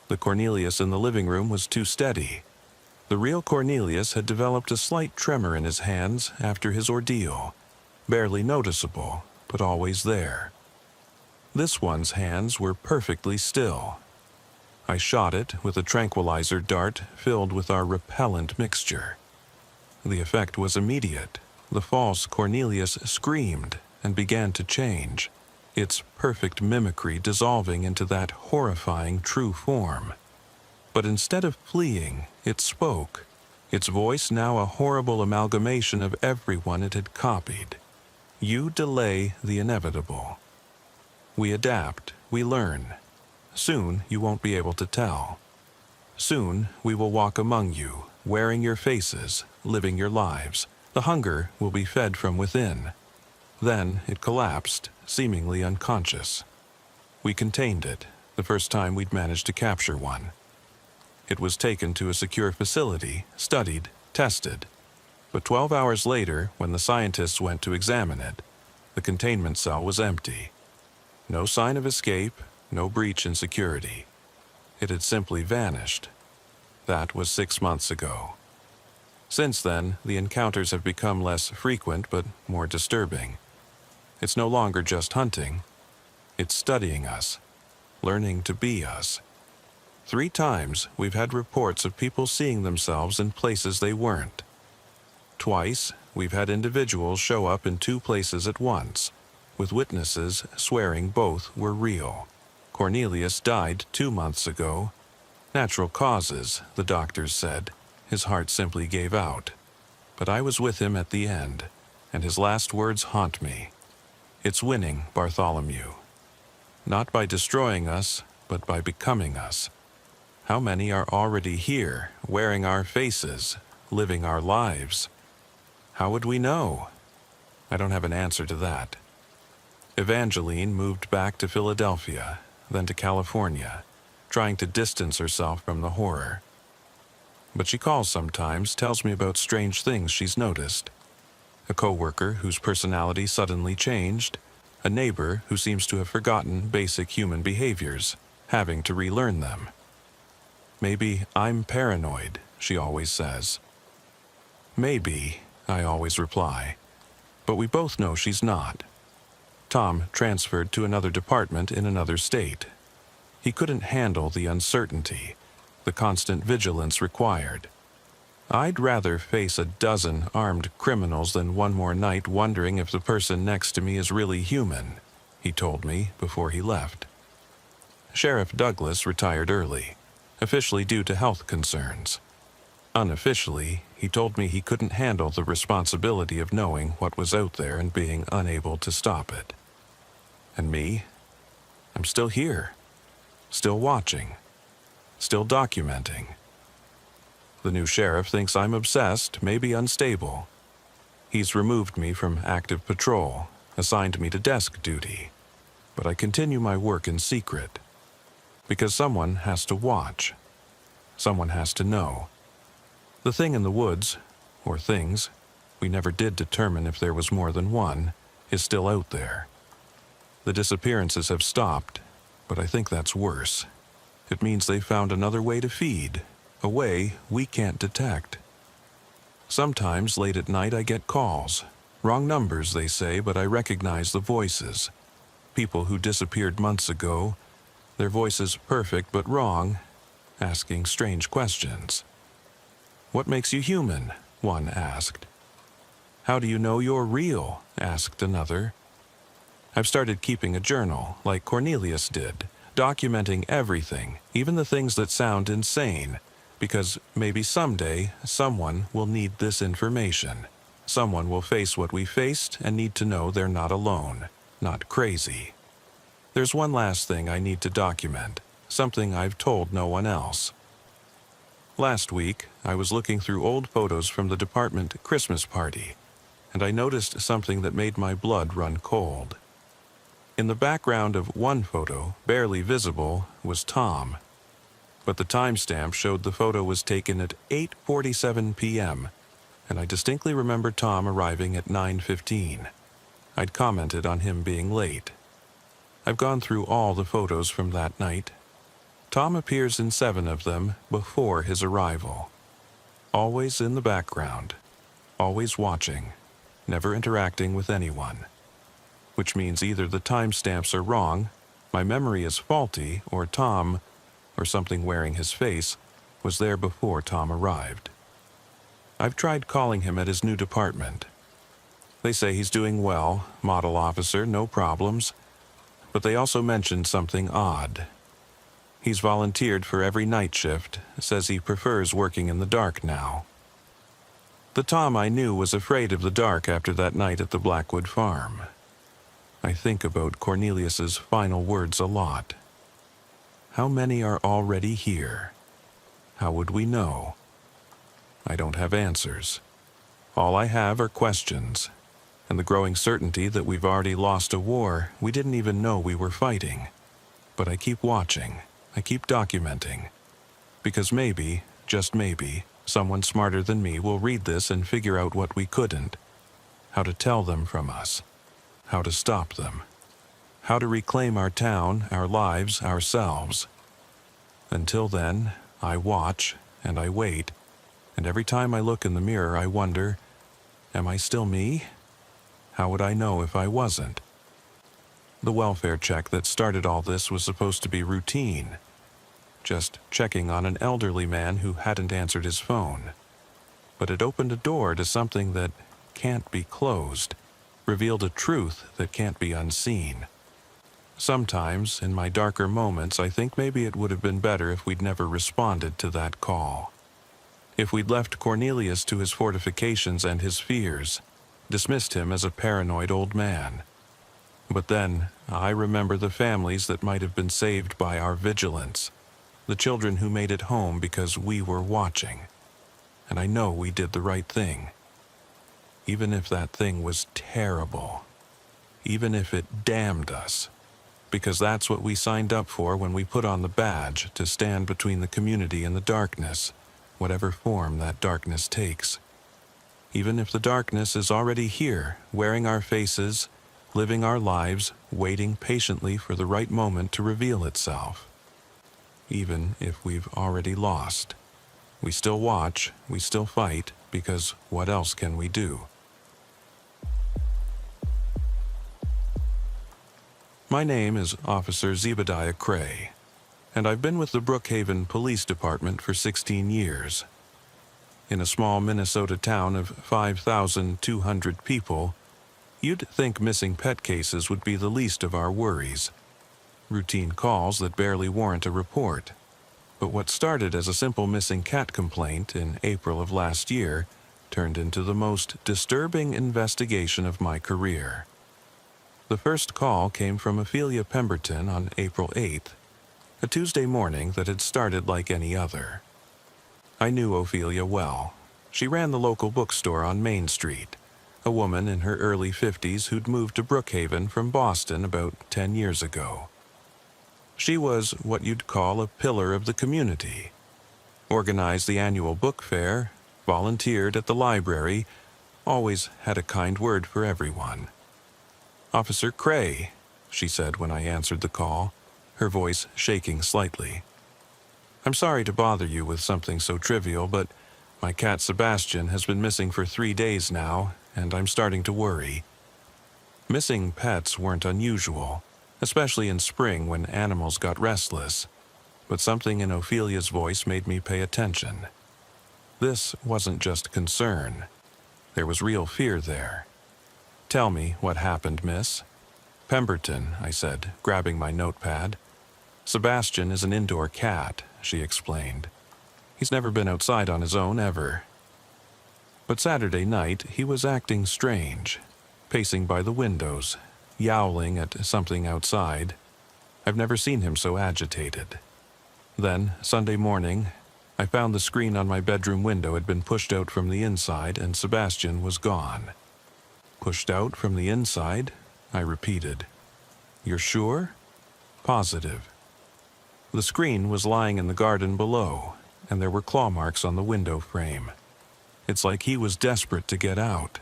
The Cornelius in the living room was too steady. The real Cornelius had developed a slight tremor in his hands after his ordeal, barely noticeable, but always there. This one's hands were perfectly still. I shot it with a tranquilizer dart filled with our repellent mixture. The effect was immediate. The false Cornelius screamed and began to change, its perfect mimicry dissolving into that horrifying true form. But instead of fleeing, it spoke, its voice now a horrible amalgamation of everyone it had copied. "You delay the inevitable. We adapt, we learn. Soon you won't be able to tell. Soon we will walk among you, wearing your faces, living your lives. The hunger will be fed from within." Then it collapsed, seemingly unconscious. We contained it, the first time we'd managed to capture one. It was taken to a secure facility, studied, tested. But 12 hours later, when the scientists went to examine it, the containment cell was empty. No sign of escape, no breach in security. It had simply vanished. That was 6 months ago. Since then, the encounters have become less frequent but more disturbing. It's no longer just hunting. It's studying us, learning to be us. 3 times we've had reports of people seeing themselves in places they weren't. Twice we've had individuals show up in 2 places at once, with witnesses swearing both were real. Cornelius died 2 months ago. Natural causes, the doctors said. His heart simply gave out. But I was with him at the end, and his last words haunt me. "It's winning, Bartholomew. Not by destroying us, but by becoming us." How many are already here, wearing our faces, living our lives? How would we know? I don't have an answer to that. Evangeline moved back to Philadelphia, then to California, trying to distance herself from the horror. But she calls sometimes, tells me about strange things she's noticed. A coworker whose personality suddenly changed, a neighbor who seems to have forgotten basic human behaviors, having to relearn them. "Maybe I'm paranoid," she always says. "Maybe," I always reply. But we both know she's not. Tom transferred to another department in another state. He couldn't handle the uncertainty, the constant vigilance required. "I'd rather face a dozen armed criminals than one more night wondering if the person next to me is really human," he told me before he left. Sheriff Douglas retired early, officially due to health concerns. Unofficially, he told me he couldn't handle the responsibility of knowing what was out there and being unable to stop it. And me? I'm I'm still here, still watching, still documenting. The new sheriff thinks I'm obsessed, maybe unstable. He's removed me from active patrol, assigned me to desk duty. But I continue my work in secret. Because someone has to watch. Someone has to know. The thing in the woods, or things, we never did determine if there was more than one, is still out there. The disappearances have stopped, but I think that's worse. It means they've found another way to feed, a way we can't detect. Sometimes late at night I get calls. Wrong numbers, they say, but I recognize the voices. People who disappeared months ago, their voices perfect but wrong, asking strange questions. "What makes you human?" one asked. "How do you know you're real?" asked another. I've started keeping a journal, like Cornelius did, documenting everything, even the things that sound insane, because maybe someday someone will need this information. Someone will face what we faced and need to know they're not alone, not crazy. There's one last thing I need to document, something I've told no one else. Last week, I was looking through old photos from the department Christmas party, and I noticed something that made my blood run cold. In the background of one photo, barely visible, was Tom. But the timestamp showed the photo was taken at 8:47 p.m., and I distinctly remember Tom arriving at 9:15. I'd commented on him being late. I've gone through all the photos from that night. Tom appears in 7 of them before his arrival. Always in the background, always watching, never interacting with anyone. Which means either the timestamps are wrong, my memory is faulty, or Tom, or something wearing his face, was there before Tom arrived. I've tried calling him at his new department. They say he's doing well, model officer, no problems, but they also mentioned something odd. He's volunteered for every night shift, says he prefers working in the dark now. The Tom I knew was afraid of the dark after that night at the Blackwood farm. I think about Cornelius's final words a lot. How many are already here? How would we know? I don't have answers. All I have are questions, and the growing certainty that we've already lost a war we didn't even know we were fighting. But I keep watching, I keep documenting, because maybe, just maybe, someone smarter than me will read this and figure out what we couldn't, how to tell them from us, how to stop them, how to reclaim our town, our lives, ourselves. Until then, I watch and I wait, and every time I look in the mirror I wonder, am I still me? How would I know if I wasn't? The welfare check that started all this was supposed to be routine, just checking on an elderly man who hadn't answered his phone. But it opened a door to something that can't be closed, revealed a truth that can't be unseen. Sometimes, in my darker moments, I think maybe it would have been better if we'd never responded to that call. If we'd left Cornelius to his fortifications and his fears, dismissed him as a paranoid old man. But then, I remember the families that might have been saved by our vigilance, the children who made it home because we were watching. And I know we did the right thing. Even if that thing was terrible. Even if it damned us. Because that's what we signed up for when we put on the badge to stand between the community and the darkness, whatever form that darkness takes. Even if the darkness is already here, wearing our faces, living our lives, waiting patiently for the right moment to reveal itself. Even if we've already lost. We still watch, we still fight, because what else can we do? My name is Officer Zebediah Cray, and I've been with the Brookhaven Police Department for 16 years. In a small Minnesota town of 5,200 people, you'd think missing pet cases would be the least of our worries. Routine calls that barely warrant a report. But what started as a simple missing cat complaint in April of last year turned into the most disturbing investigation of my career. The first call came from Ophelia Pemberton on April 8th, a Tuesday morning that had started like any other. I knew Ophelia well. She ran the local bookstore on Main Street, a woman in her early 50s who'd moved to Brookhaven from Boston about 10 years ago. She was what you'd call a pillar of the community. Organized the annual book fair, volunteered at the library, always had a kind word for everyone. "Officer Cray," she said when I answered the call, her voice shaking slightly. "I'm sorry to bother you with something so trivial, but my cat Sebastian has been missing for 3 days now, and I'm starting to worry." Missing pets weren't unusual, especially in spring when animals got restless, but something in Ophelia's voice made me pay attention. This wasn't just concern. There was real fear there. "Tell me what happened, miss." "Pemberton," I said, grabbing my notepad. "Sebastian is an indoor cat," she explained. "He's never been outside on his own ever. But Saturday night he was acting strange, pacing by the windows, yowling at something outside. I've never seen him so agitated. Then, Sunday morning, I found the screen on my bedroom window had been pushed out from the inside and Sebastian was gone." "Pushed out from the inside?" I repeated. "You're sure?" "Positive. The screen was lying in the garden below, and there were claw marks on the window frame. It's like he was desperate to get out.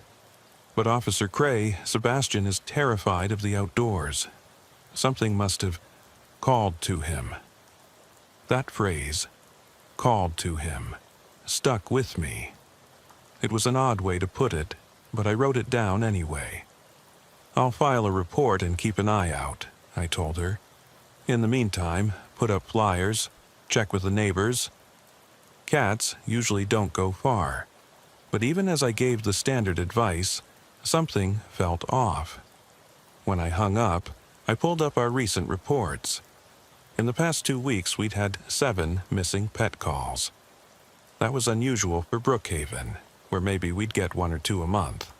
But Officer Cray, Sebastian is terrified of the outdoors. Something must have called to him." That phrase, "called to him," stuck with me. It was an odd way to put it, but I wrote it down anyway. "I'll file a report and keep an eye out," I told her. "In the meantime, put up flyers, check with the neighbors." Cats usually don't go far, but even as I gave the standard advice, something felt off. When I hung up, I pulled up our recent reports. In the past 2 weeks, we'd had 7 missing pet calls. That was unusual for Brookhaven, where maybe we'd get 1 or 2 a month.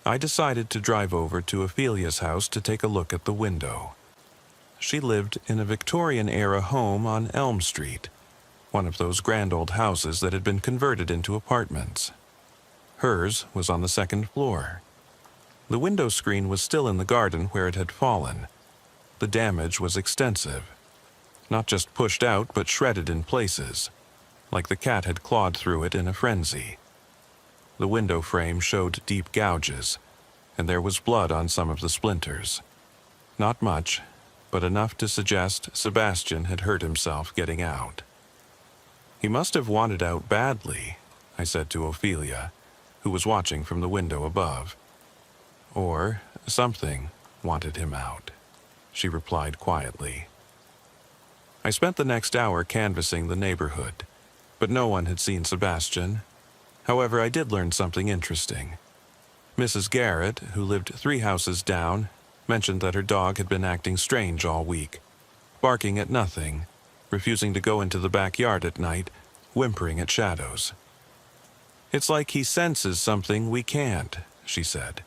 I decided to drive over to Ophelia's house to take a look at the window. She lived in a Victorian-era home on Elm Street, one of those grand old houses that had been converted into apartments. Hers was on the 2nd floor. The window screen was still in the garden where it had fallen. The damage was extensive. Not just pushed out, but shredded in places, like the cat had clawed through it in a frenzy. The window frame showed deep gouges, and there was blood on some of the splinters. Not much, but enough to suggest Sebastian had hurt himself getting out. "He must have wanted out badly," I said to Ophelia, who was watching from the window above. "Or something wanted him out," she replied quietly. I spent the next hour canvassing the neighborhood, but no one had seen Sebastian. However, I did learn something interesting. Mrs. Garrett, who lived 3 houses down, mentioned that her dog had been acting strange all week, barking at nothing, refusing to go into the backyard at night, whimpering at shadows. "It's like he senses something we can't," she said.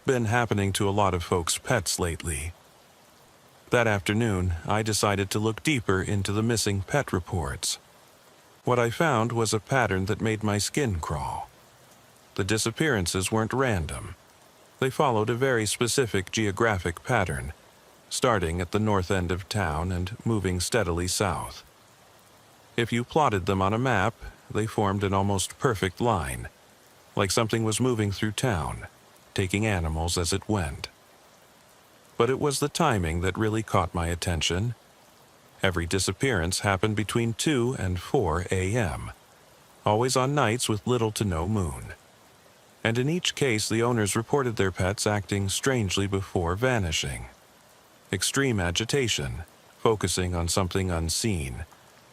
"Been happening to a lot of folks' pets lately." That afternoon, I decided to look deeper into the missing pet reports. What I found was a pattern that made my skin crawl. The disappearances weren't random. They followed a very specific geographic pattern, starting at the north end of town and moving steadily south. If you plotted them on a map, they formed an almost perfect line, like something was moving through town, taking animals as it went. But it was the timing that really caught my attention. Every disappearance happened between 2 and 4 a.m., always on nights with little to no moon. And in each case, the owners reported their pets acting strangely before vanishing. Extreme agitation, focusing on something unseen,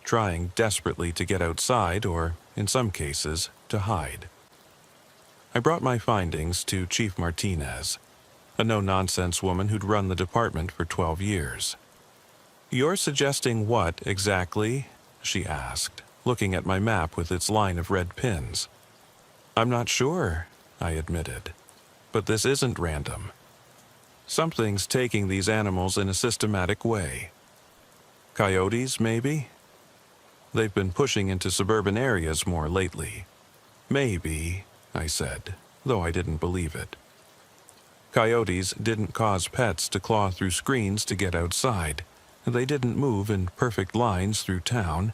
trying desperately to get outside or, in some cases, to hide. I brought my findings to Chief Martinez, a no-nonsense woman who'd run the department for 12 years. "You're suggesting what, exactly?" she asked, looking at my map with its line of red pins. "I'm not sure," I admitted. "But this isn't random." Something's taking these animals in a systematic way. Coyotes, maybe? They've been pushing into suburban areas more lately. Maybe, I said, though I didn't believe it. Coyotes didn't cause pets to claw through screens to get outside. They didn't move in perfect lines through town.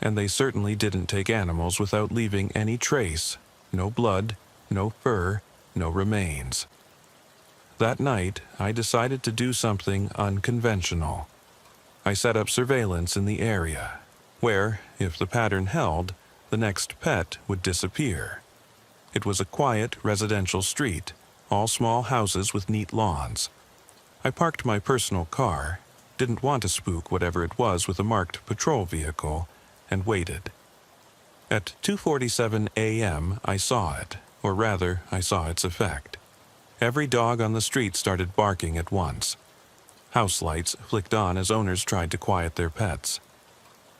And they certainly didn't take animals without leaving any trace. No blood, no fur, no remains. That night, I decided to do something unconventional. I set up surveillance in the area, where, if the pattern held, the next pet would disappear. It was a quiet residential street, all small houses with neat lawns. I parked my personal car, didn't want to spook whatever it was with a marked patrol vehicle, and waited. At 2:47 a.m. I saw it, or rather, I saw its effect. Every dog on the street started barking at once. House lights flicked on as owners tried to quiet their pets.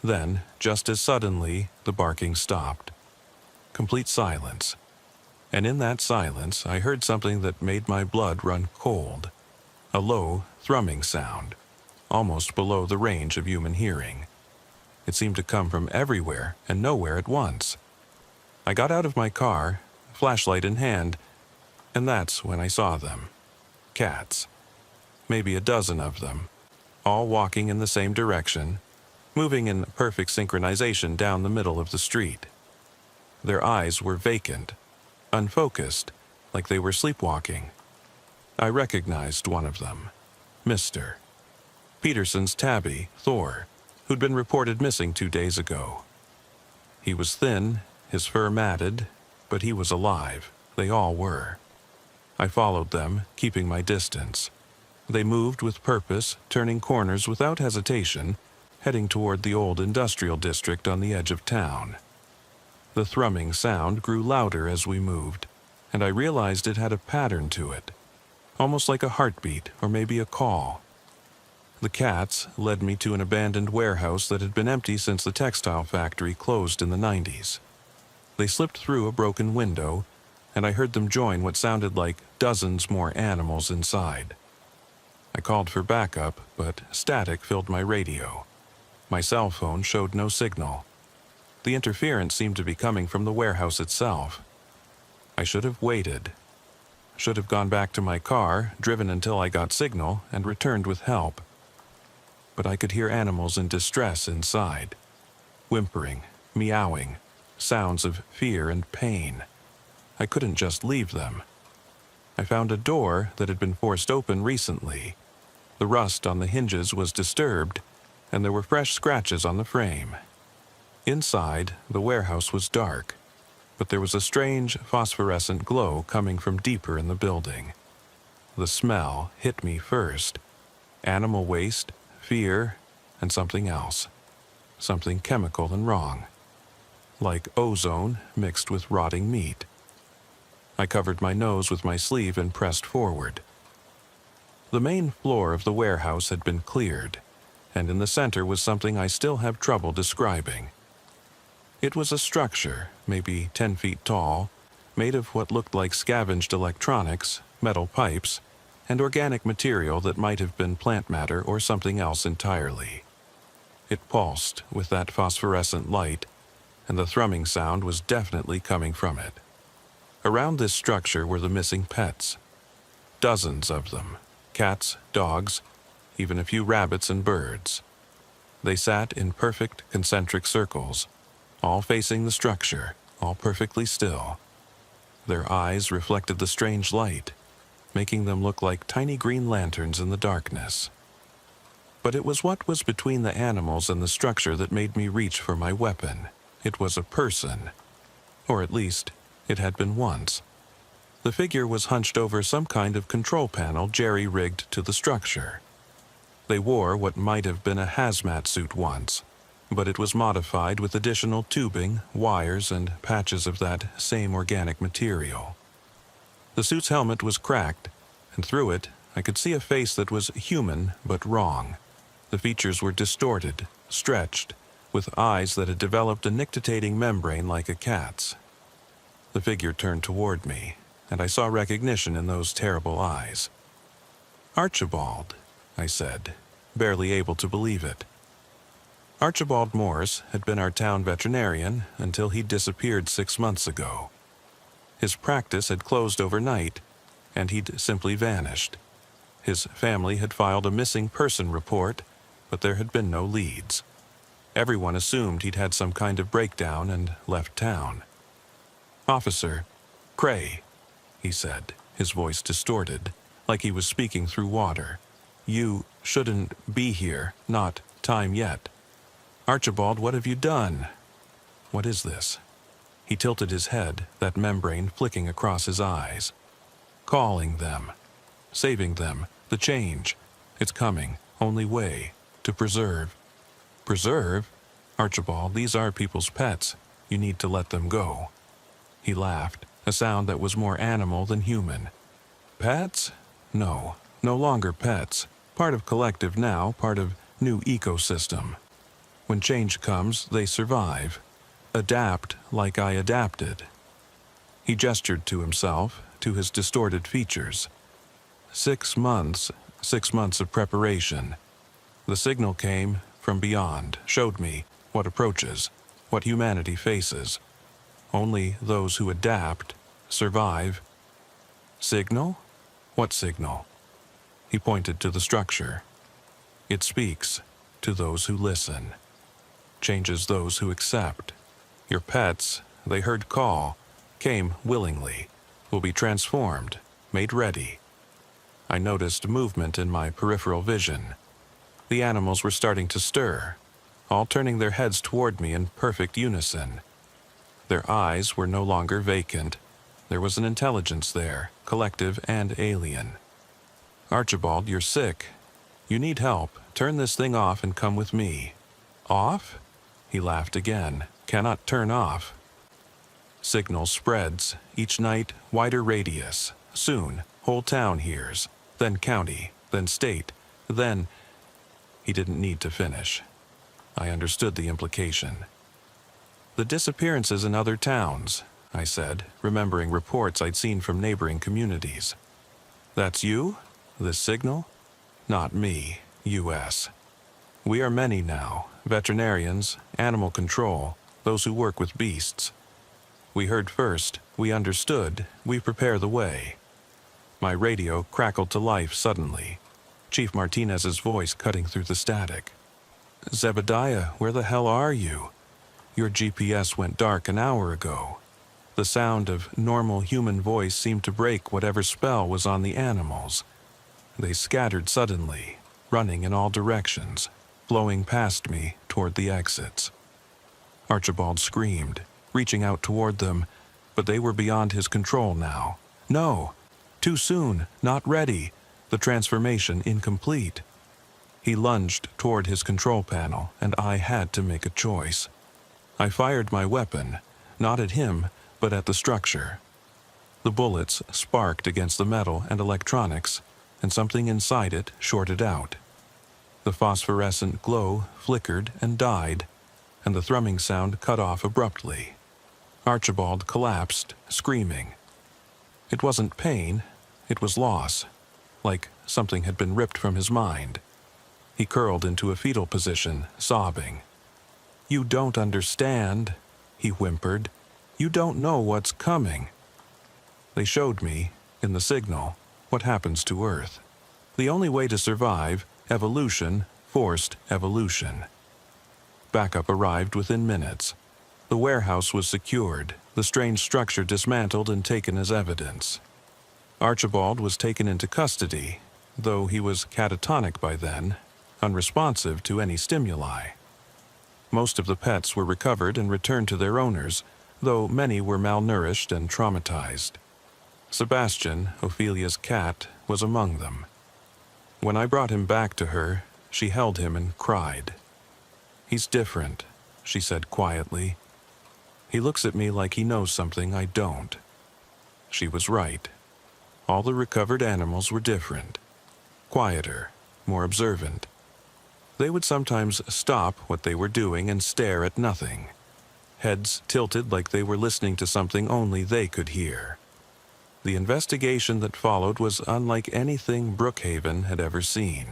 Then, just as suddenly, the barking stopped. Complete silence. And in that silence, I heard something that made my blood run cold. A low, thrumming sound, almost below the range of human hearing. It seemed to come from everywhere and nowhere at once. I got out of my car, flashlight in hand, and that's when I saw them. Cats. Maybe a dozen of them, all walking in the same direction, moving in perfect synchronization down the middle of the street. Their eyes were vacant, unfocused, like they were sleepwalking. I recognized one of them, Mr. Peterson's tabby, Thor, who'd been reported missing 2 days ago. He was thin, his fur matted, but he was alive. They all were. I followed them, keeping my distance. They moved with purpose, turning corners without hesitation, heading toward the old industrial district on the edge of town. The thrumming sound grew louder as we moved, and I realized it had a pattern to it, almost like a heartbeat or maybe a call. The cats led me to an abandoned warehouse that had been empty since the textile factory closed in the 90s. They slipped through a broken window, and I heard them join what sounded like dozens more animals inside. I called for backup, but static filled my radio. My cell phone showed no signal. The interference seemed to be coming from the warehouse itself. I should have waited. Should have gone back to my car, driven until I got signal, and returned with help. But I could hear animals in distress inside. Whimpering, meowing, sounds of fear and pain. I couldn't just leave them. I found a door that had been forced open recently. The rust on the hinges was disturbed, and there were fresh scratches on the frame. Inside, the warehouse was dark, but there was a strange phosphorescent glow coming from deeper in the building. The smell hit me first. Animal waste, fear, and something else. Something chemical and wrong. Like ozone mixed with rotting meat. I covered my nose with my sleeve and pressed forward. The main floor of the warehouse had been cleared, and in the center was something I still have trouble describing. It was a structure, maybe 10 feet tall, made of what looked like scavenged electronics, metal pipes, and organic material that might have been plant matter or something else entirely. It pulsed with that phosphorescent light, and the thrumming sound was definitely coming from it. Around this structure were the missing pets. Dozens of them. Cats, dogs, even a few rabbits and birds. They sat in perfect concentric circles, all facing the structure, all perfectly still. Their eyes reflected the strange light, making them look like tiny green lanterns in the darkness. But it was what was between the animals and the structure that made me reach for my weapon. It was a person. Or at least, it had been once. The figure was hunched over some kind of control panel jerry-rigged to the structure. They wore what might have been a hazmat suit once, but it was modified with additional tubing, wires, and patches of that same organic material. The suit's helmet was cracked, and through it, I could see a face that was human but wrong. The features were distorted, stretched, with eyes that had developed a nictitating membrane like a cat's. The figure turned toward me, and I saw recognition in those terrible eyes. "Archibald," I said, barely able to believe it. Archibald Morse had been our town veterinarian until he disappeared 6 months ago. His practice had closed overnight, and he'd simply vanished. His family had filed a missing person report, but there had been no leads. Everyone assumed he'd had some kind of breakdown and left town. "Officer, Cray," he said, his voice distorted, like he was speaking through water. "You shouldn't be here, not time yet. Archibald, what have you done? What is this?" He tilted his head, that membrane flicking across his eyes. "Calling them. Saving them. The change. It's coming. Only way. To preserve." "Preserve? Archibald, these are people's pets. You need to let them go." He laughed, a sound that was more animal than human. "Pets? No. No longer pets. Part of collective now, part of new ecosystem. When change comes, they survive. Adapt like I adapted." He gestured to himself, to his distorted features. 6 months, 6 months of preparation. The signal came from beyond, showed me what approaches, what humanity faces. Only those who adapt, survive. Signal? What signal? He pointed to the structure. It speaks to those who listen. Changes those who accept. Your pets, they heard call, came willingly, will be transformed, made ready. I noticed movement in my peripheral vision. The animals were starting to stir, all turning their heads toward me in perfect unison. Their eyes were no longer vacant. There was an intelligence there, collective and alien. "Archibald, you're sick. You need help. Turn this thing off and come with me." "Off?" He laughed again. "Cannot turn off." Signal spreads, each night wider radius. Soon, whole town hears, then county, then state, then... He didn't need to finish. I understood the implication. "The disappearances in other towns," I said, remembering reports I'd seen from neighboring communities. "That's you? This signal?" "Not me, U.S. We are many now, veterinarians, animal control, those who work with beasts. We heard first, we understood, we prepare the way." My radio crackled to life suddenly, Chief Martinez's voice cutting through the static. "Zebediah, where the hell are you? Your GPS went dark an hour ago." The sound of normal human voice seemed to break whatever spell was on the animals. They scattered suddenly, running in all directions, flowing past me toward the exits. Archibald screamed, reaching out toward them, but they were beyond his control now. "No! Too soon! Not ready! The transformation incomplete!" He lunged toward his control panel, and I had to make a choice. I fired my weapon, not at him, but at the structure. The bullets sparked against the metal and electronics, and something inside it shorted out. The phosphorescent glow flickered and died, and the thrumming sound cut off abruptly. Archibald collapsed, screaming. It wasn't pain, it was loss, like something had been ripped from his mind. He curled into a fetal position, sobbing. "You don't understand," he whimpered. "You don't know what's coming." They showed me, in the signal, what happens to Earth. The only way to survive, evolution, forced evolution. Backup arrived within minutes. The warehouse was secured, the strange structure dismantled and taken as evidence. Archibald was taken into custody, though he was catatonic by then, unresponsive to any stimuli. Most of the pets were recovered and returned to their owners, though many were malnourished and traumatized. Sebastian, Ophelia's cat, was among them. When I brought him back to her, she held him and cried. "He's different," she said quietly. "He looks at me like he knows something I don't." She was right. All the recovered animals were different. Quieter, more observant. They would sometimes stop what they were doing and stare at nothing. Heads tilted like they were listening to something only they could hear. The investigation that followed was unlike anything Brookhaven had ever seen.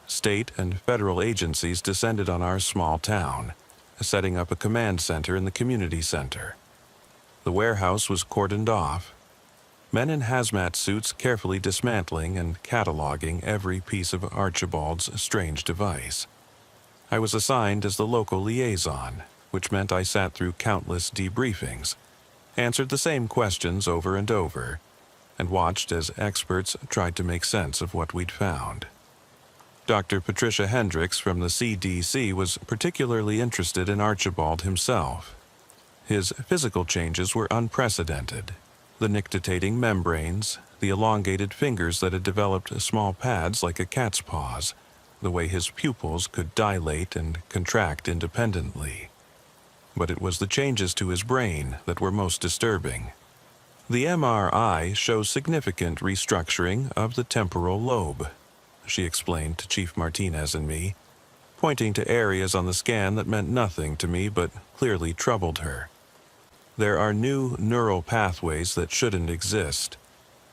State and federal agencies descended on our small town, setting up a command center in the community center. The warehouse was cordoned off, men in hazmat suits carefully dismantling and cataloging every piece of Archibald's strange device. I was assigned as the local liaison, which meant I sat through countless debriefings, answered the same questions over and over, and watched as experts tried to make sense of what we'd found. Dr. Patricia Hendricks from the CDC was particularly interested in Archibald himself. His physical changes were unprecedented. The nictitating membranes, the elongated fingers that had developed small pads like a cat's paws, the way his pupils could dilate and contract independently. But it was the changes to his brain that were most disturbing. The MRI shows significant restructuring of the temporal lobe, she explained to Chief Martinez and me, pointing to areas on the scan that meant nothing to me but clearly troubled her. There are new neural pathways that shouldn't exist,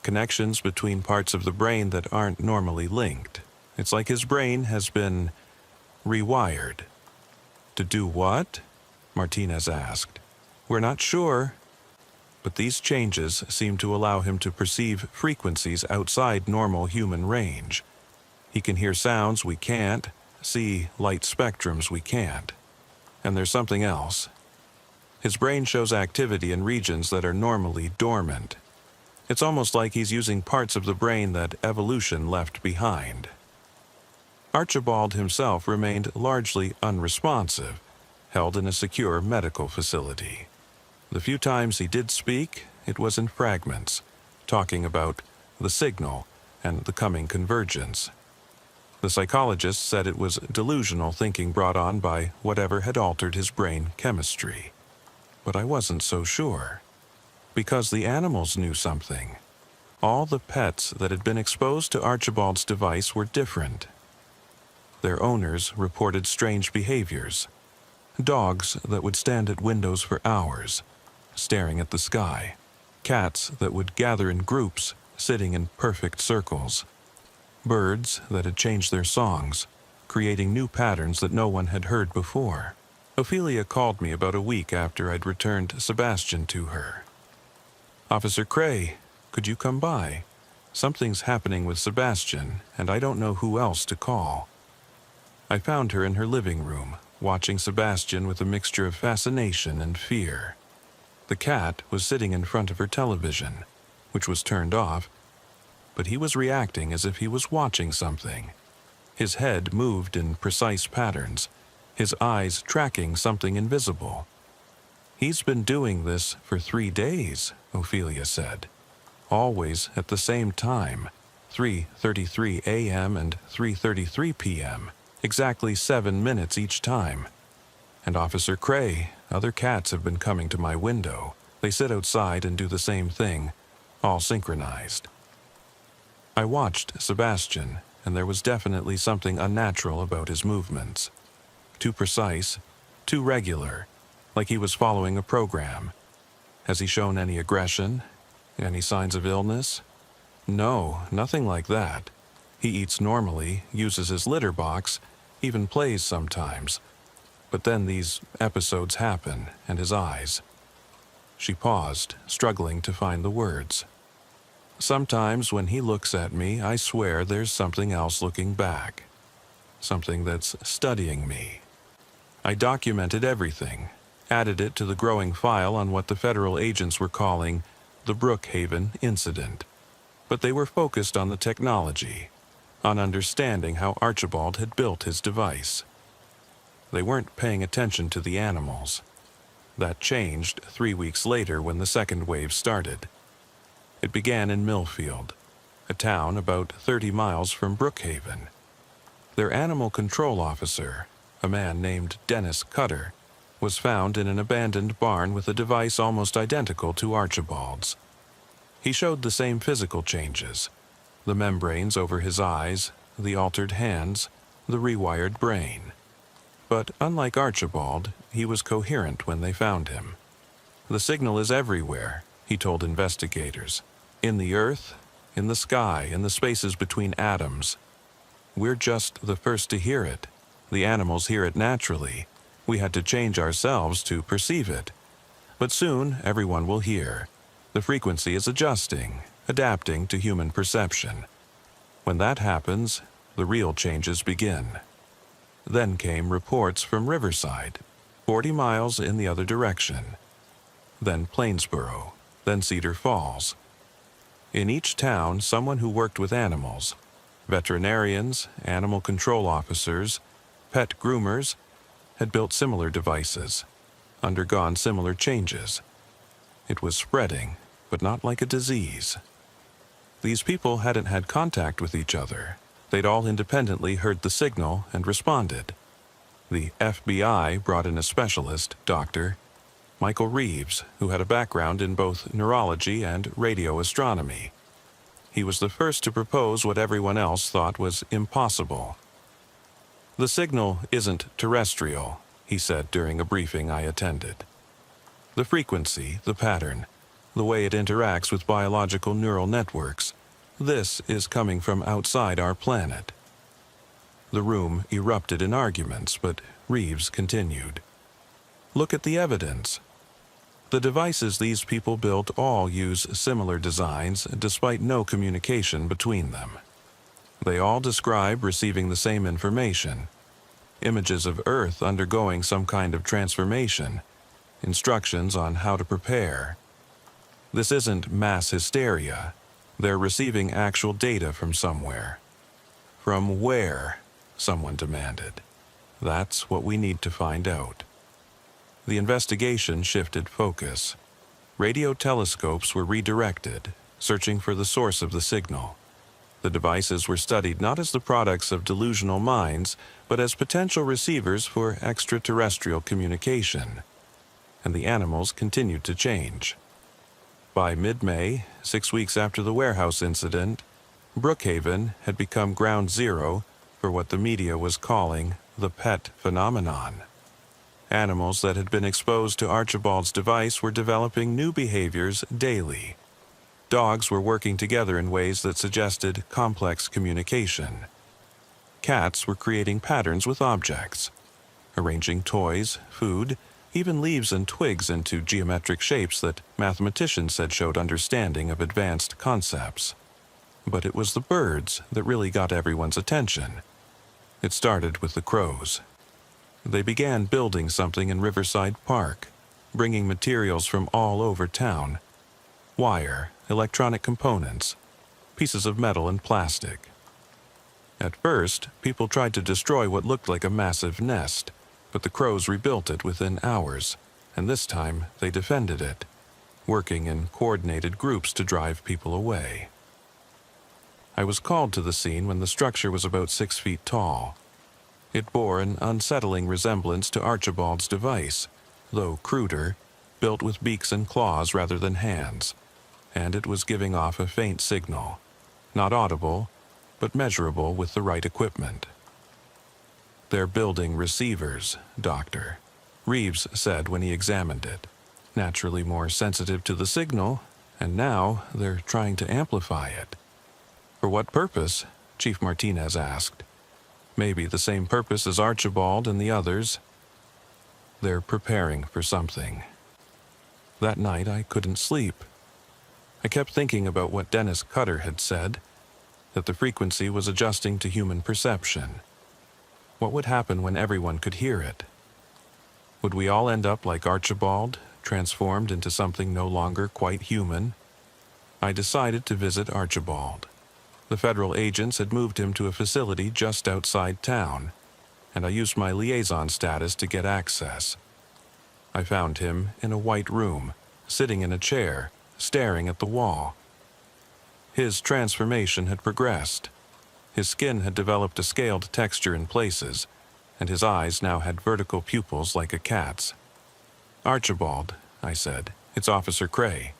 connections between parts of the brain that aren't normally linked. It's like his brain has been rewired. To do what? Martinez asked. We're not sure. But these changes seem to allow him to perceive frequencies outside normal human range. He can hear sounds we can't, see light spectrums we can't. And there's something else. His brain shows activity in regions that are normally dormant. It's almost like he's using parts of the brain that evolution left behind. Archibald himself remained largely unresponsive, held in a secure medical facility. The few times he did speak, it was in fragments, talking about the signal and the coming convergence. The psychologist said it was delusional thinking brought on by whatever had altered his brain chemistry. But I wasn't so sure. Because the animals knew something. All the pets that had been exposed to Archibald's device were different. Their owners reported strange behaviors. Dogs that would stand at windows for hours, staring at the sky. Cats that would gather in groups, sitting in perfect circles. Birds that had changed their songs, creating new patterns that no one had heard before. Ophelia called me about a week after I'd returned Sebastian to her. Officer Cray, could you come by? Something's happening with Sebastian, and I don't know who else to call. I found her in her living room, watching Sebastian with a mixture of fascination and fear. The cat was sitting in front of her television, which was turned off, but he was reacting as if he was watching something. His head moved in precise patterns, his eyes tracking something invisible. He's been doing this for 3 days, Ophelia said. Always at the same time, 3:33 a.m. and 3:33 p.m., exactly 7 minutes each time. And Officer Cray, other cats have been coming to my window. They sit outside and do the same thing, all synchronized. I watched Sebastian, and there was definitely something unnatural about his movements. Too precise, too regular, like he was following a program. Has he shown any aggression? Any signs of illness? No, nothing like that. He eats normally, uses his litter box, even plays sometimes. But then these episodes happen, and his eyes. She paused, struggling to find the words. Sometimes when he looks at me, I swear there's something else looking back. Something that's studying me. I documented everything, added it to the growing file on what the federal agents were calling the Brookhaven incident. But they were focused on the technology, on understanding how Archibald had built his device. They weren't paying attention to the animals. That changed 3 weeks later when the second wave started. It began in Millfield, a town about 30 miles from Brookhaven. Their animal control officer, a man named Dennis Cutter, was found in an abandoned barn with a device almost identical to Archibald's. He showed the same physical changes, the membranes over his eyes, the altered hands, the rewired brain. But unlike Archibald, he was coherent when they found him. The signal is everywhere, he told investigators. In the earth, in the sky, in the spaces between atoms. We're just the first to hear it. The animals hear it naturally. We had to change ourselves to perceive it. But soon, everyone will hear. The frequency is adjusting, adapting to human perception. When that happens, the real changes begin. Then came reports from Riverside, 40 miles in the other direction. Then Plainsboro, then Cedar Falls. In each town, someone who worked with animals, veterinarians, animal control officers, pet groomers, had built similar devices, undergone similar changes. It was spreading, but not like a disease. These people hadn't had contact with each other. They'd all independently heard the signal and responded. The FBI brought in a specialist, Dr. Michael Reeves, who had a background in both neurology and radio astronomy. He was the first to propose what everyone else thought was impossible. "The signal isn't terrestrial," he said during a briefing I attended. "The frequency, the pattern, the way it interacts with biological neural networks, this is coming from outside our planet." The room erupted in arguments, but Reeves continued. "Look at the evidence. The devices these people built all use similar designs despite no communication between them. They all describe receiving the same information, images of Earth undergoing some kind of transformation, instructions on how to prepare. This isn't mass hysteria. They're receiving actual data from somewhere." "From where?" someone demanded. "That's what we need to find out." The investigation shifted focus. Radio telescopes were redirected, searching for the source of the signal. The devices were studied not as the products of delusional minds, but as potential receivers for extraterrestrial communication. And the animals continued to change. By mid-May, 6 weeks after the warehouse incident, Brookhaven had become ground zero for what the media was calling the pet phenomenon. Animals that had been exposed to Archibald's device were developing new behaviors daily. Dogs were working together in ways that suggested complex communication. Cats were creating patterns with objects, arranging toys, food, even leaves and twigs into geometric shapes that mathematicians said showed understanding of advanced concepts. But it was the birds that really got everyone's attention. It started with the crows. They began building something in Riverside Park, bringing materials from all over town. Wire, electronic components, pieces of metal and plastic. At first, people tried to destroy what looked like a massive nest, but the crows rebuilt it within hours, and this time they defended it, working in coordinated groups to drive people away. I was called to the scene when the structure was about 6 feet tall. It bore an unsettling resemblance to Archibald's device, though cruder, built with beaks and claws rather than hands, and it was giving off a faint signal, not audible, but measurable with the right equipment. "They're building receivers, Doctor," Reeves said when he examined it, "naturally more sensitive to the signal, and now they're trying to amplify it." "For what purpose?" Chief Martinez asked. "Maybe the same purpose as Archibald and the others." "They're preparing for something." That night I couldn't sleep. I kept thinking about what Dennis Cutter had said, that the frequency was adjusting to human perception. What would happen when everyone could hear it? Would we all end up like Archibald, transformed into something no longer quite human? I decided to visit Archibald. The federal agents had moved him to a facility just outside town, and I used my liaison status to get access. I found him in a white room, sitting in a chair, staring at the wall. His transformation had progressed. His skin had developed a scaled texture in places, and his eyes now had vertical pupils like a cat's. "Archibald," I said, "it's Officer Cray."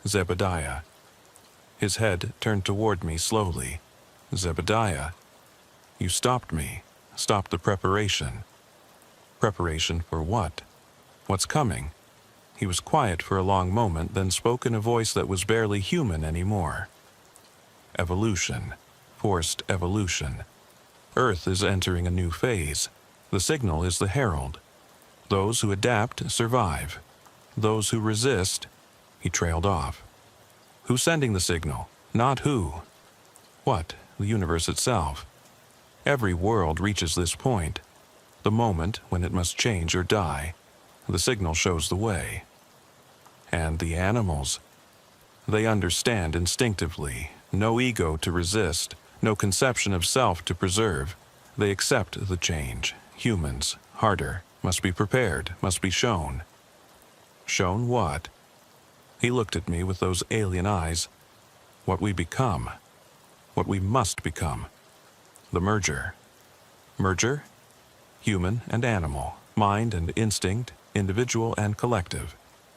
"Zebediah." His head turned toward me slowly. "Zebediah, you stopped me, stopped the preparation." "Preparation for what? What's coming?" He was quiet for a long moment, then spoke in a voice that was barely human anymore. Evolution. Forced evolution. Earth is entering a new phase. The signal is the herald. Those who adapt survive. Those who resist, he trailed off. Who's sending the signal? Not who. What? The universe itself. Every world reaches this point, the moment when it must change or die. The signal shows the way. And the animals. They understand instinctively. No ego to resist, no conception of self to preserve. They accept the change. Humans, harder, must be prepared, must be shown. Shown what? He looked at me with those alien eyes. What we become. What we must become. The merger. Merger? Human and animal, mind and instinct, individual and collective.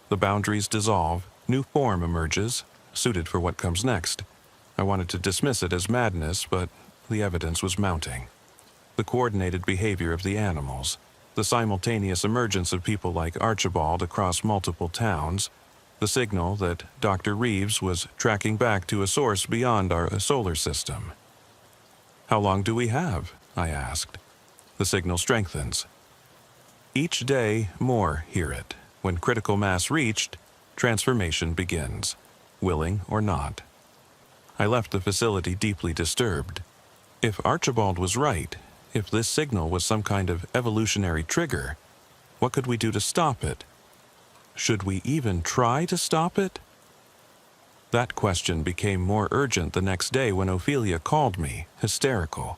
The boundaries dissolve, new form emerges, suited for what comes next. I wanted to dismiss it as madness, but the evidence was mounting. The coordinated behavior of the animals, the simultaneous emergence of people like Archibald across multiple towns, the signal that Dr. Reeves was tracking back to a source beyond our solar system. How long do we have? I asked. The signal strengthens. Each day, more hear it. When critical mass reached, transformation begins, willing or not. I left the facility deeply disturbed. If Archibald was right, if this signal was some kind of evolutionary trigger, what could we do to stop it? Should we even try to stop it? That question became more urgent the next day when Ophelia called me, hysterical.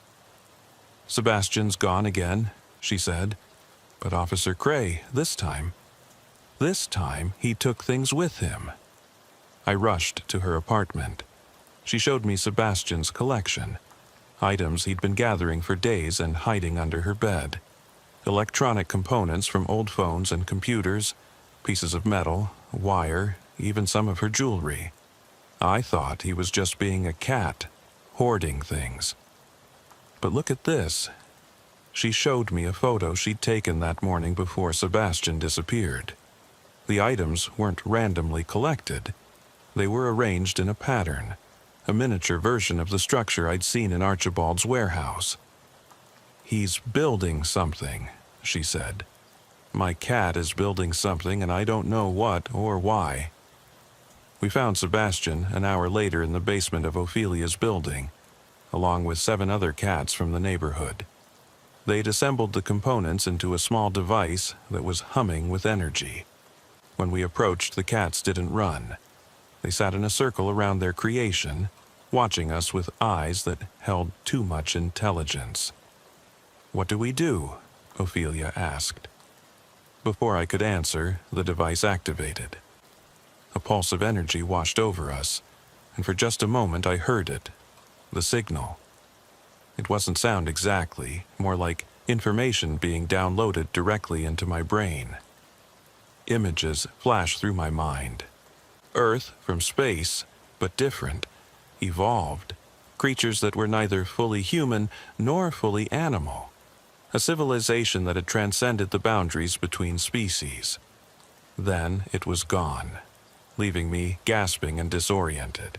Sebastian's gone again, she said. But Officer Cray, this time he took things with him. I rushed to her apartment. She showed me Sebastian's collection, items he'd been gathering for days and hiding under her bed. Electronic components from old phones and computers, pieces of metal, wire, even some of her jewelry. I thought he was just being a cat, hoarding things. But look at this. She showed me a photo she'd taken that morning before Sebastian disappeared. The items weren't randomly collected. They were arranged in a pattern, a miniature version of the structure I'd seen in Archibald's warehouse. He's building something, she said. My cat is building something and I don't know what or why. We found Sebastian an hour later in the basement of Ophelia's building, along with 7 other cats from the neighborhood. They'd assembled the components into a small device that was humming with energy. When we approached, the cats didn't run. They sat in a circle around their creation, watching us with eyes that held too much intelligence. "What do we do?" Ophelia asked. Before I could answer, the device activated. A pulse of energy washed over us, and for just a moment I heard it. The signal. It wasn't sound exactly, more like information being downloaded directly into my brain. Images flashed through my mind. Earth from space, but different, evolved. Creatures that were neither fully human nor fully animal. A civilization that had transcended the boundaries between species. Then it was gone, leaving me gasping and disoriented.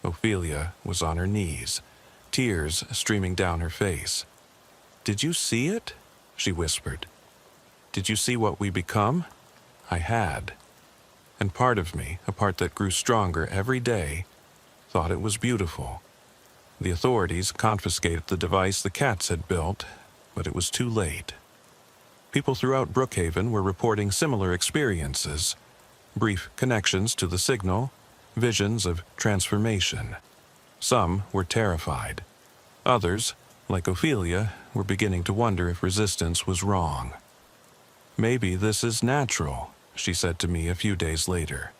Ophelia was on her knees, tears streaming down her face. "Did you see it?" she whispered. "Did you see what we become?" I had. And part of me, a part that grew stronger every day, thought it was beautiful. The authorities confiscated the device the cats had built, but it was too late. People throughout Brookhaven were reporting similar experiences, brief connections to the signal, visions of transformation. Some were terrified. Others, like Ophelia, were beginning to wonder if resistance was wrong. "Maybe this is natural," she said to me a few days later.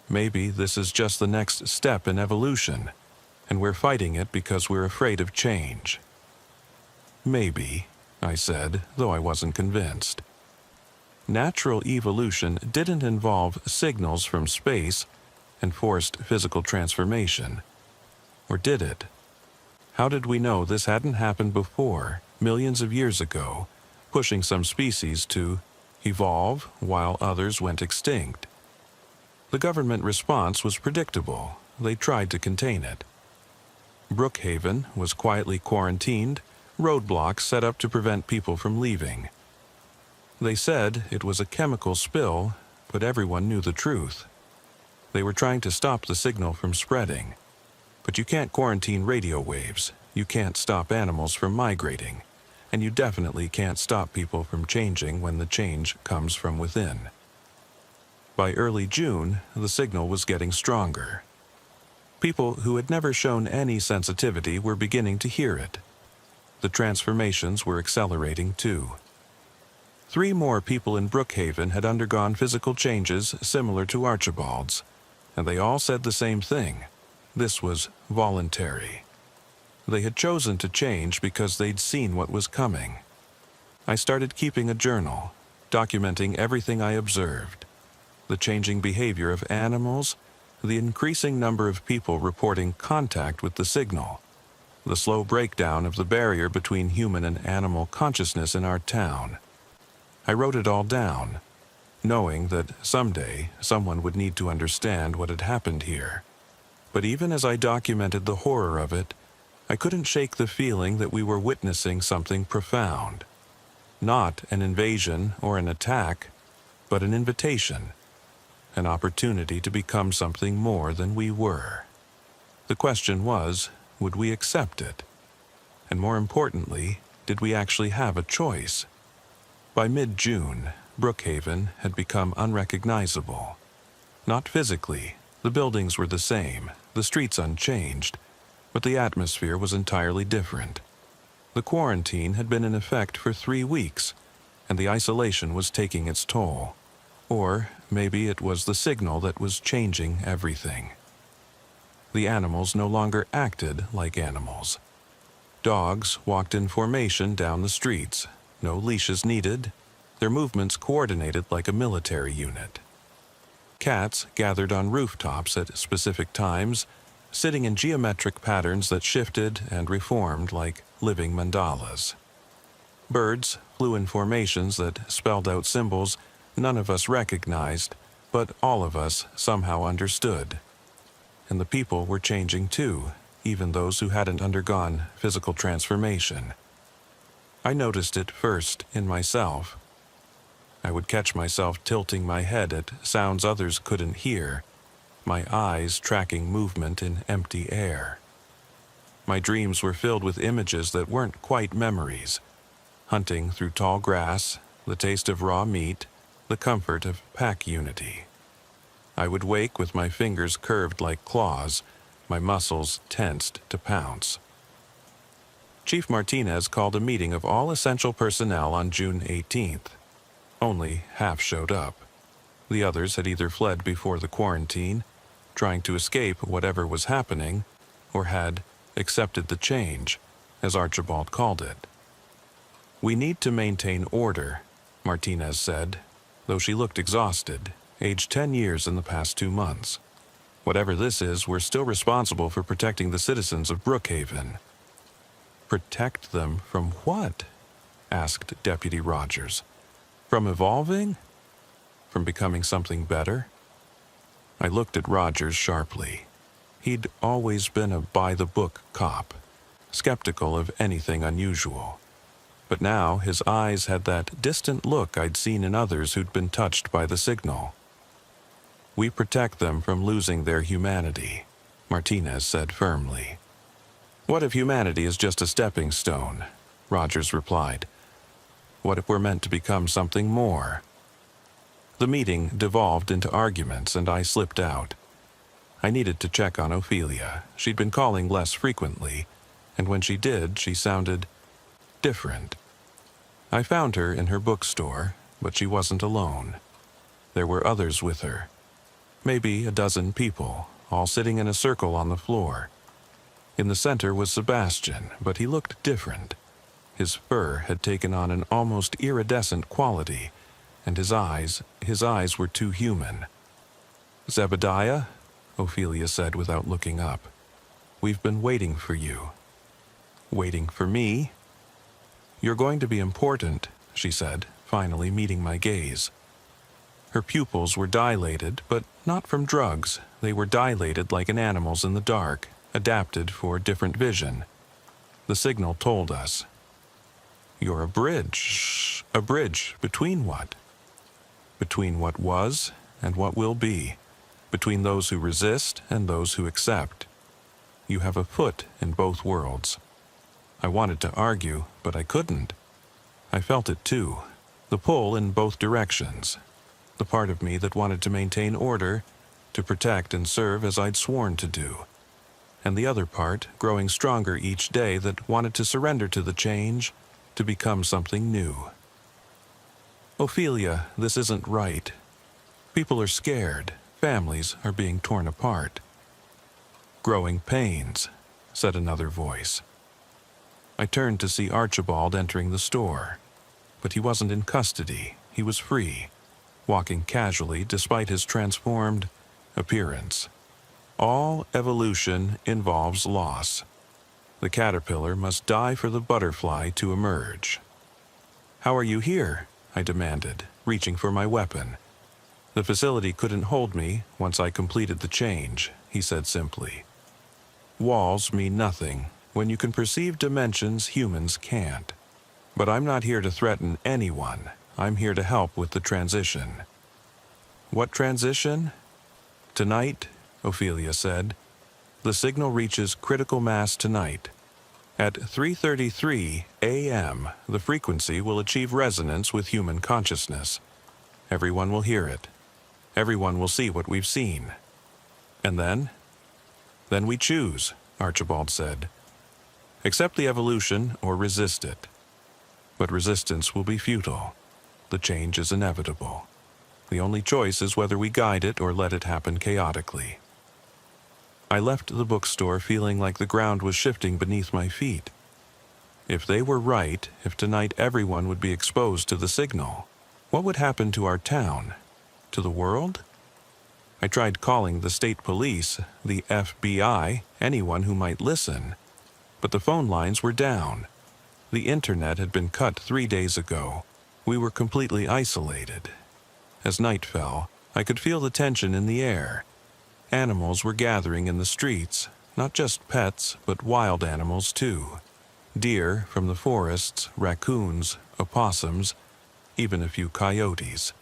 "Maybe this is just the next step in evolution, and we're fighting it because we're afraid of change." "Maybe," I said, though I wasn't convinced. Natural evolution didn't involve signals from space and forced physical transformation. Or did it? How did we know this hadn't happened before, millions of years ago, pushing some species to evolve while others went extinct. The government response was predictable. They tried to contain it. Brookhaven was quietly quarantined, roadblocks set up to prevent people from leaving. They said it was a chemical spill, but everyone knew the truth. They were trying to stop the signal from spreading. But you can't quarantine radio waves, you can't stop animals from migrating, and you definitely can't stop people from changing when the change comes from within. By early June, the signal was getting stronger. People who had never shown any sensitivity were beginning to hear it. The transformations were accelerating too. 3 more people in Brookhaven had undergone physical changes similar to Archibald's, and they all said the same thing. This was voluntary. They had chosen to change because they'd seen what was coming. I started keeping a journal, documenting everything I observed. The changing behavior of animals, the increasing number of people reporting contact with the signal, the slow breakdown of the barrier between human and animal consciousness in our town. I wrote it all down, knowing that someday someone would need to understand what had happened here. But even as I documented the horror of it, I couldn't shake the feeling that we were witnessing something profound. Not an invasion or an attack, but an invitation, an opportunity to become something more than we were. The question was, would we accept it? And more importantly, did we actually have a choice? By mid-June, Brookhaven had become unrecognizable. Not physically, the buildings were the same, the streets unchanged, but the atmosphere was entirely different. The quarantine had been in effect for 3 weeks, and the isolation was taking its toll. Or maybe it was the signal that was changing everything. The animals no longer acted like animals. Dogs walked in formation down the streets, no leashes needed, their movements coordinated like a military unit. Cats gathered on rooftops at specific times, sitting in geometric patterns that shifted and reformed like living mandalas. Birds flew in formations that spelled out symbols none of us recognized, but all of us somehow understood. And the people were changing too, even those who hadn't undergone physical transformation. I noticed it first in myself. I would catch myself tilting my head at sounds others couldn't hear, my eyes tracking movement in empty air. My dreams were filled with images that weren't quite memories. Hunting through tall grass, the taste of raw meat, the comfort of pack unity. I would wake with my fingers curved like claws, my muscles tensed to pounce. Chief Martinez called a meeting of all essential personnel on June 18th. Only half showed up. The others had either fled before the quarantine, trying to escape whatever was happening, or had accepted the change, as Archibald called it. "We need to maintain order," Martinez said, though she looked exhausted, aged 10 years in the past 2 months. "Whatever this is, we're still responsible for protecting the citizens of Brookhaven." "Protect them from what?" asked Deputy Rogers. "From evolving? From becoming something better?" I looked at Rogers sharply. He'd always been a by-the-book cop, skeptical of anything unusual. But now his eyes had that distant look I'd seen in others who'd been touched by the signal. "We protect them from losing their humanity," Martinez said firmly. "What if humanity is just a stepping stone?" Rogers replied. "What if we're meant to become something more?" The meeting devolved into arguments, and I slipped out. I needed to check on Ophelia. She'd been calling less frequently, and when she did, she sounded different. I found her in her bookstore, but she wasn't alone. There were others with her. Maybe a dozen people, all sitting in a circle on the floor. In the center was Sebastian, but he looked different. His fur had taken on an almost iridescent quality, and his eyes were too human. "Zebediah," Ophelia said without looking up, "we've been waiting for you." "Waiting for me?" "You're going to be important," she said, finally meeting my gaze. Her pupils were dilated, but not from drugs. They were dilated like an animal's in the dark, adapted for different vision. The signal told us, "You're a bridge." A bridge between what? Between what was and what will be. Between those who resist and those who accept. You have a foot in both worlds. I wanted to argue, but I couldn't. I felt it too, the pull in both directions. The part of me that wanted to maintain order, to protect and serve as I'd sworn to do. And the other part, growing stronger each day, that wanted to surrender to the change, to become something new. "Ophelia, this isn't right. People are scared. Families are being torn apart." "Growing pains," said another voice. I turned to see Archibald entering the store. But he wasn't in custody. He was free, walking casually despite his transformed appearance. All evolution involves loss. The caterpillar must die for the butterfly to emerge. "How are you here?" I demanded, reaching for my weapon. "The facility couldn't hold me once I completed the change," he said simply. "Walls mean nothing. When you can perceive dimensions humans can't. But I'm not here to threaten anyone. I'm here to help with the transition." "What transition?" "Tonight," Ophelia said, "the signal reaches critical mass tonight. At 3:33 a.m., the frequency will achieve resonance with human consciousness. Everyone will hear it. Everyone will see what we've seen. And then? Then we choose," Archibald said. "Accept the evolution or resist it. But resistance will be futile. The change is inevitable. The only choice is whether we guide it or let it happen chaotically." I left the bookstore feeling like the ground was shifting beneath my feet. If they were right, if tonight everyone would be exposed to the signal, what would happen to our town? To the world? I tried calling the state police, the FBI, anyone who might listen. But the phone lines were down. The internet had been cut 3 days ago. We were completely isolated. As night fell, I could feel the tension in the air. Animals were gathering in the streets, not just pets, but wild animals too. Deer from the forests, raccoons, opossums, even a few coyotes.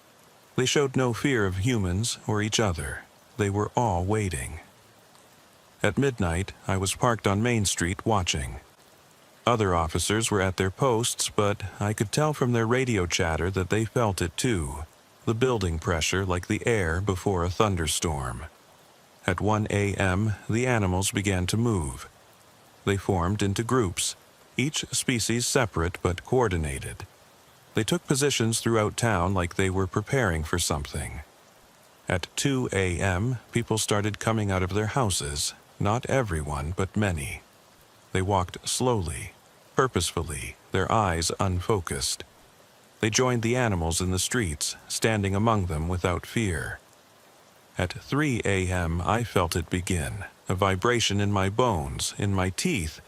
They showed no fear of humans or each other. They were all waiting. At midnight, I was parked on Main Street watching. Other officers were at their posts, but I could tell from their radio chatter that they felt it too. The building pressure like the air before a thunderstorm. At 1 a.m., the animals began to move. They formed into groups, each species separate but coordinated. They took positions throughout town like they were preparing for something. At 2 a.m., people started coming out of their houses. Not everyone, but many. They walked slowly, purposefully, their eyes unfocused. They joined the animals in the streets, standing among them without fear. At 3 a.m., I felt it begin, a vibration in my bones, in my teeth,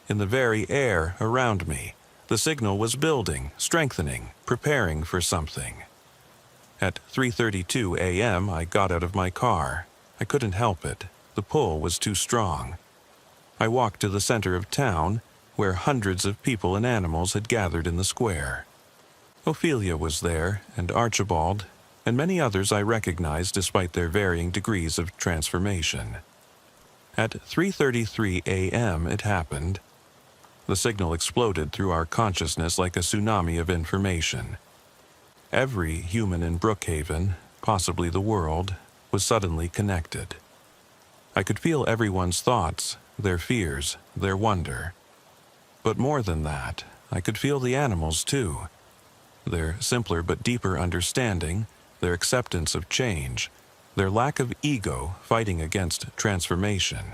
in the very air around me. The signal was building, strengthening, preparing for something. At 3:32 a.m., I got out of my car. I couldn't help it. The pull was too strong. I walked to the center of town, where hundreds of people and animals had gathered in the square. Ophelia was there, and Archibald, and many others I recognized despite their varying degrees of transformation. At 3:33 a.m. it happened. The signal exploded through our consciousness like a tsunami of information. Every human in Brookhaven, possibly the world, was suddenly connected. I could feel everyone's thoughts, their fears, their wonder. But more than that, I could feel the animals too. Their simpler but deeper understanding, their acceptance of change, their lack of ego fighting against transformation.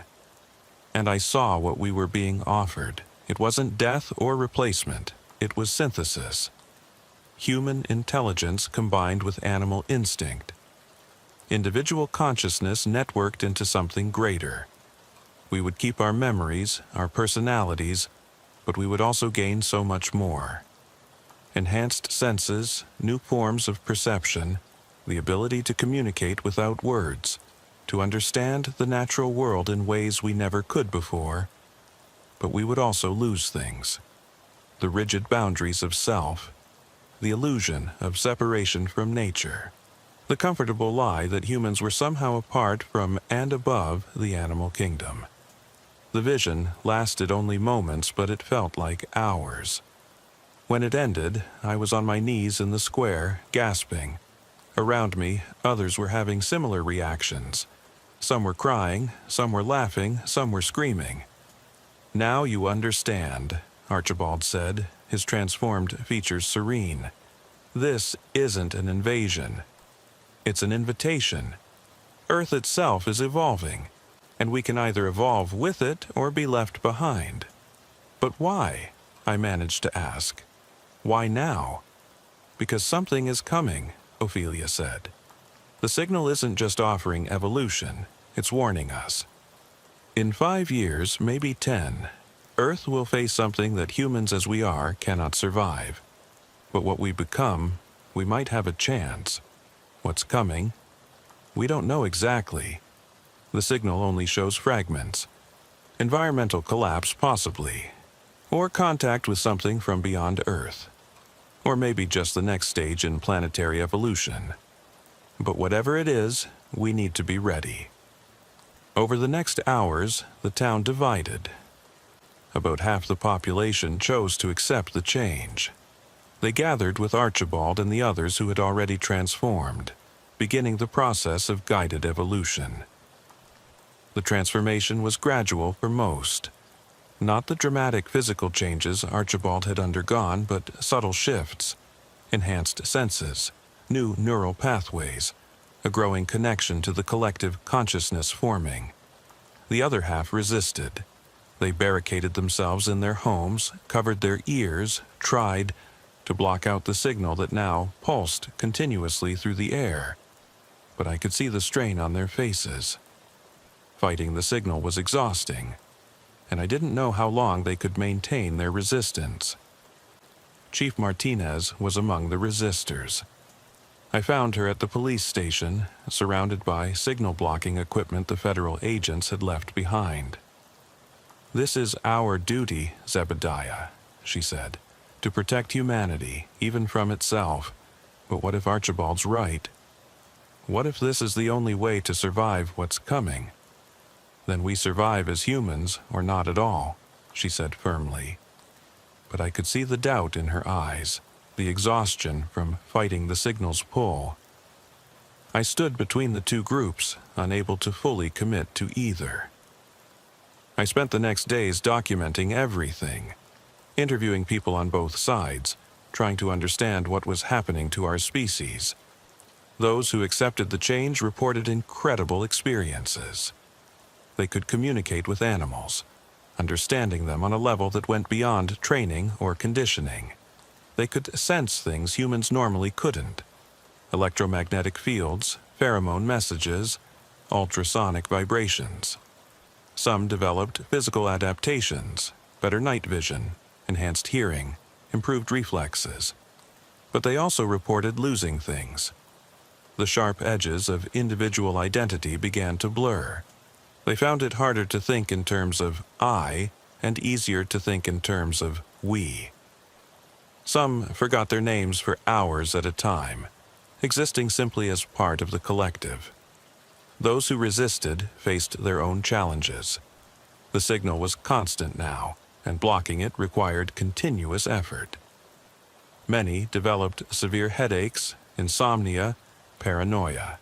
And I saw what we were being offered. It wasn't death or replacement, it was synthesis. Human intelligence combined with animal instinct. Individual consciousness networked into something greater. We would keep our memories, our personalities, but we would also gain so much more. Enhanced senses, new forms of perception, the ability to communicate without words, to understand the natural world in ways we never could before, but we would also lose things. The rigid boundaries of self, the illusion of separation from nature, the comfortable lie that humans were somehow apart from and above the animal kingdom. The vision lasted only moments, but it felt like hours. When it ended, I was on my knees in the square, gasping. Around me, others were having similar reactions. Some were crying, some were laughing, some were screaming. "Now you understand," Archibald said, his transformed features serene. "This isn't an invasion. It's an invitation. Earth itself is evolving, and we can either evolve with it or be left behind." "But why?" I managed to ask. "Why now?" "Because something is coming," Ophelia said. "The signal isn't just offering evolution, it's warning us. In 5 years, maybe 10, Earth will face something that humans as we are cannot survive. But what we become, we might have a chance. What's coming? We don't know exactly. The signal only shows fragments. Environmental collapse, possibly. Or contact with something from beyond Earth. Or maybe just the next stage in planetary evolution. But whatever it is, we need to be ready." Over the next hours, the town divided. About half the population chose to accept the change. They gathered with Archibald and the others who had already transformed, beginning the process of guided evolution. The transformation was gradual for most. Not the dramatic physical changes Archibald had undergone, but subtle shifts, enhanced senses, new neural pathways, a growing connection to the collective consciousness forming. The other half resisted. They barricaded themselves in their homes, covered their ears, tried to block out the signal that now pulsed continuously through the air. But I could see the strain on their faces. Fighting the signal was exhausting, and I didn't know how long they could maintain their resistance. Chief Martinez was among the resistors. I found her at the police station, surrounded by signal-blocking equipment the federal agents had left behind. "This is our duty, Zebediah," she said, "to protect humanity, even from itself. But what if Archibald's right? What if this is the only way to survive what's coming? Then we survive as humans, or not at all," she said firmly. But I could see the doubt in her eyes, the exhaustion from fighting the signal's pull. I stood between the two groups, unable to fully commit to either. I spent the next days documenting everything, interviewing people on both sides, trying to understand what was happening to our species. Those who accepted the change reported incredible experiences. They could communicate with animals, understanding them on a level that went beyond training or conditioning. They could sense things humans normally couldn't: electromagnetic fields, pheromone messages, ultrasonic vibrations. Some developed physical adaptations, better night vision, enhanced hearing, improved reflexes. But they also reported losing things. The sharp edges of individual identity began to blur. They found it harder to think in terms of I and easier to think in terms of we. Some forgot their names for hours at a time, existing simply as part of the collective. Those who resisted faced their own challenges. The signal was constant now, and blocking it required continuous effort. Many developed severe headaches, insomnia, paranoia.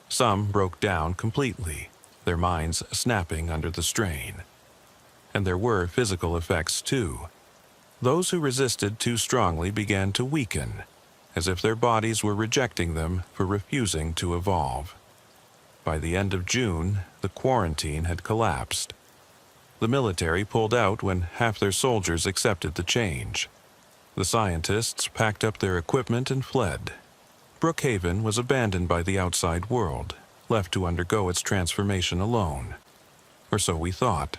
Some broke down completely, their minds snapping under the strain. And there were physical effects too. Those who resisted too strongly began to weaken, as if their bodies were rejecting them for refusing to evolve. By the end of June, the quarantine had collapsed. The military pulled out when half their soldiers accepted the change. The scientists packed up their equipment and fled. Brookhaven was abandoned by the outside world, left to undergo its transformation alone. Or so we thought.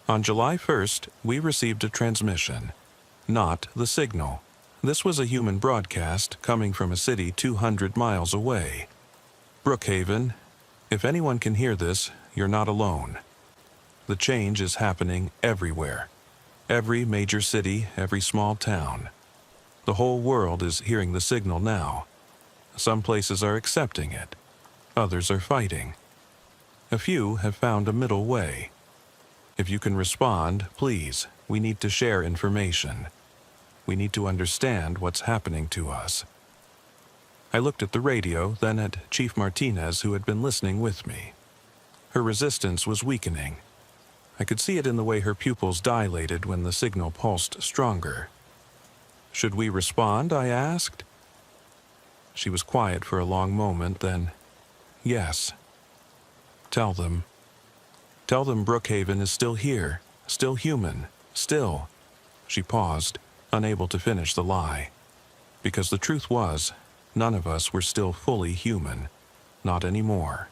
On July 1st, we received a transmission. Not the signal, This was a human broadcast coming from a city 200 miles away. Brookhaven, if anyone can hear this, you're not alone. The change is happening everywhere. Every major city, every small town. The whole world is hearing the signal now. Some places are accepting it. Others are fighting. A few have found a middle way. If you can respond, please, we need to share information. We need to understand what's happening to us. I looked at the radio, then at Chief Martinez, who had been listening with me. Her resistance was weakening. I could see it in the way her pupils dilated when the signal pulsed stronger. Should we respond? I asked. She was quiet for a long moment, then, yes. Tell them. Tell them Brookhaven is still here, still human, still. She paused, unable to finish the lie. Because the truth was, none of us were still fully human. Not anymore.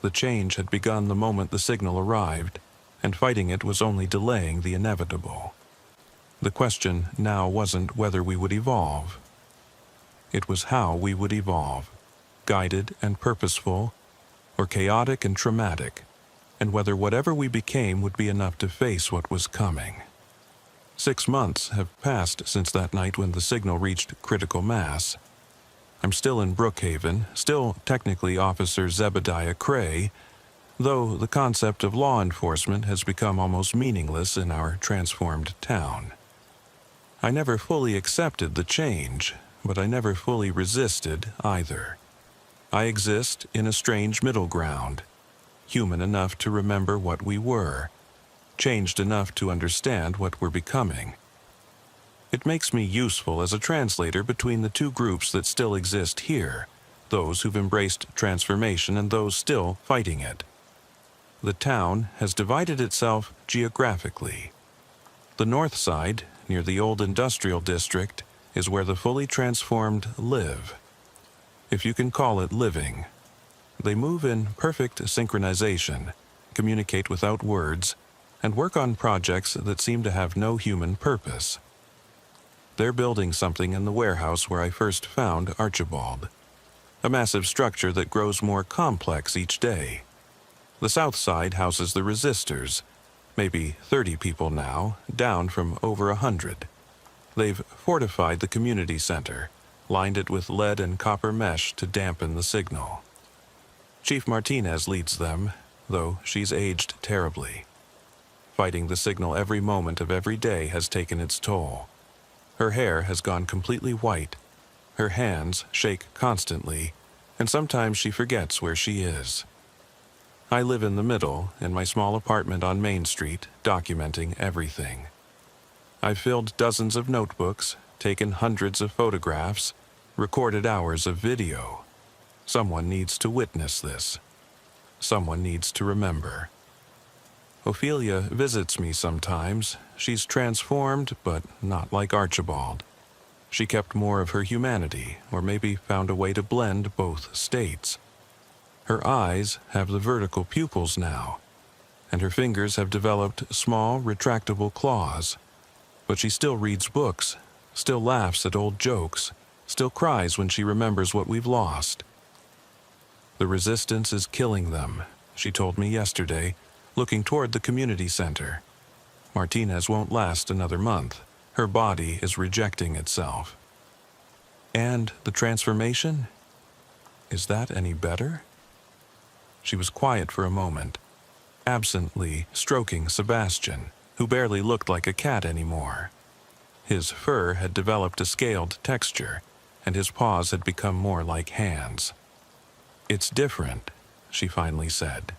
The change had begun the moment the signal arrived, and fighting it was only delaying the inevitable. The question now wasn't whether we would evolve. It was how we would evolve, guided and purposeful, or chaotic and traumatic, and whether whatever we became would be enough to face what was coming. 6 months have passed since that night when the signal reached critical mass. I'm still in Brookhaven, still technically Officer Zebediah Cray, though the concept of law enforcement has become almost meaningless in our transformed town. I never fully accepted the change, but I never fully resisted either. I exist in a strange middle ground, human enough to remember what we were, changed enough to understand what we're becoming. It makes me useful as a translator between the two groups that still exist here, those who've embraced transformation and those still fighting it. The town has divided itself geographically. The north side, near the old industrial district, is where the fully transformed live. If you can call it living. They move in perfect synchronization, communicate without words, and work on projects that seem to have no human purpose. They're building something in the warehouse where I first found Archibald. A massive structure that grows more complex each day. The south side houses the resistors, maybe 30 people now, down from over 100. They've fortified the community center, lined it with lead and copper mesh to dampen the signal. Chief Martinez leads them, though she's aged terribly. Fighting the signal every moment of every day has taken its toll. Her hair has gone completely white. Her hands shake constantly, and sometimes she forgets where she is. I live in the middle, in my small apartment on Main Street, documenting everything. I've filled dozens of notebooks, taken hundreds of photographs, recorded hours of video. Someone needs to witness this. Someone needs to remember. Ophelia visits me sometimes. She's transformed, but not like Archibald. She kept more of her humanity, or maybe found a way to blend both states. Her eyes have the vertical pupils now, and her fingers have developed small, retractable claws. But she still reads books, still laughs at old jokes, still cries when she remembers what we've lost. The resistance is killing them, she told me yesterday, looking toward the community center. Martinez won't last another month. Her body is rejecting itself. And the transformation? Is that any better? She was quiet for a moment, absently stroking Sebastian, who barely looked like a cat anymore. His fur had developed a scaled texture, and his paws had become more like hands. "It's different," she finally said.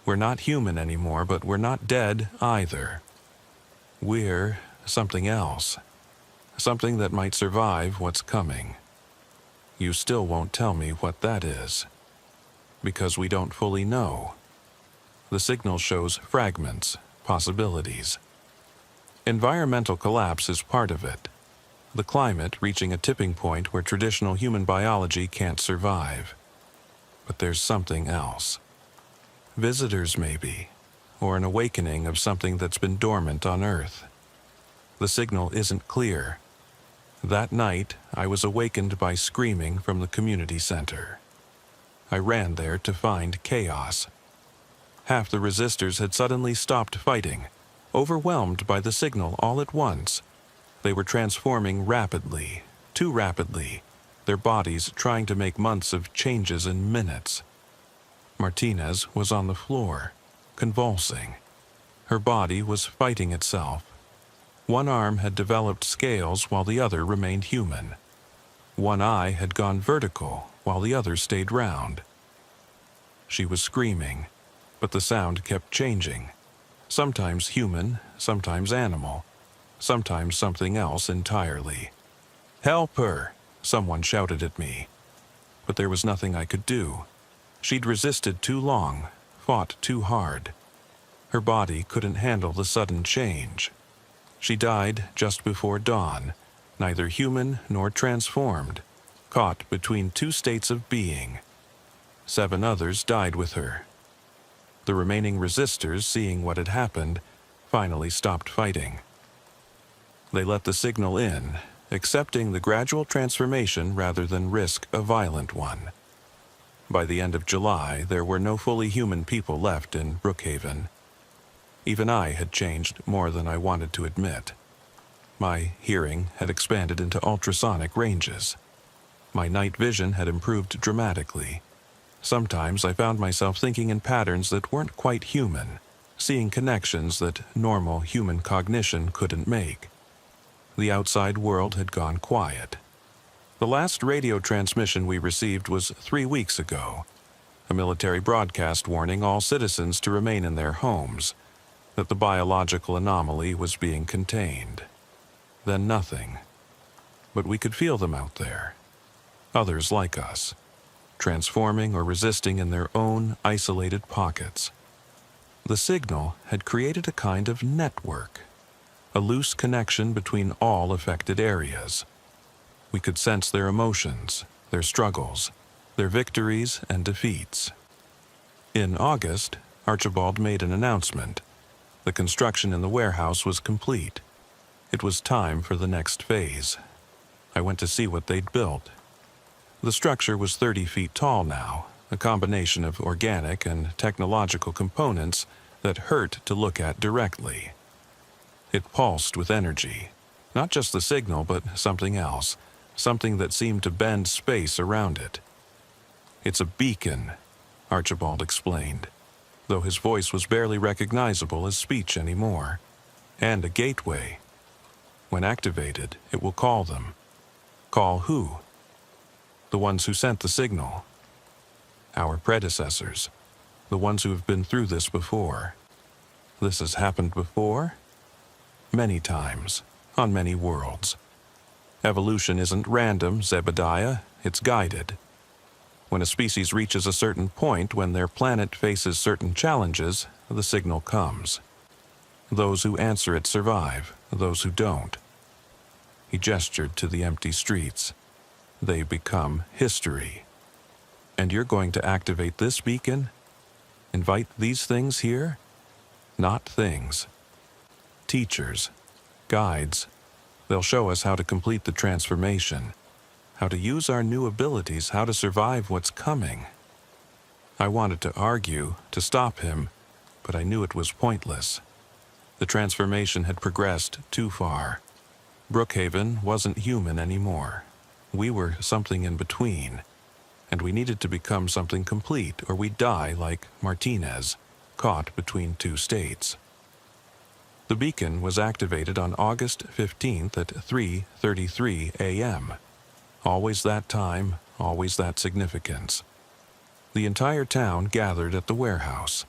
"We're not human anymore, but we're not dead either. We're something else, something that might survive what's coming. You still won't tell me what that is, because we don't fully know. The signal shows fragments, possibilities. Environmental collapse is part of it. The climate reaching a tipping point where traditional human biology can't survive. But there's something else. Visitors, maybe, or an awakening of something that's been dormant on Earth. The signal isn't clear. That night, I was awakened by screaming from the community center. I ran there to find chaos. Half the resistors had suddenly stopped fighting, overwhelmed by the signal all at once. They were transforming rapidly, too rapidly, their bodies trying to make months of changes in minutes. Martinez was on the floor, convulsing. Her body was fighting itself. One arm had developed scales while the other remained human. One eye had gone vertical while the other stayed round. She was screaming, but the sound kept changing. Sometimes human, sometimes animal, sometimes something else entirely. "Help her!" someone shouted at me. But there was nothing I could do. She'd resisted too long, fought too hard. Her body couldn't handle the sudden change. She died just before dawn, neither human nor transformed, caught between two states of being. 7 others died with her. The remaining resistors, seeing what had happened, finally stopped fighting. They let the signal in, accepting the gradual transformation rather than risk a violent one. By the end of July, there were no fully human people left in Brookhaven. Even I had changed more than I wanted to admit. My hearing had expanded into ultrasonic ranges. My night vision had improved dramatically. Sometimes I found myself thinking in patterns that weren't quite human, seeing connections that normal human cognition couldn't make. The outside world had gone quiet. The last radio transmission we received was 3 weeks ago, a military broadcast warning all citizens to remain in their homes, that the biological anomaly was being contained. Then nothing. But we could feel them out there. Others like us, transforming or resisting in their own isolated pockets. The signal had created a kind of network, a loose connection between all affected areas. We could sense their emotions, their struggles, their victories and defeats. In August, Archibald made an announcement. The construction in the warehouse was complete. It was time for the next phase. I went to see what they'd built. The structure was 30 feet tall now, a combination of organic and technological components that hurt to look at directly. It pulsed with energy, not just the signal, but something else, something that seemed to bend space around it. "It's a beacon," Archibald explained, though his voice was barely recognizable as speech anymore, "and a gateway. When activated, it will call them." "Call who?" "The ones who sent the signal. Our predecessors, the ones who have been through this before." "This has happened before?" "Many times, on many worlds. Evolution isn't random, Zebediah, it's guided. When a species reaches a certain point, when their planet faces certain challenges, the signal comes. Those who answer it survive, those who don't." He gestured to the empty streets. "They become history. And you're going to activate this beacon? Invite these things here? Not things. Teachers, guides. They'll show us how to complete the transformation, how to use our new abilities, how to survive what's coming." I wanted to argue, to stop him, but I knew it was pointless. The transformation had progressed too far. Brookhaven wasn't human anymore. We were something in between, and we needed to become something complete, or we'd die like Martinez, caught between two states. The beacon was activated on August 15th at 3:33 a.m. Always that time, always that significance. The entire town gathered at the warehouse.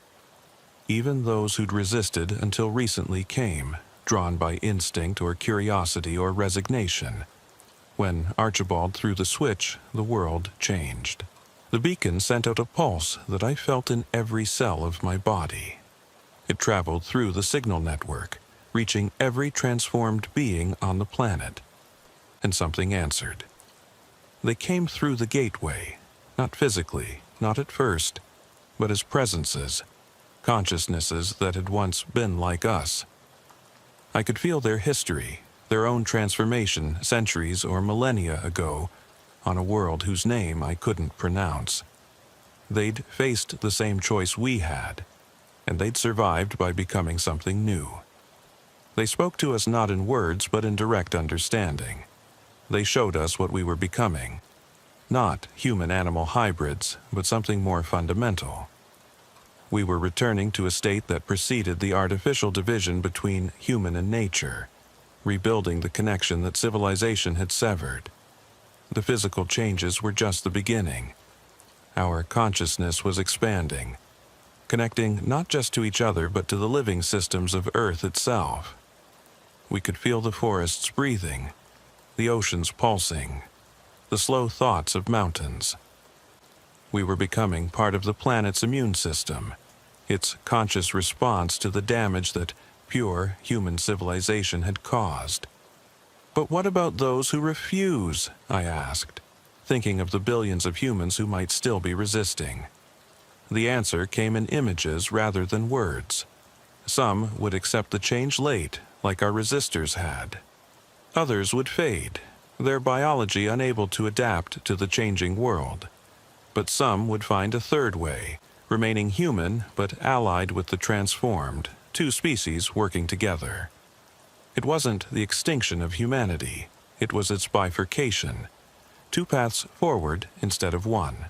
Even those who'd resisted until recently came, drawn by instinct or curiosity or resignation. When Archibald threw the switch, the world changed. The beacon sent out a pulse that I felt in every cell of my body. It traveled through the signal network, reaching every transformed being on the planet. And something answered. They came through the gateway, not physically, not at first, but as presences, consciousnesses that had once been like us. I could feel their history, their own transformation centuries or millennia ago on a world whose name I couldn't pronounce. They'd faced the same choice we had, and they'd survived by becoming something new. They spoke to us not in words but in direct understanding. They showed us what we were becoming. Not human-animal hybrids, but something more fundamental. We were returning to a state that preceded the artificial division between human and nature, rebuilding the connection that civilization had severed. The physical changes were just the beginning. Our consciousness was expanding, connecting not just to each other but to the living systems of Earth itself. We could feel the forests breathing, the oceans pulsing, the slow thoughts of mountains. We were becoming part of the planet's immune system, its conscious response to the damage that pure human civilization had caused. But what about those who refuse? I asked, thinking of the billions of humans who might still be resisting. The answer came in images rather than words. Some would accept the change late, like our resistors had. Others would fade, their biology unable to adapt to the changing world. But some would find a third way, remaining human but allied with the transformed, two species working together. It wasn't the extinction of humanity, it was its bifurcation, two paths forward instead of one.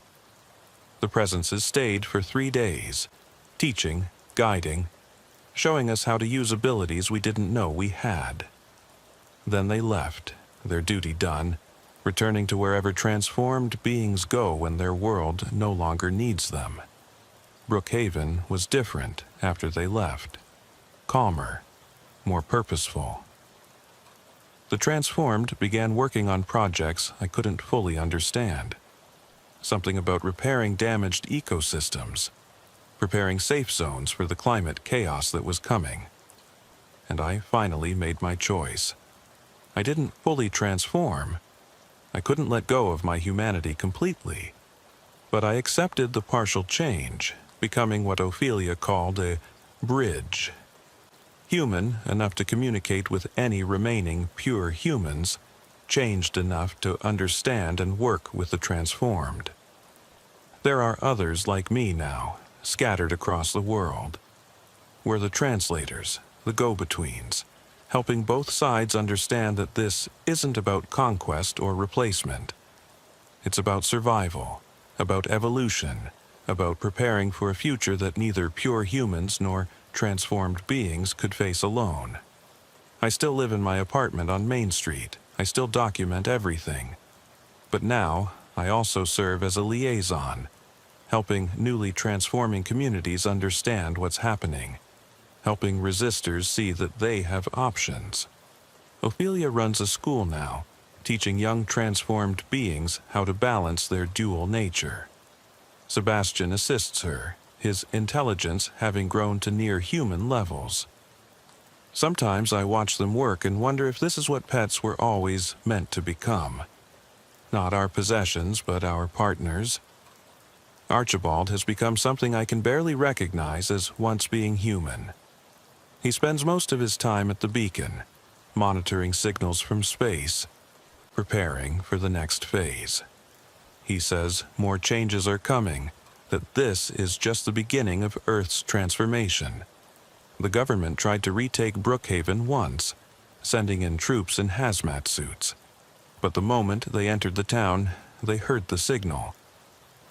The presences stayed for 3 days, teaching, guiding, showing us how to use abilities we didn't know we had. Then they left, their duty done, returning to wherever transformed beings go when their world no longer needs them. Brookhaven was different after they left. Calmer, more purposeful. The transformed began working on projects I couldn't fully understand. Something about repairing damaged ecosystems, preparing safe zones for the climate chaos that was coming. And I finally made my choice. I didn't fully transform. I couldn't let go of my humanity completely. But I accepted the partial change, becoming what Ophelia called a bridge. Human enough to communicate with any remaining pure humans, changed enough to understand and work with the transformed. There are others like me now, scattered across the world. We're the translators, the go-betweens, helping both sides understand that this isn't about conquest or replacement. It's about survival, about evolution, about preparing for a future that neither pure humans nor transformed beings could face alone. I still live in my apartment on Main Street. I still document everything. But now, I also serve as a liaison, helping newly transforming communities understand what's happening, helping resistors see that they have options. Ophelia runs a school now, teaching young transformed beings how to balance their dual nature. Sebastian assists her, his intelligence having grown to near human levels. Sometimes I watch them work and wonder if this is what pets were always meant to become. Not our possessions, but our partners. Archibald has become something I can barely recognize as once being human. He spends most of his time at the beacon, monitoring signals from space, preparing for the next phase. He says more changes are coming, that this is just the beginning of Earth's transformation. The government tried to retake Brookhaven once, sending in troops in hazmat suits. But the moment they entered the town, they heard the signal.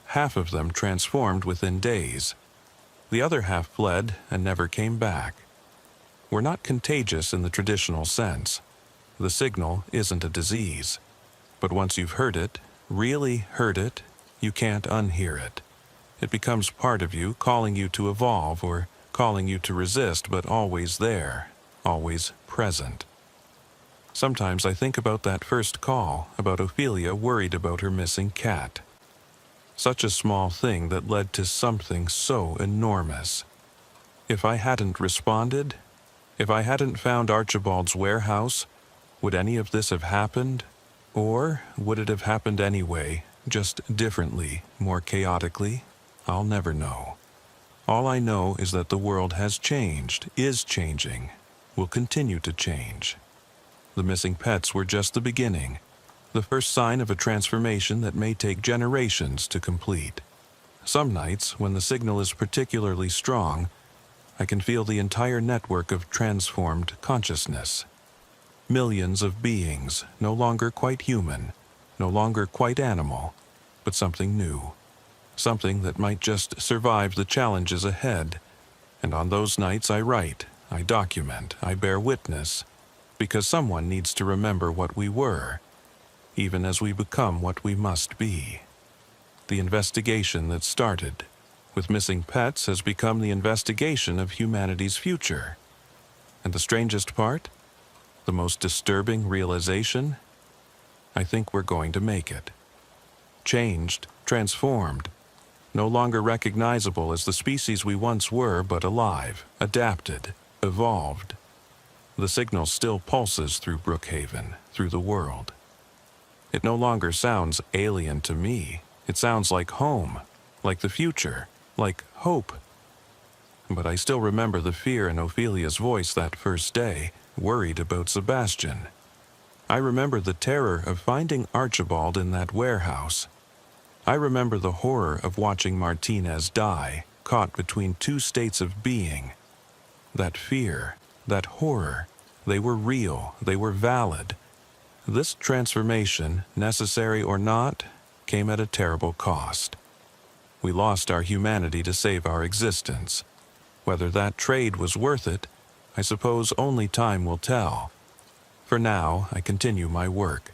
Half of them transformed within days. The other half fled and never came back. We're not contagious in the traditional sense. The signal isn't a disease. But once you've heard it, really heard it, you can't unhear it. It becomes part of you, calling you to evolve or calling you to resist, but always there, always present. Sometimes I think about that first call, about Ophelia worried about her missing cat. Such a small thing that led to something so enormous. If I hadn't responded, if I hadn't found Archibald's warehouse, would any of this have happened? Or would it have happened anyway, just differently, more chaotically? I'll never know. All I know is that the world has changed, is changing, will continue to change. The missing pets were just the beginning, the first sign of a transformation that may take generations to complete. Some nights, when the signal is particularly strong, I can feel the entire network of transformed consciousness. Millions of beings, no longer quite human, no longer quite animal, but something new. Something that might just survive the challenges ahead. And on those nights I write, I document, I bear witness, because someone needs to remember what we were, even as we become what we must be. The investigation that started with missing pets has become the investigation of humanity's future. And the strangest part? The most disturbing realization? I think we're going to make it. Changed, transformed, no longer recognizable as the species we once were, but alive, adapted, evolved. The signal still pulses through Brookhaven, through the world. It no longer sounds alien to me. It sounds like home, like the future, like hope. But I still remember the fear in Ophelia's voice that first day, worried about Sebastian. I remember the terror of finding Archibald in that warehouse. I remember the horror of watching Martinez die, caught between two states of being. That fear, that horror, they were real, they were valid. This transformation, necessary or not, came at a terrible cost. We lost our humanity to save our existence. Whether that trade was worth it, I suppose only time will tell. For now, I continue my work,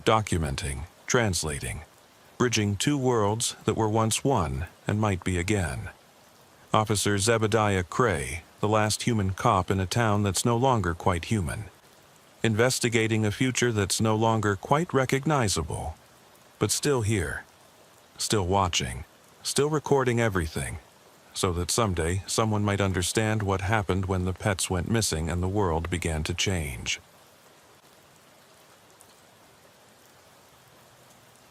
documenting, translating, bridging two worlds that were once one and might be again. Officer Zebediah Cray, the last human cop in a town that's no longer quite human. Investigating a future that's no longer quite recognizable, but still here, still watching, still recording everything, so that someday someone might understand what happened when the pets went missing and the world began to change.